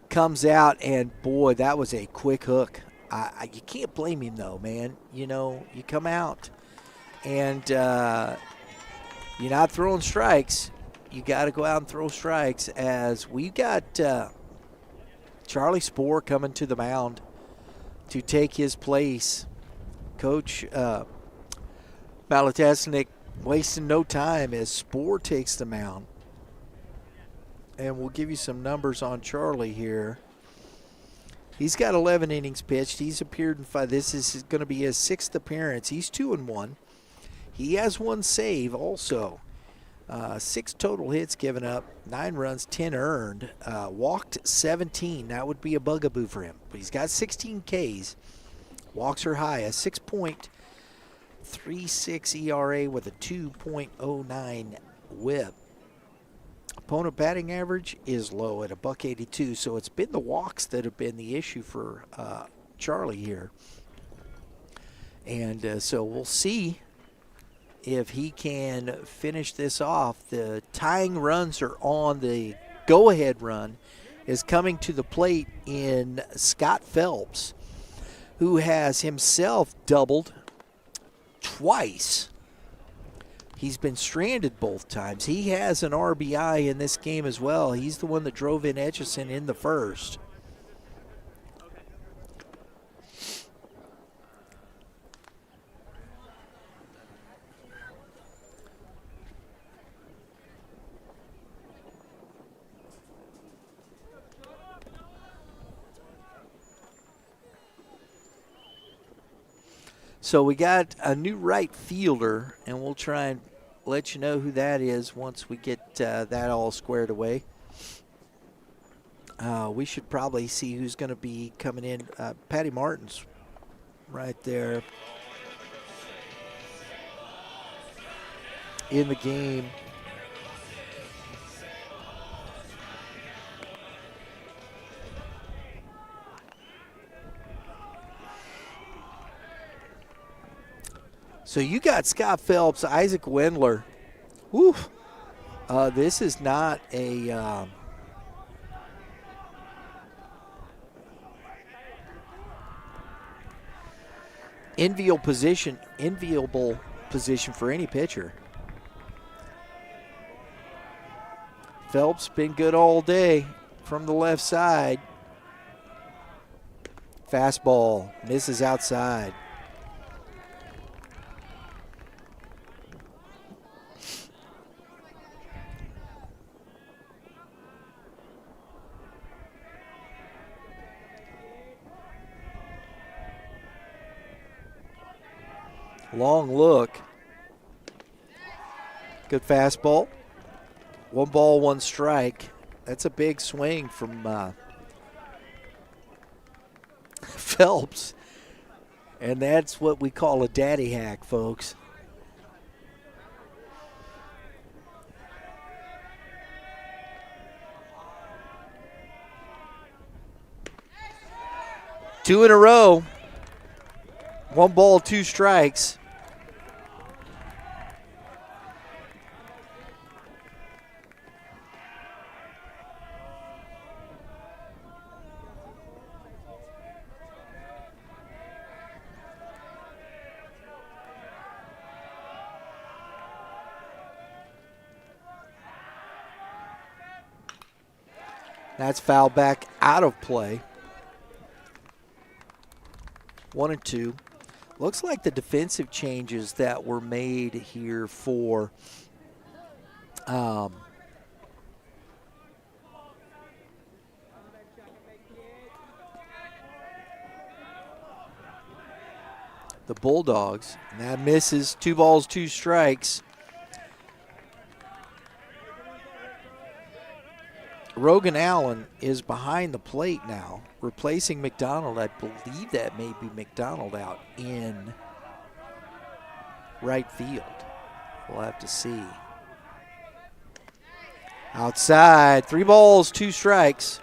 comes out, and boy, that was a quick hook. You can't blame him though, man. You know, you come out and you're not throwing strikes. You got to go out and throw strikes, as we got Charlie Spohr coming to the mound to take his place. Coach Malatestinik wasting no time as Spohr takes the mound. And we'll give you some numbers on Charlie here. He's got 11 innings pitched. He's appeared in 5. This is going to be his 6th appearance. He's 2-1. He has 1 save also. 6 total hits given up, 9 runs, 10 earned. Walked 17. That would be a bugaboo for him. But he's got 16 Ks. Walks are high, a 6.36 ERA with a 2.09 WHIP. Opponent batting average is low at a $1.82, so it's been the walks that have been the issue for Charlie here. And so we'll see if he can finish this off. The tying runs are on. The go-ahead run is coming to the plate in Scott Phelps, who has himself doubled twice. He's been stranded both times. He has an RBI in this game as well. He's the one that drove in Etchison in the first. So we got a new right fielder, and we'll try and let you know who that is once we get that all squared away. We should probably see who's going to be coming in. Patty Martin's right there in the game. So you got Scott Phelps, Isaac Wendler. Whew. This is not a enviable position for any pitcher. Phelps been good all day from the left side. Fastball misses outside. Long look. Good fastball. 1 ball, 1 strike. That's a big swing from Phelps. And that's what we call a daddy hack, folks. Two in a row. 1 ball, 2 strikes. That's foul back out of play. 1-2. Looks like the defensive changes that were made here for the Bulldogs. And that misses. 2 balls, 2 strikes. Rogan Allen is behind the plate now, replacing McDonald. I believe that may be McDonald out in right field. We'll have to see. Outside, 3 balls, 2 strikes.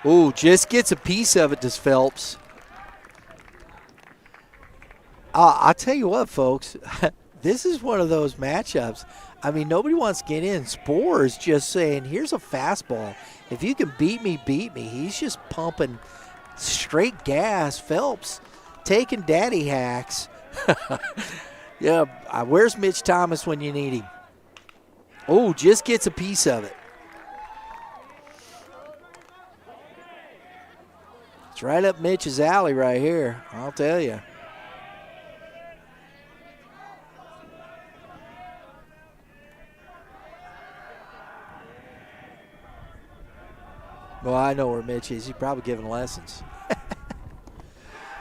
Ooh, just gets a piece of it, does Phelps. I'll tell you what, folks. This is one of those matchups. I mean, nobody wants to get in. Spoor is just saying, here's a fastball. If you can beat me, beat me. He's just pumping straight gas. Phelps taking daddy hacks. Yeah, where's Mitch Thomas when you need him? Oh, just gets a piece of it. It's right up Mitch's alley right here, I'll tell you. Well, I know where Mitch is. He's probably giving lessons.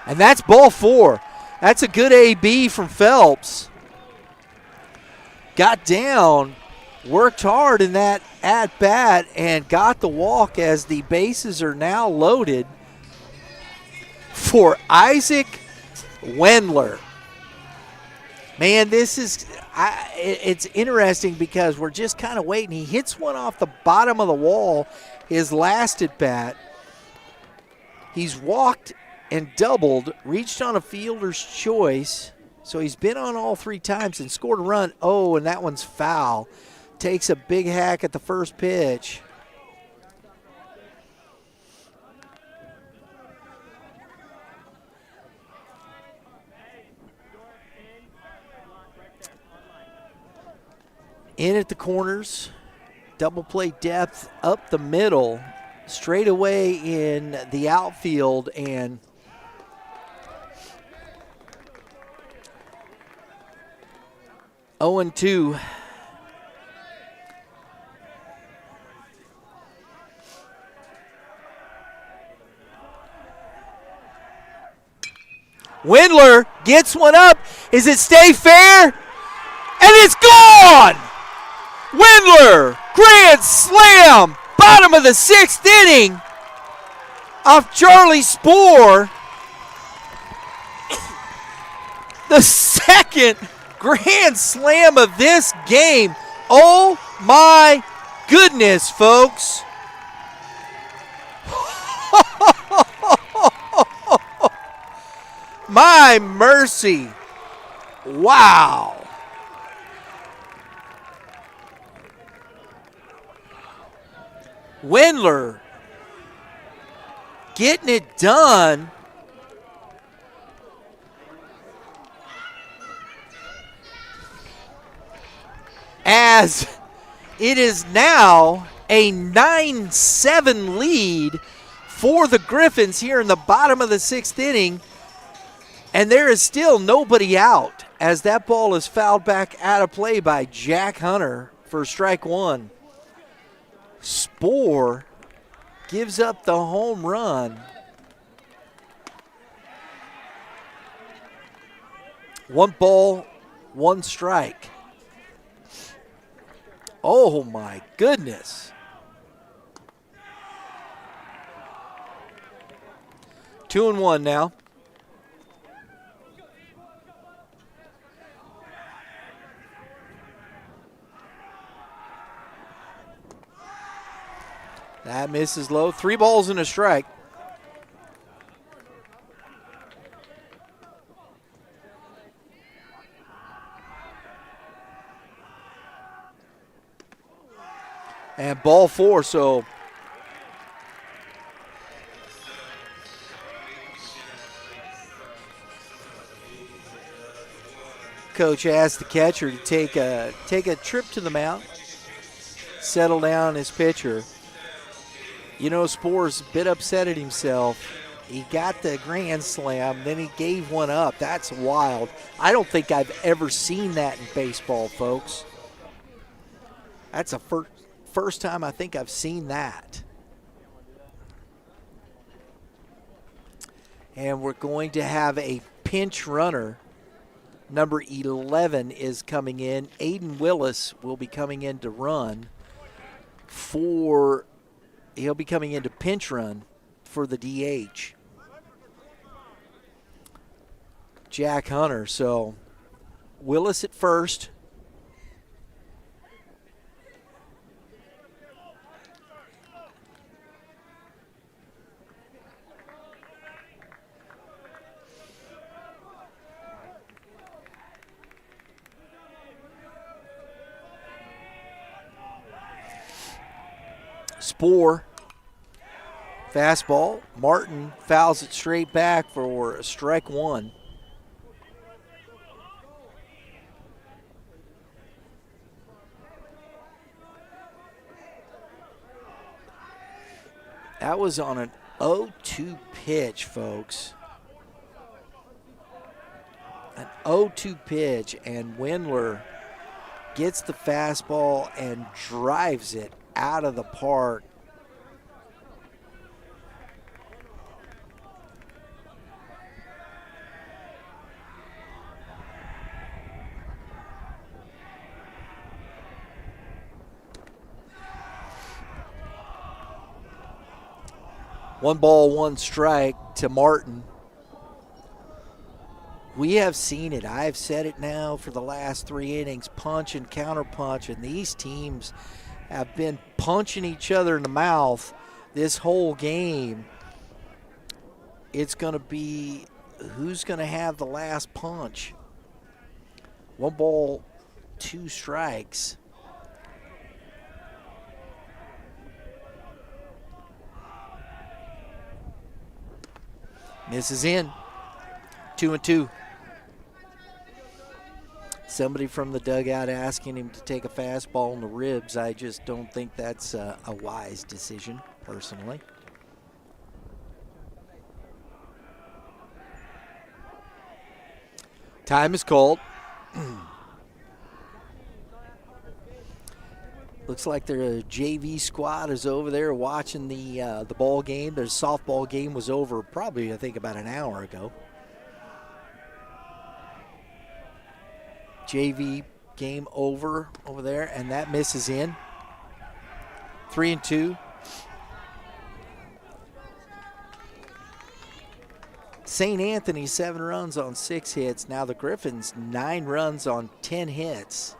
And that's ball 4. That's a good AB from Phelps. Got down, worked hard in that at-bat, and got the walk as the bases are now loaded for Isaac Wendler. Man, this is it's interesting because we're just kind of waiting. He hits one off the bottom of the wall, his last at bat. He's walked and doubled, reached on a fielder's choice. So he's been on all 3 times and scored a run. Oh, and that one's foul. Takes a big hack at the first pitch. In at the corners, double play depth up the middle, straight away in the outfield, and oh, 2. Wendler gets one up. Is it stay fair? And it's gone! Wendler, grand slam, bottom of the 6th inning off Charlie Spoor. The second grand slam of this game. Oh my goodness, folks. My mercy. Wow. Wendler getting it done. As it is now a 9-7 lead for the Griffins here in the bottom of the 6th inning. And there is still nobody out as that ball is fouled back out of play by Jack Hunter for strike 1. Spoor gives up the home run. 1 ball, 1 strike. Oh my goodness. 2-1 now. That misses low. 3 balls and a strike. And ball 4, so coach asked the catcher to take a trip to the mound, settle down his pitcher. You know, Spore's a bit upset at himself. He got the grand slam, then he gave one up. That's wild. I don't think I've ever seen that in baseball, folks. That's a first time I think I've seen that. And we're going to have a pinch runner. Number 11 is coming in. Aiden Willis will be coming in to run he'll be coming in to pinch run for the DH. Jack Hunter. So Willis at first. Spore, fastball. Martin fouls it straight back for strike one. That was on an 0-2 pitch, folks. An 0-2 pitch, and Windler gets the fastball and drives it out of the park. One ball, one strike to Martin. We have seen it. I've said it now for the last 3 innings, punch and counter punch, and these teams have been punching each other in the mouth this whole game. It's going to be who's going to have the last punch. 1 ball, 2 strikes. Misses in. 2-2. Somebody from the dugout asking him to take a fastball in the ribs. I just don't think that's a wise decision, personally. Time is called. Looks like their JV squad is over there watching the ball game. Their softball game was over probably, I think, about an hour ago. JV game over there, and that misses in. 3-2. St. Anthony, 7 runs on 6 hits. Now the Griffins, 9 runs on 10 hits.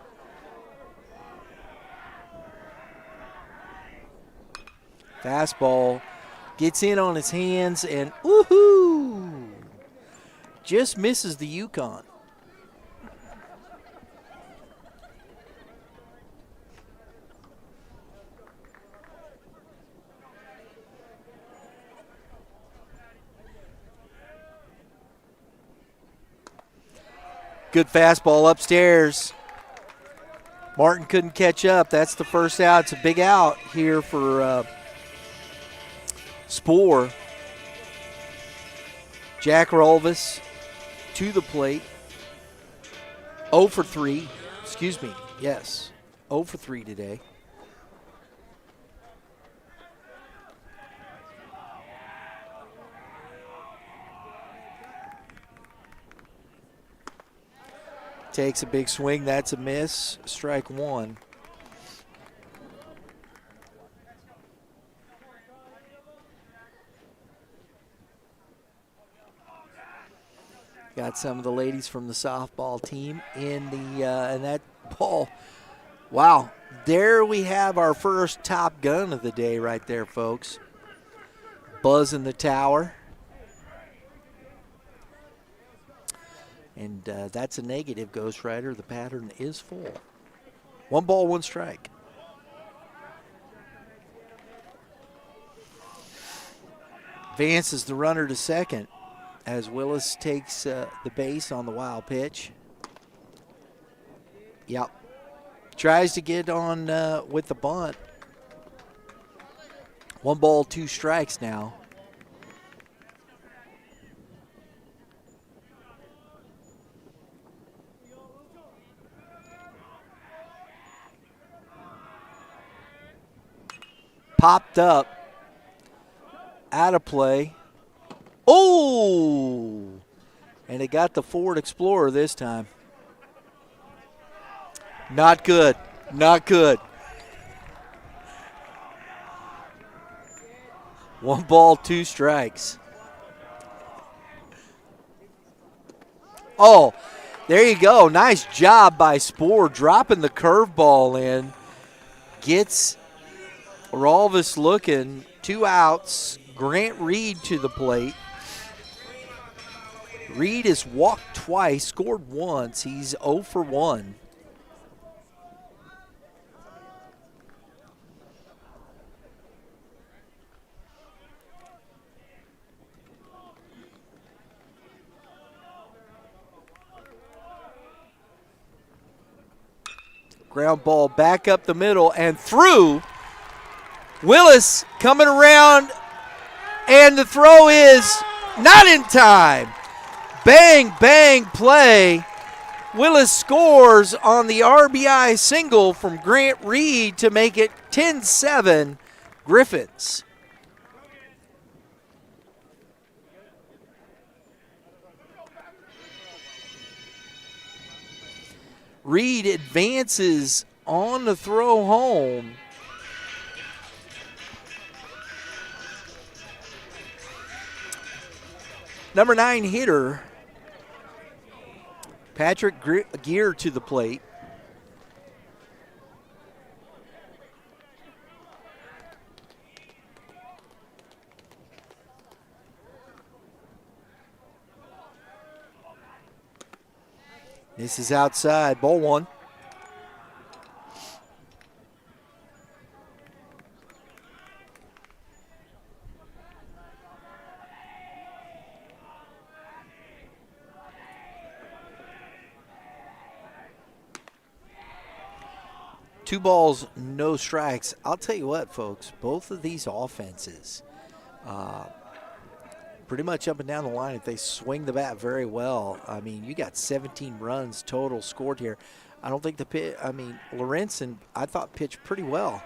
Fastball gets in on his hands and woohoo! Just misses the Yukon. Good fastball upstairs. Martin couldn't catch up. That's the first out. It's a big out here for Spore. Jack Rolvis to the plate. 0 for 3. Excuse me. Yes. 0 for 3 today. Takes a big swing. That's a miss. Strike 1. Got some of the ladies from the softball team in that ball. Wow. There we have our first Top Gun of the day right there, folks. Buzz in the tower. And that's a negative, Ghost Rider. The pattern is full. 1 ball, 1 strike. Advances the runner to second as Willis takes the base on the wild pitch. Yep. Tries to get on with the bunt. 1 ball, 2 strikes now. Popped up. Out of play. Oh! And it got the Ford Explorer this time. Not good. Not good. 1 ball, 2 strikes. Oh, there you go. Nice job by Spoor dropping the curveball in. Gets Rolvis looking. 2 outs. Grant Reed to the plate. Reed has walked twice, scored once. He's 0 for 1. Ground ball back up the middle and through. Willis coming around, and the throw is not in time. Bang, bang play. Willis scores on the RBI single from Grant Reed to make it 10-7 Griffins. Reed advances on the throw home. Number 9 hitter, Patrick Gear to the plate. This is outside, ball 1. Two balls, no strikes. I'll tell you what, folks, both of these offenses, pretty much up and down the line, if they swing the bat very well, I mean, you got 17 runs total scored here. I don't think Lorenzen, I thought, pitched pretty well.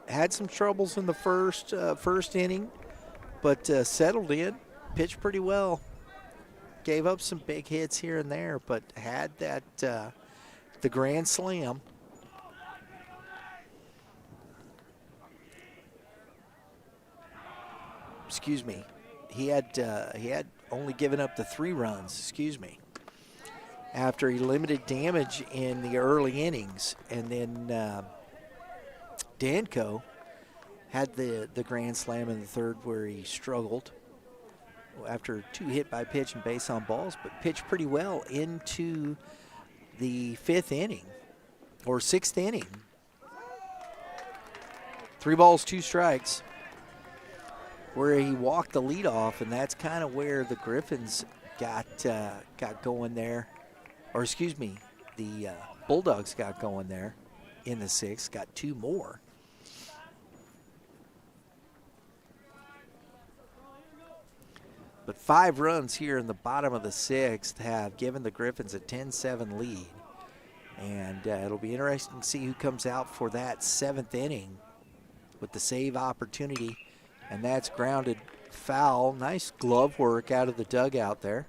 Had some troubles in the first inning, but settled in, pitched pretty well. Gave up some big hits here and there, but had that the grand slam. Excuse me. He had only given up the 3 runs, after he limited damage in the early innings. And then Danko had the grand slam in the 3rd where he struggled after 2 hit by pitch and base on balls, but pitched pretty well into the 5th inning or 6th inning. 3 balls, 2 strikes. Where he walked the lead off, and that's kind of where the Griffins got going there. Or the Bulldogs got going there in the 6th, got 2 more. But 5 runs here in the bottom of the 6th have given the Griffins a 10-7 lead. And it'll be interesting to see who comes out for that 7th inning with the save opportunity. And that's grounded foul. Nice glove work out of the dugout there.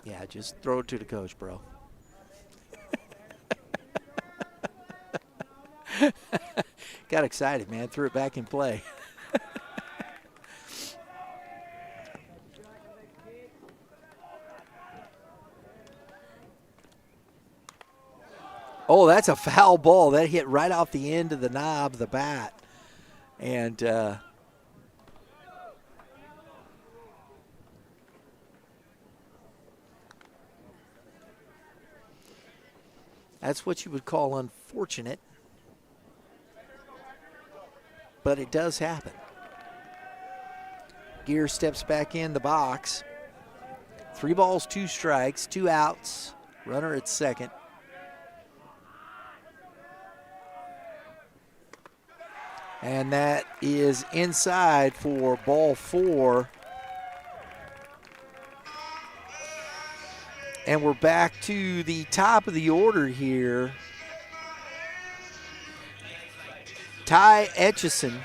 Yeah, just throw it to the coach, bro. Got excited, man. Threw it back in play. Oh, that's a foul ball. That hit right off the end of the knob of the bat. And that's what you would call unfortunate. But it does happen. Gear steps back in the box. 3 balls, 2 strikes, 2 outs. Runner at second. And that is inside for ball 4. And we're back to the top of the order here. Ty Etchison.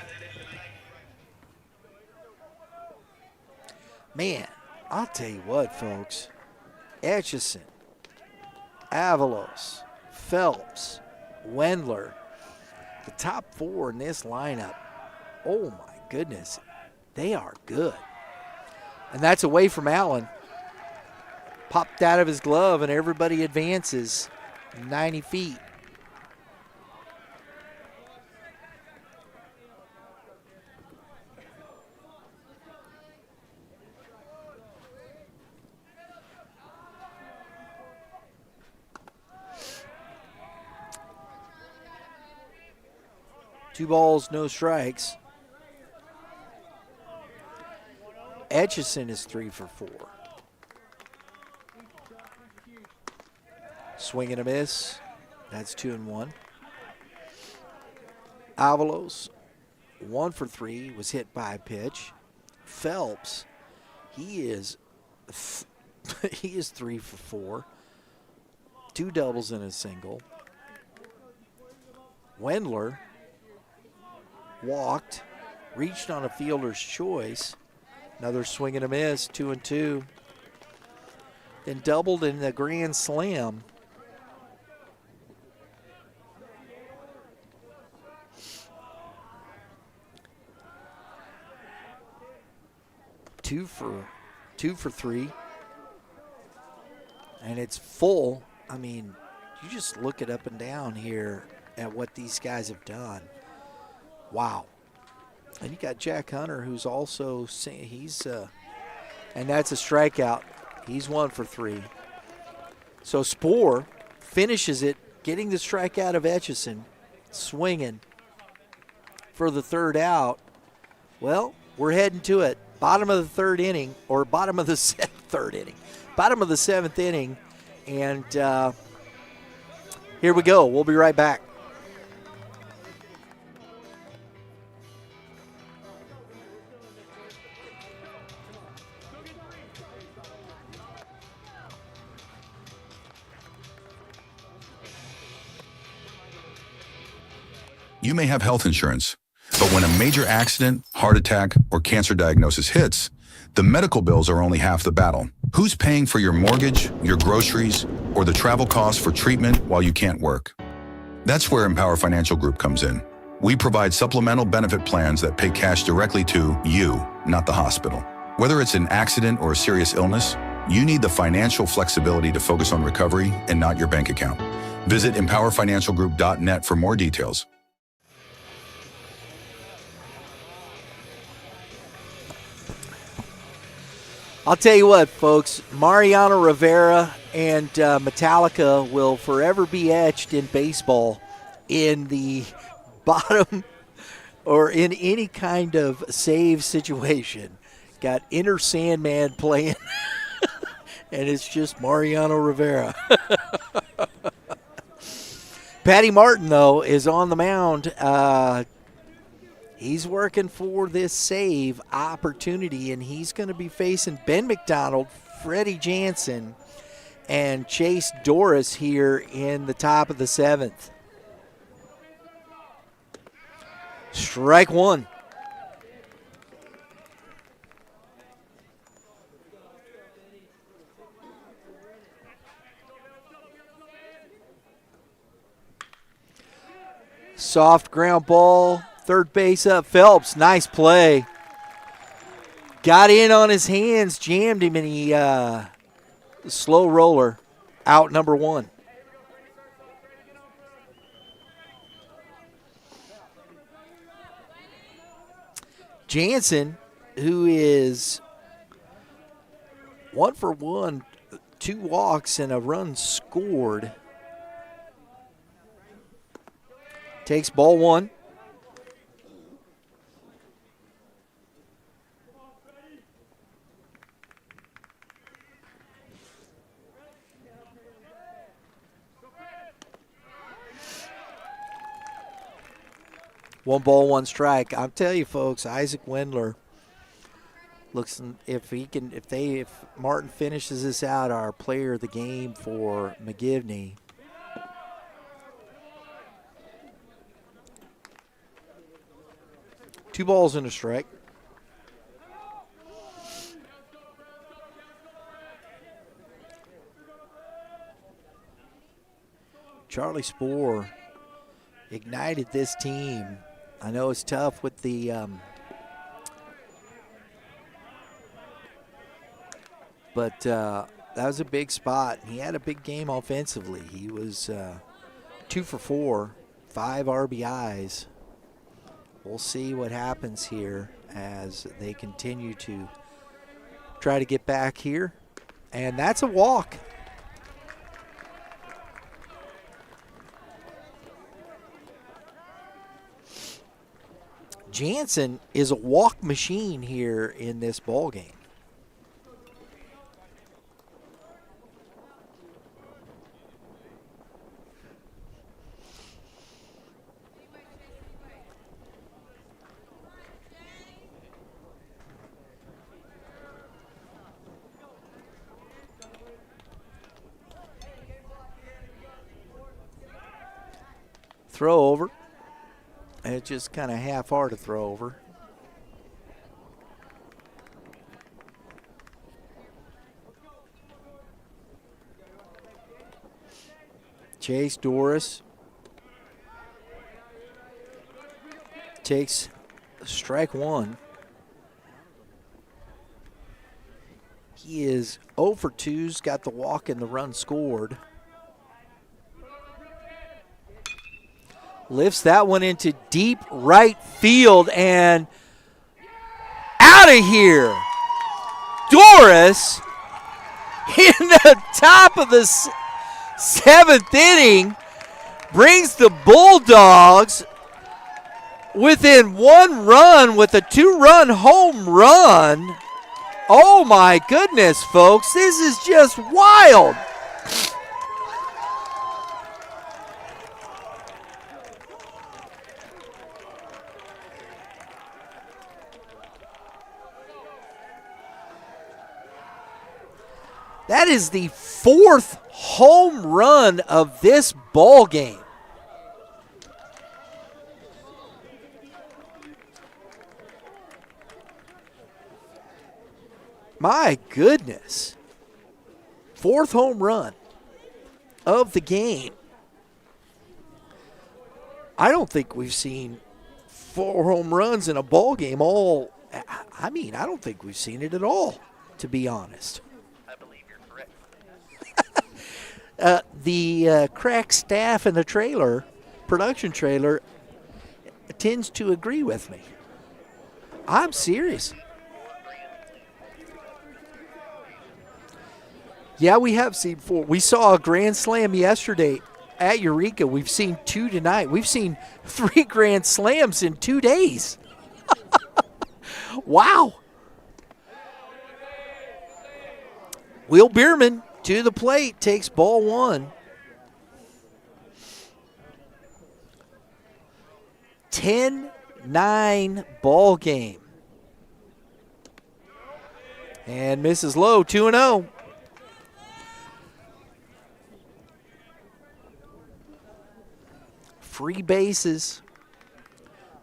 Man, I'll tell you what, folks. Etchison, Avalos, Phelps, Wendler. The top 4 in this lineup. Oh, my goodness. They are good. And that's away from Allen. Popped out of his glove, and everybody advances 90 feet. Two balls, no strikes. Etchison is 3 for 4. Swing and a miss. That's 2-1. Avalos, 1 for 3, was hit by a pitch. Phelps, he is 3 for 4. 2 doubles and a single. Wendler walked, reached on a fielder's choice. Another swing and a miss, 2-2. Then doubled in the grand slam. Two for 3. And it's full. I mean, you just look it up and down here at what these guys have done. Wow. And you got Jack Hunter, who's also and that's a strikeout. He's 1 for 3. So Spoor finishes it, getting the strikeout of Etchison, swinging for the 3rd out. Well, we're heading to it. Bottom of the 3rd inning, or bottom of the 7th inning. And here we go. We'll be right back. You may have health insurance, but when a major accident, heart attack, or cancer diagnosis hits, the medical bills are only half the battle. Who's paying for your mortgage, your groceries, or the travel costs for treatment while you can't work? That's where Empower Financial Group comes in. We provide supplemental benefit plans that pay cash directly to you, not the hospital. Whether it's an accident or a serious illness, you need the financial flexibility to focus on recovery and not your bank account. Visit empowerfinancialgroup.net for more details. I'll tell you what, folks, Mariano Rivera and Metallica will forever be etched in baseball in the bottom or in any kind of save situation. Got Inner Sandman playing, and it's just Mariano Rivera. Patty Martin, though, is on the mound. He's working for this save opportunity, and he's going to be facing Ben McDonald, Freddie Jansen, and Chase Doris here in the top of the 7th. Strike 1. Soft ground ball. Third base up, Phelps. Nice play. Got in on his hands, jammed him, and he slow roller. Out number 1. Jansen, who is 1 for 1, 2 walks and a run scored, takes ball 1. 1 ball, 1 strike. I'll tell you, folks, Isaac Wendler looks, if Martin finishes this out, our player of the game for McGivney. Two balls and a strike. Charlie Spohr ignited this team. I know it's tough with the but that was a big spot. He had a big game offensively. He was 2 for 4, 5 RBIs. We'll see what happens here as they continue to try to get back here. And that's a walk. Jansen is a walk machine here in this ball game. Throw over. And it's just kind of half-hearted throw over. Chase Doris takes strike 1. He is 0 for 2's got the walk and the run scored. Lifts that one into deep right field and out of here. Doris in the top of the 7th inning brings the Bulldogs within 1 run with a 2-run home run. Oh my goodness, folks, this is just wild. That is the 4th home run of this ball game. My goodness. 4th home run of the game. I don't think we've seen 4 home runs in a ball game I don't think we've seen it at all, to be honest. The crack staff in the production trailer, tends to agree with me. I'm serious. Yeah, we have seen 4. We saw a grand slam yesterday at Eureka. We've seen 2 tonight. We've seen 3 grand slams in 2 days. Wow. Will Bierman to the plate, takes ball 1. 10-9 ball game. And misses low, 2-0. Free bases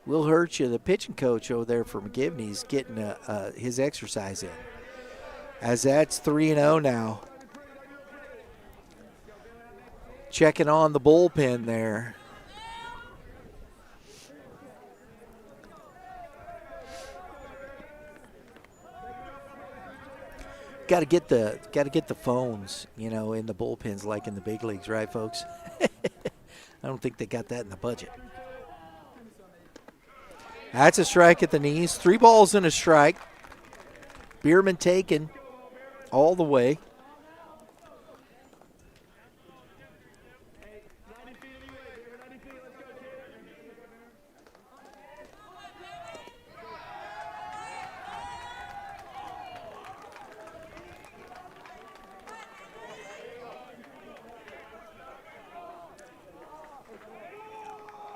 will hurt you. The pitching coach over there for McGivney is getting his exercise in. As that's 3-0 now. Checking on the bullpen there. Got to get the phones, in the bullpens like in the big leagues, right, folks? I don't think they got that in the budget. That's a strike at the knees. 3 balls and a strike. Bierman taken all the way.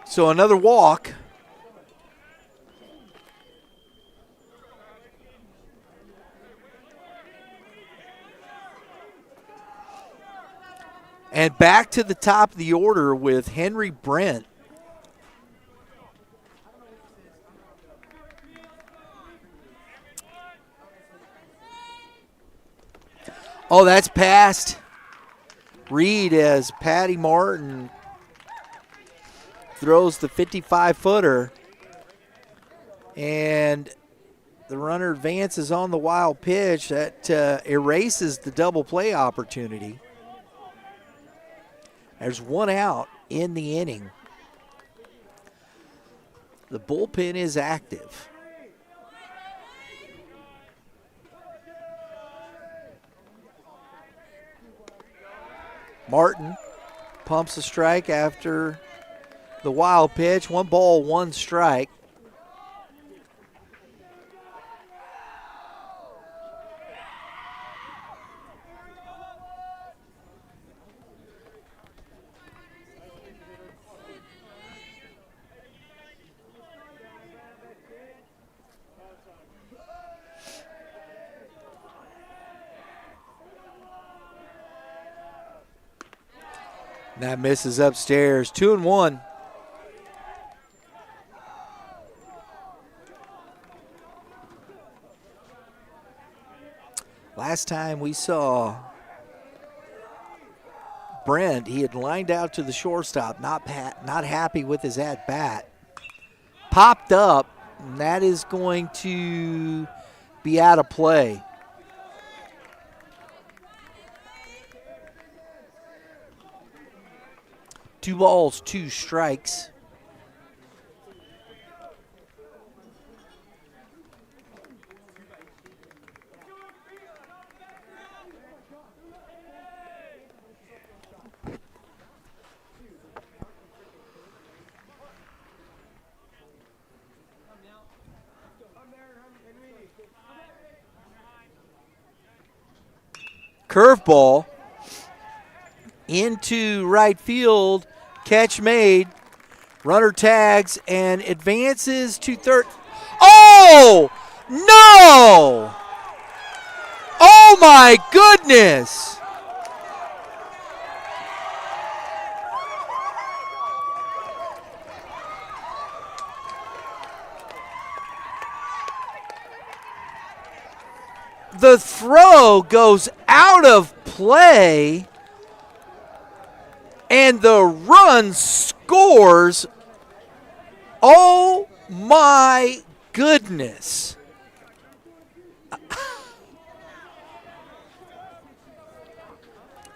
So another walk And back to the top of the order with Henry Brent. Oh, that's past Reed as Patty Martin throws the 55-footer. And the runner advances on the wild pitch. That erases the double play opportunity. There's one out in the inning. The bullpen is active. Martin pumps a strike after the wild pitch. 1 ball, 1 strike. That misses upstairs. 2-1. Last time we saw Brent, he had lined out to the shortstop, not happy with his at-bat. Popped up, and that is going to be out of play. Two balls, 2 strikes. Curveball into right field. Catch made. Runner tags and advances to third. Oh, no! Oh, my goodness! The throw goes out of play, and the run scores. Oh, my goodness.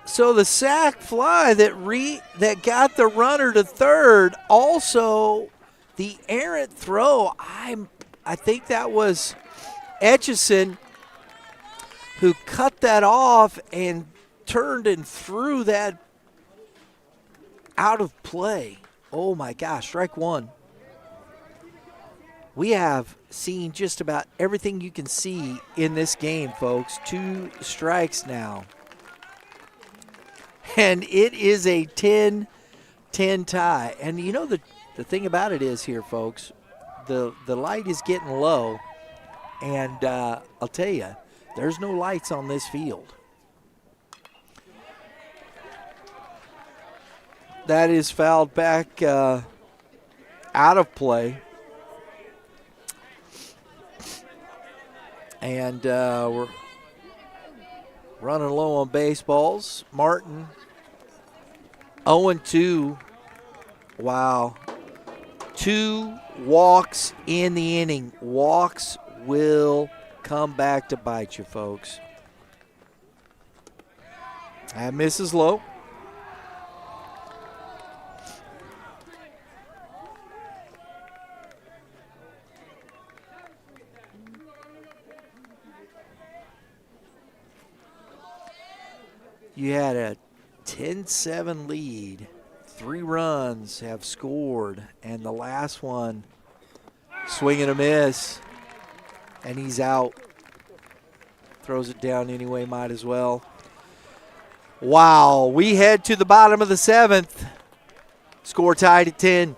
So the sac fly that got the runner to third, also the errant throw. I think that was Etchison who cut that off and turned and threw that out of play. Oh my gosh, strike 1. We have seen just about everything you can see in this game, folks. 2 strikes now. And it is a 10-10 tie. And you know the thing about it is here, folks, the light is getting low. And I'll tell you, there's no lights on this field. That is fouled back out of play. And we're running low on baseballs. Martin 0-2. Wow. 2 walks in the inning. Walks will come back to bite you, folks. That misses low. You had a 10-7 lead. 3 runs have scored, and the last one, swing and a miss, and he's out. Throws it down anyway, might as well. Wow, we head to the bottom of the 7th. Score tied at 10.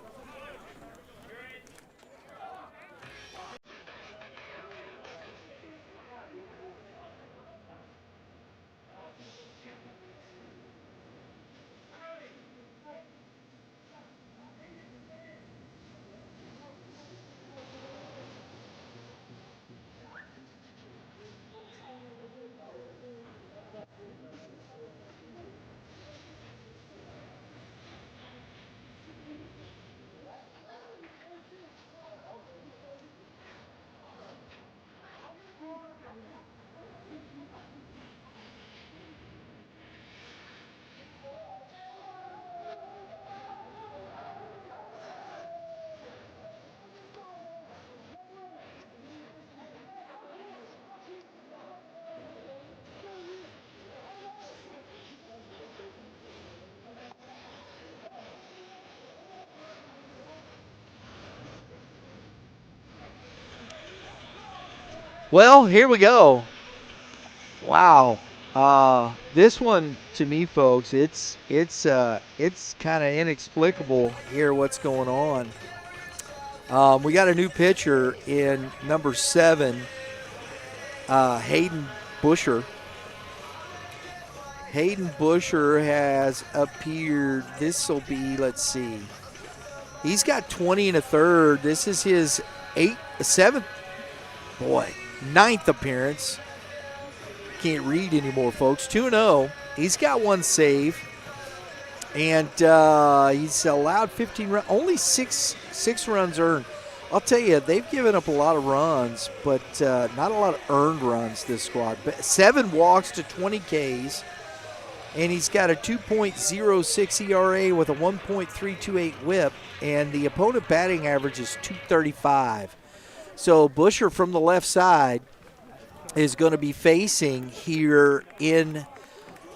Well, here we go. Wow. This one to me, folks, it's kind of inexplicable here what's going on. We got a new pitcher in number 7, Hayden Busher. Hayden Busher has appeared. This will be, let's see. He's got 20 and a third. This is his 9th appearance. Can't read anymore, folks. 2-0. He's got 1 save. And he's allowed 15 runs. Only six runs earned. I'll tell you, they've given up a lot of runs, but not a lot of earned runs, this squad. But 7 walks to 20 Ks. And he's got a 2.06 ERA with a 1.328 whip. And the opponent batting average is 235. So Busher from the left side is going to be facing here in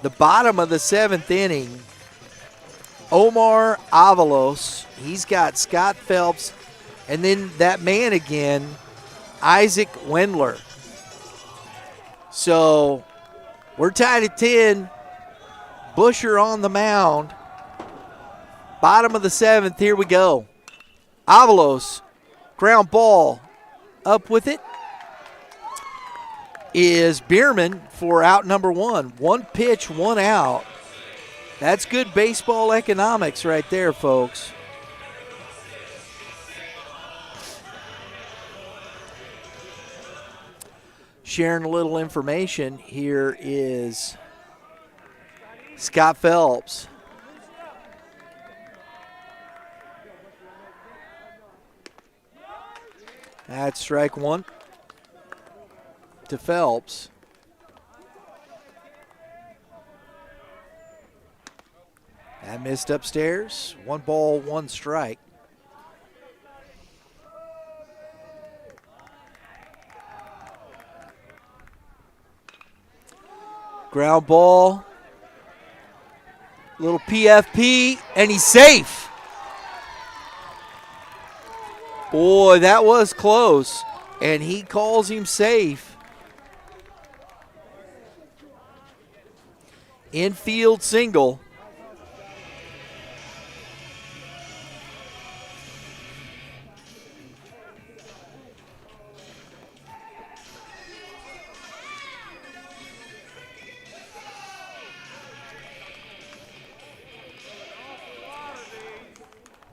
the bottom of the 7th inning Omar Avalos. He's got Scott Phelps, and then that man again, Isaac Wendler. So we're tied at 10. Busher on the mound. Bottom of the 7th, here we go. Avalos, ground ball. Up with it is Bierman for out number 1. 1 pitch, 1 out. That's good baseball economics right there, folks. Sharing a little information, here is Scott Phelps. That's strike 1 to Phelps. That missed upstairs. 1 ball, 1 strike. Ground ball. Little PFP, and he's safe. Boy, that was close, and he calls him safe. Infield single.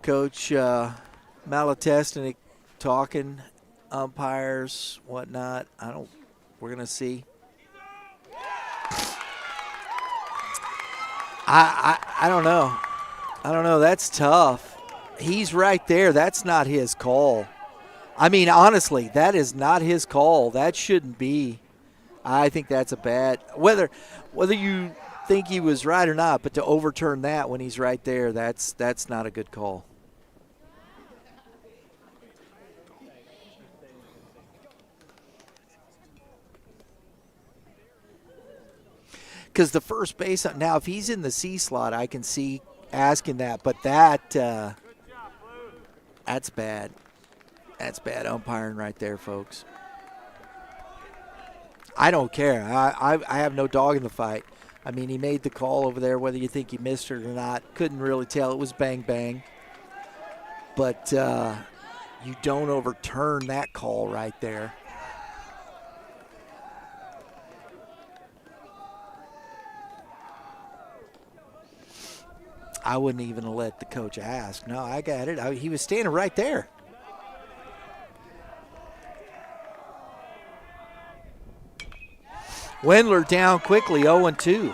Coach Malatestnik talking, umpires, whatnot. We're going to see. I don't know. I don't know. That's tough. He's right there. That's not his call. I mean, honestly, that is not his call. That shouldn't be. I think that's a bad. Whether you think he was right or not, but to overturn that when he's right there, that's not a good call. Because the first base, now if he's in the C slot, I can see asking that, but that's bad. That's bad umpiring right there, folks. I don't care. I have no dog in the fight. I mean, he made the call over there, whether you think he missed it or not. Couldn't really tell. It was bang, bang. But you don't overturn that call right there. I wouldn't even let the coach ask. No, I got it. He was standing right there. Wendler down quickly, 0-2.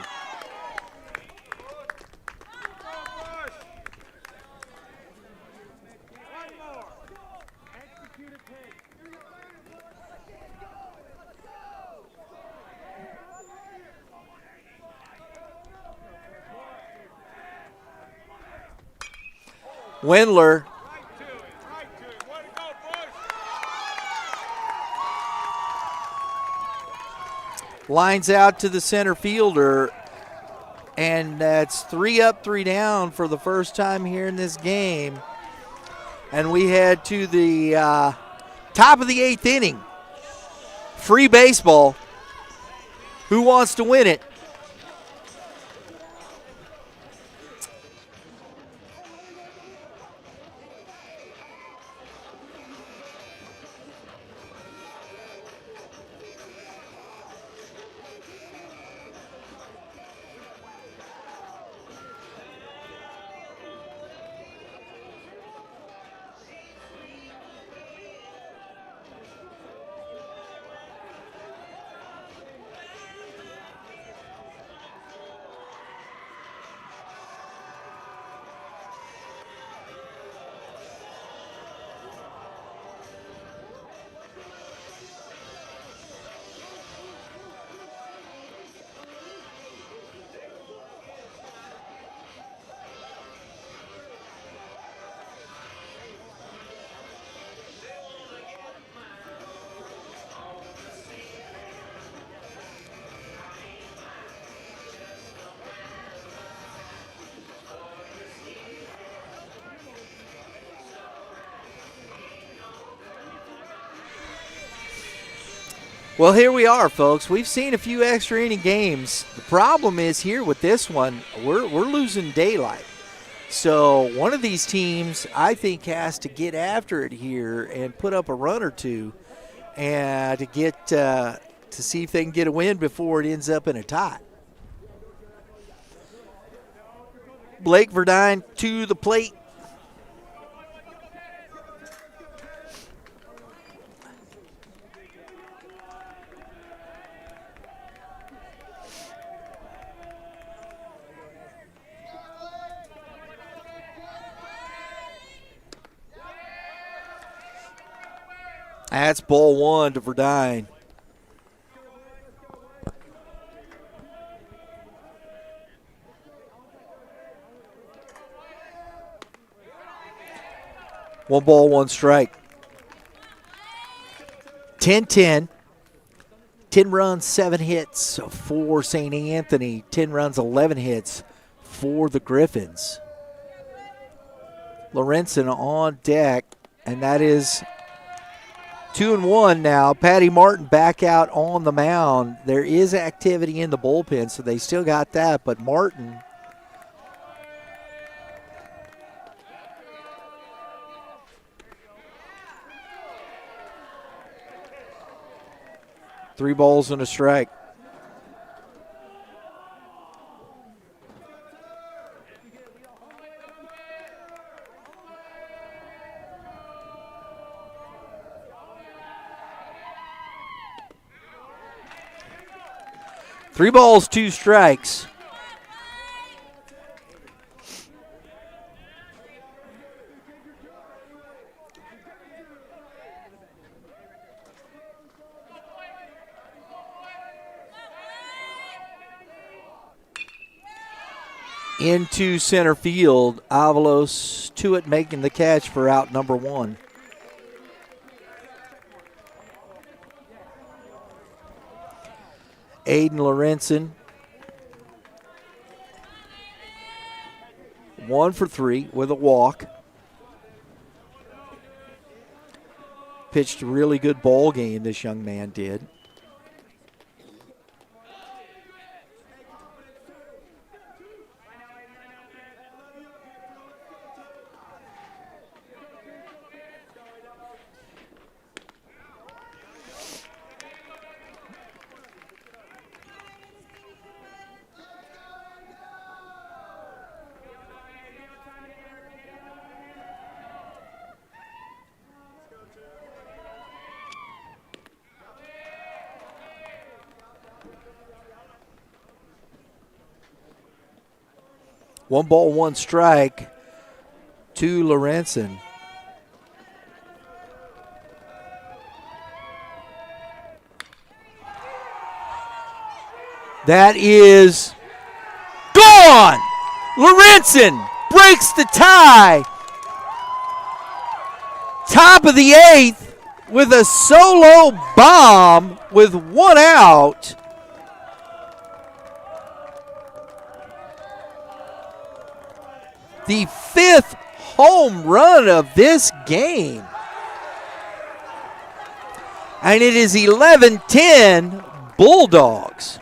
Wendler lines out to the center fielder, and that's 3 up, 3 down for the first time here in this game. And we head to the top of the 8th inning. Free baseball. Who wants to win it? Well, here we are, folks. We've seen a few extra inning games. The problem is here with this one, we're losing daylight. So one of these teams, I think, has to get after it here and put up a run or two, and to get to see if they can get a win before it ends up in a tie. Blake Verdine to the plate. That's ball one to Verdine. One ball, one strike. 10-10. 10 runs, 7 hits for St. Anthony. 10 runs, 11 hits for the Griffins. Lorenzen on deck, and that is 2-1 now. Patty Martin back out on the mound. There is activity in the bullpen, so they still got that, but Martin three balls and a strike. Three balls, two strikes. Into center field, Avalos to it, making the catch for out number one. Aiden Lorenzen, 1 for 3 with a walk. Pitched a really good ball game, this young man did. One ball, one strike to Lorenzen. That is gone! Lorenzen breaks the tie. Top of the 8th with a solo bomb with one out. The 5th home run of this game. And it is 11-10 Bulldogs.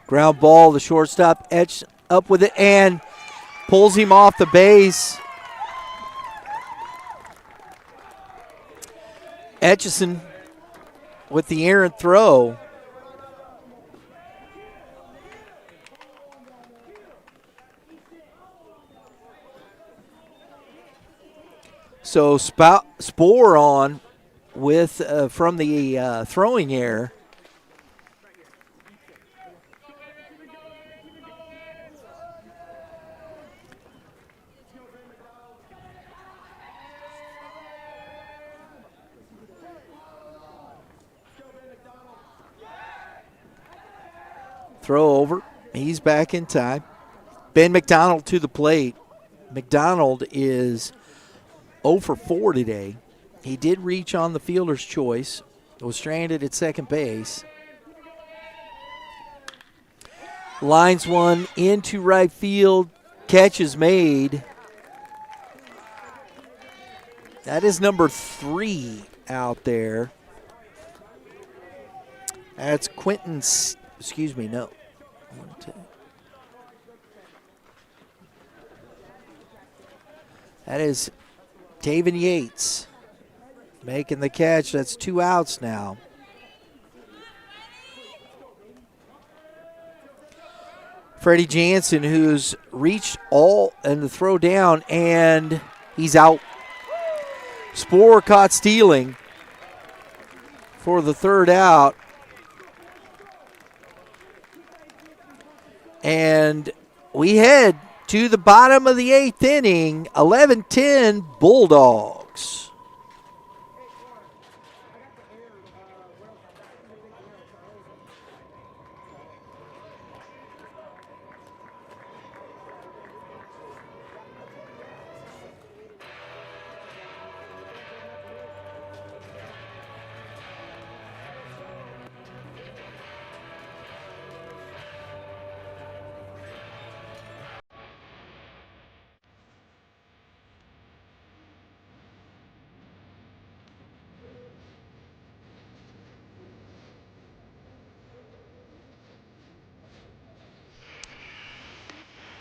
Ground ball, the shortstop etched up with it and pulls him off the base. Etchison with the errant throw. So Spore on with from the throwing error. Throw over. He's back in time. Ben McDonald to the plate. McDonald is 0 for 4 today. He did reach on the fielder's choice. Was stranded at second base. Lines one into right field. Catch is made. That is number 3 out there. That's Quentin. Excuse me, no. 1, 2. That is Taven Yates making the catch. That's 2 outs now. Freddie Jansen, who's reached all and the throw down, and he's out. Spore caught stealing for the 3rd out. And we head to the bottom of the 8th inning, 11-10 Bulldogs.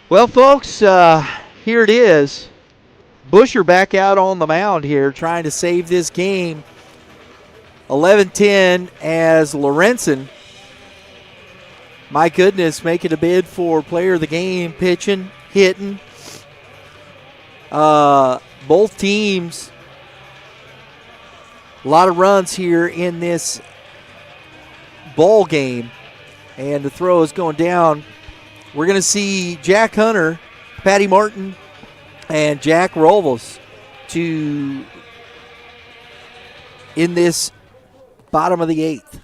Well, folks, here it is. Busher back out on the mound here trying to save this game. 11-10 as Lorenzen, my goodness, making a bid for player of the game, pitching, hitting. Both teams, a lot of runs here in this ball game. And the throw is going down. We're going to see Jack Hunter, Patty Martin, and Jack Rovels in this bottom of the 8th.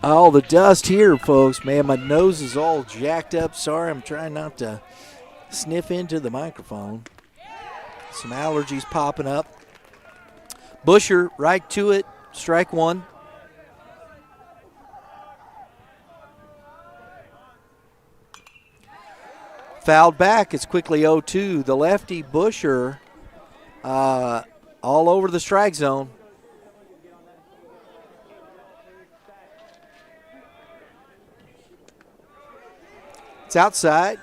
Oh, the dust here, folks. Man, my nose is all jacked up. Sorry, I'm trying not to sniff into the microphone. Some allergies popping up. Busher right to it, strike 1. Fouled back, it's quickly 0-2. The lefty, Busher, all over the strike zone. It's outside.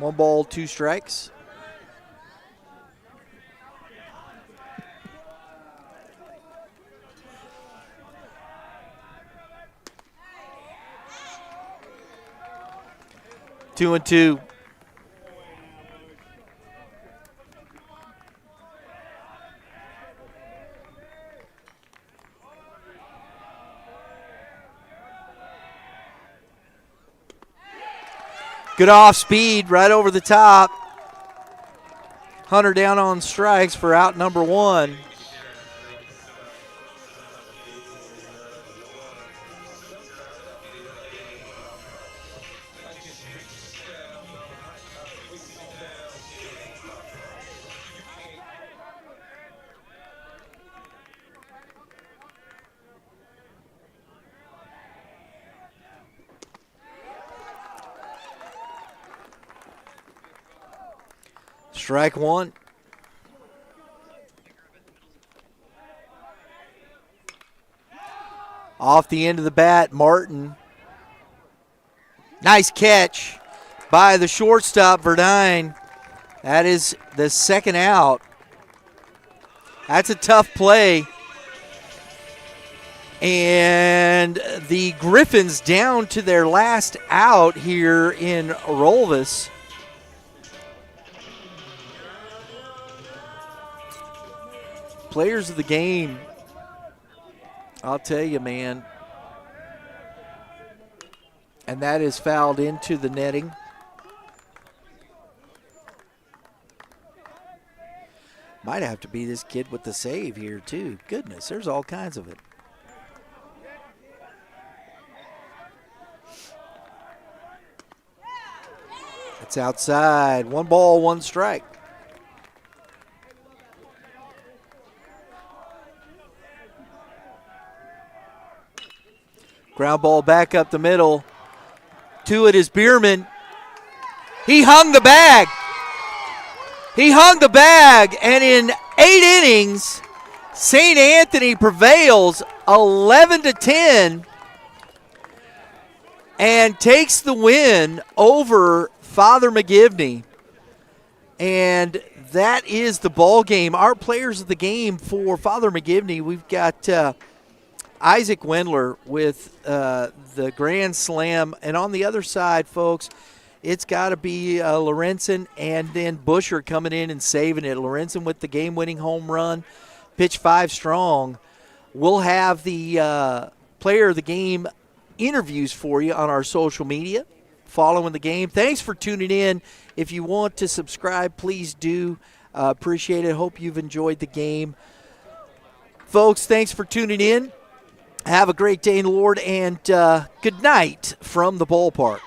1 ball, 2 strikes. Two and two. Good off speed right over the top. Hunter down on strikes for out number 1. Strike one. Off the end of the bat, Martin. Nice catch by the shortstop, Verdine. That is the second out. That's a tough play. And the Griffins down to their last out here in Rolvis. Players of the game, I'll tell you, man. And that is fouled into the netting. Might have to be this kid with the save here, too. Goodness, there's all kinds of it. It's outside. 1 ball, 1 strike. Ground ball back up the middle. To it is Bierman. He hung the bag. He hung the bag, and in 8 innings, St. Anthony prevails 11-10 and takes the win over Father McGivney. And that is the ball game. Our players of the game for Father McGivney, we've got Isaac Wendler with the grand slam. And on the other side, folks, it's got to be Lorenzen and then Busher coming in and saving it. Lorenzen with the game-winning home run, pitch 5 strong. We'll have the player of the game interviews for you on our social media following the game. Thanks for tuning in. If you want to subscribe, please do. Appreciate it. Hope you've enjoyed the game. Folks, thanks for tuning in. Have a great day in the Lord, and good night from the ballpark.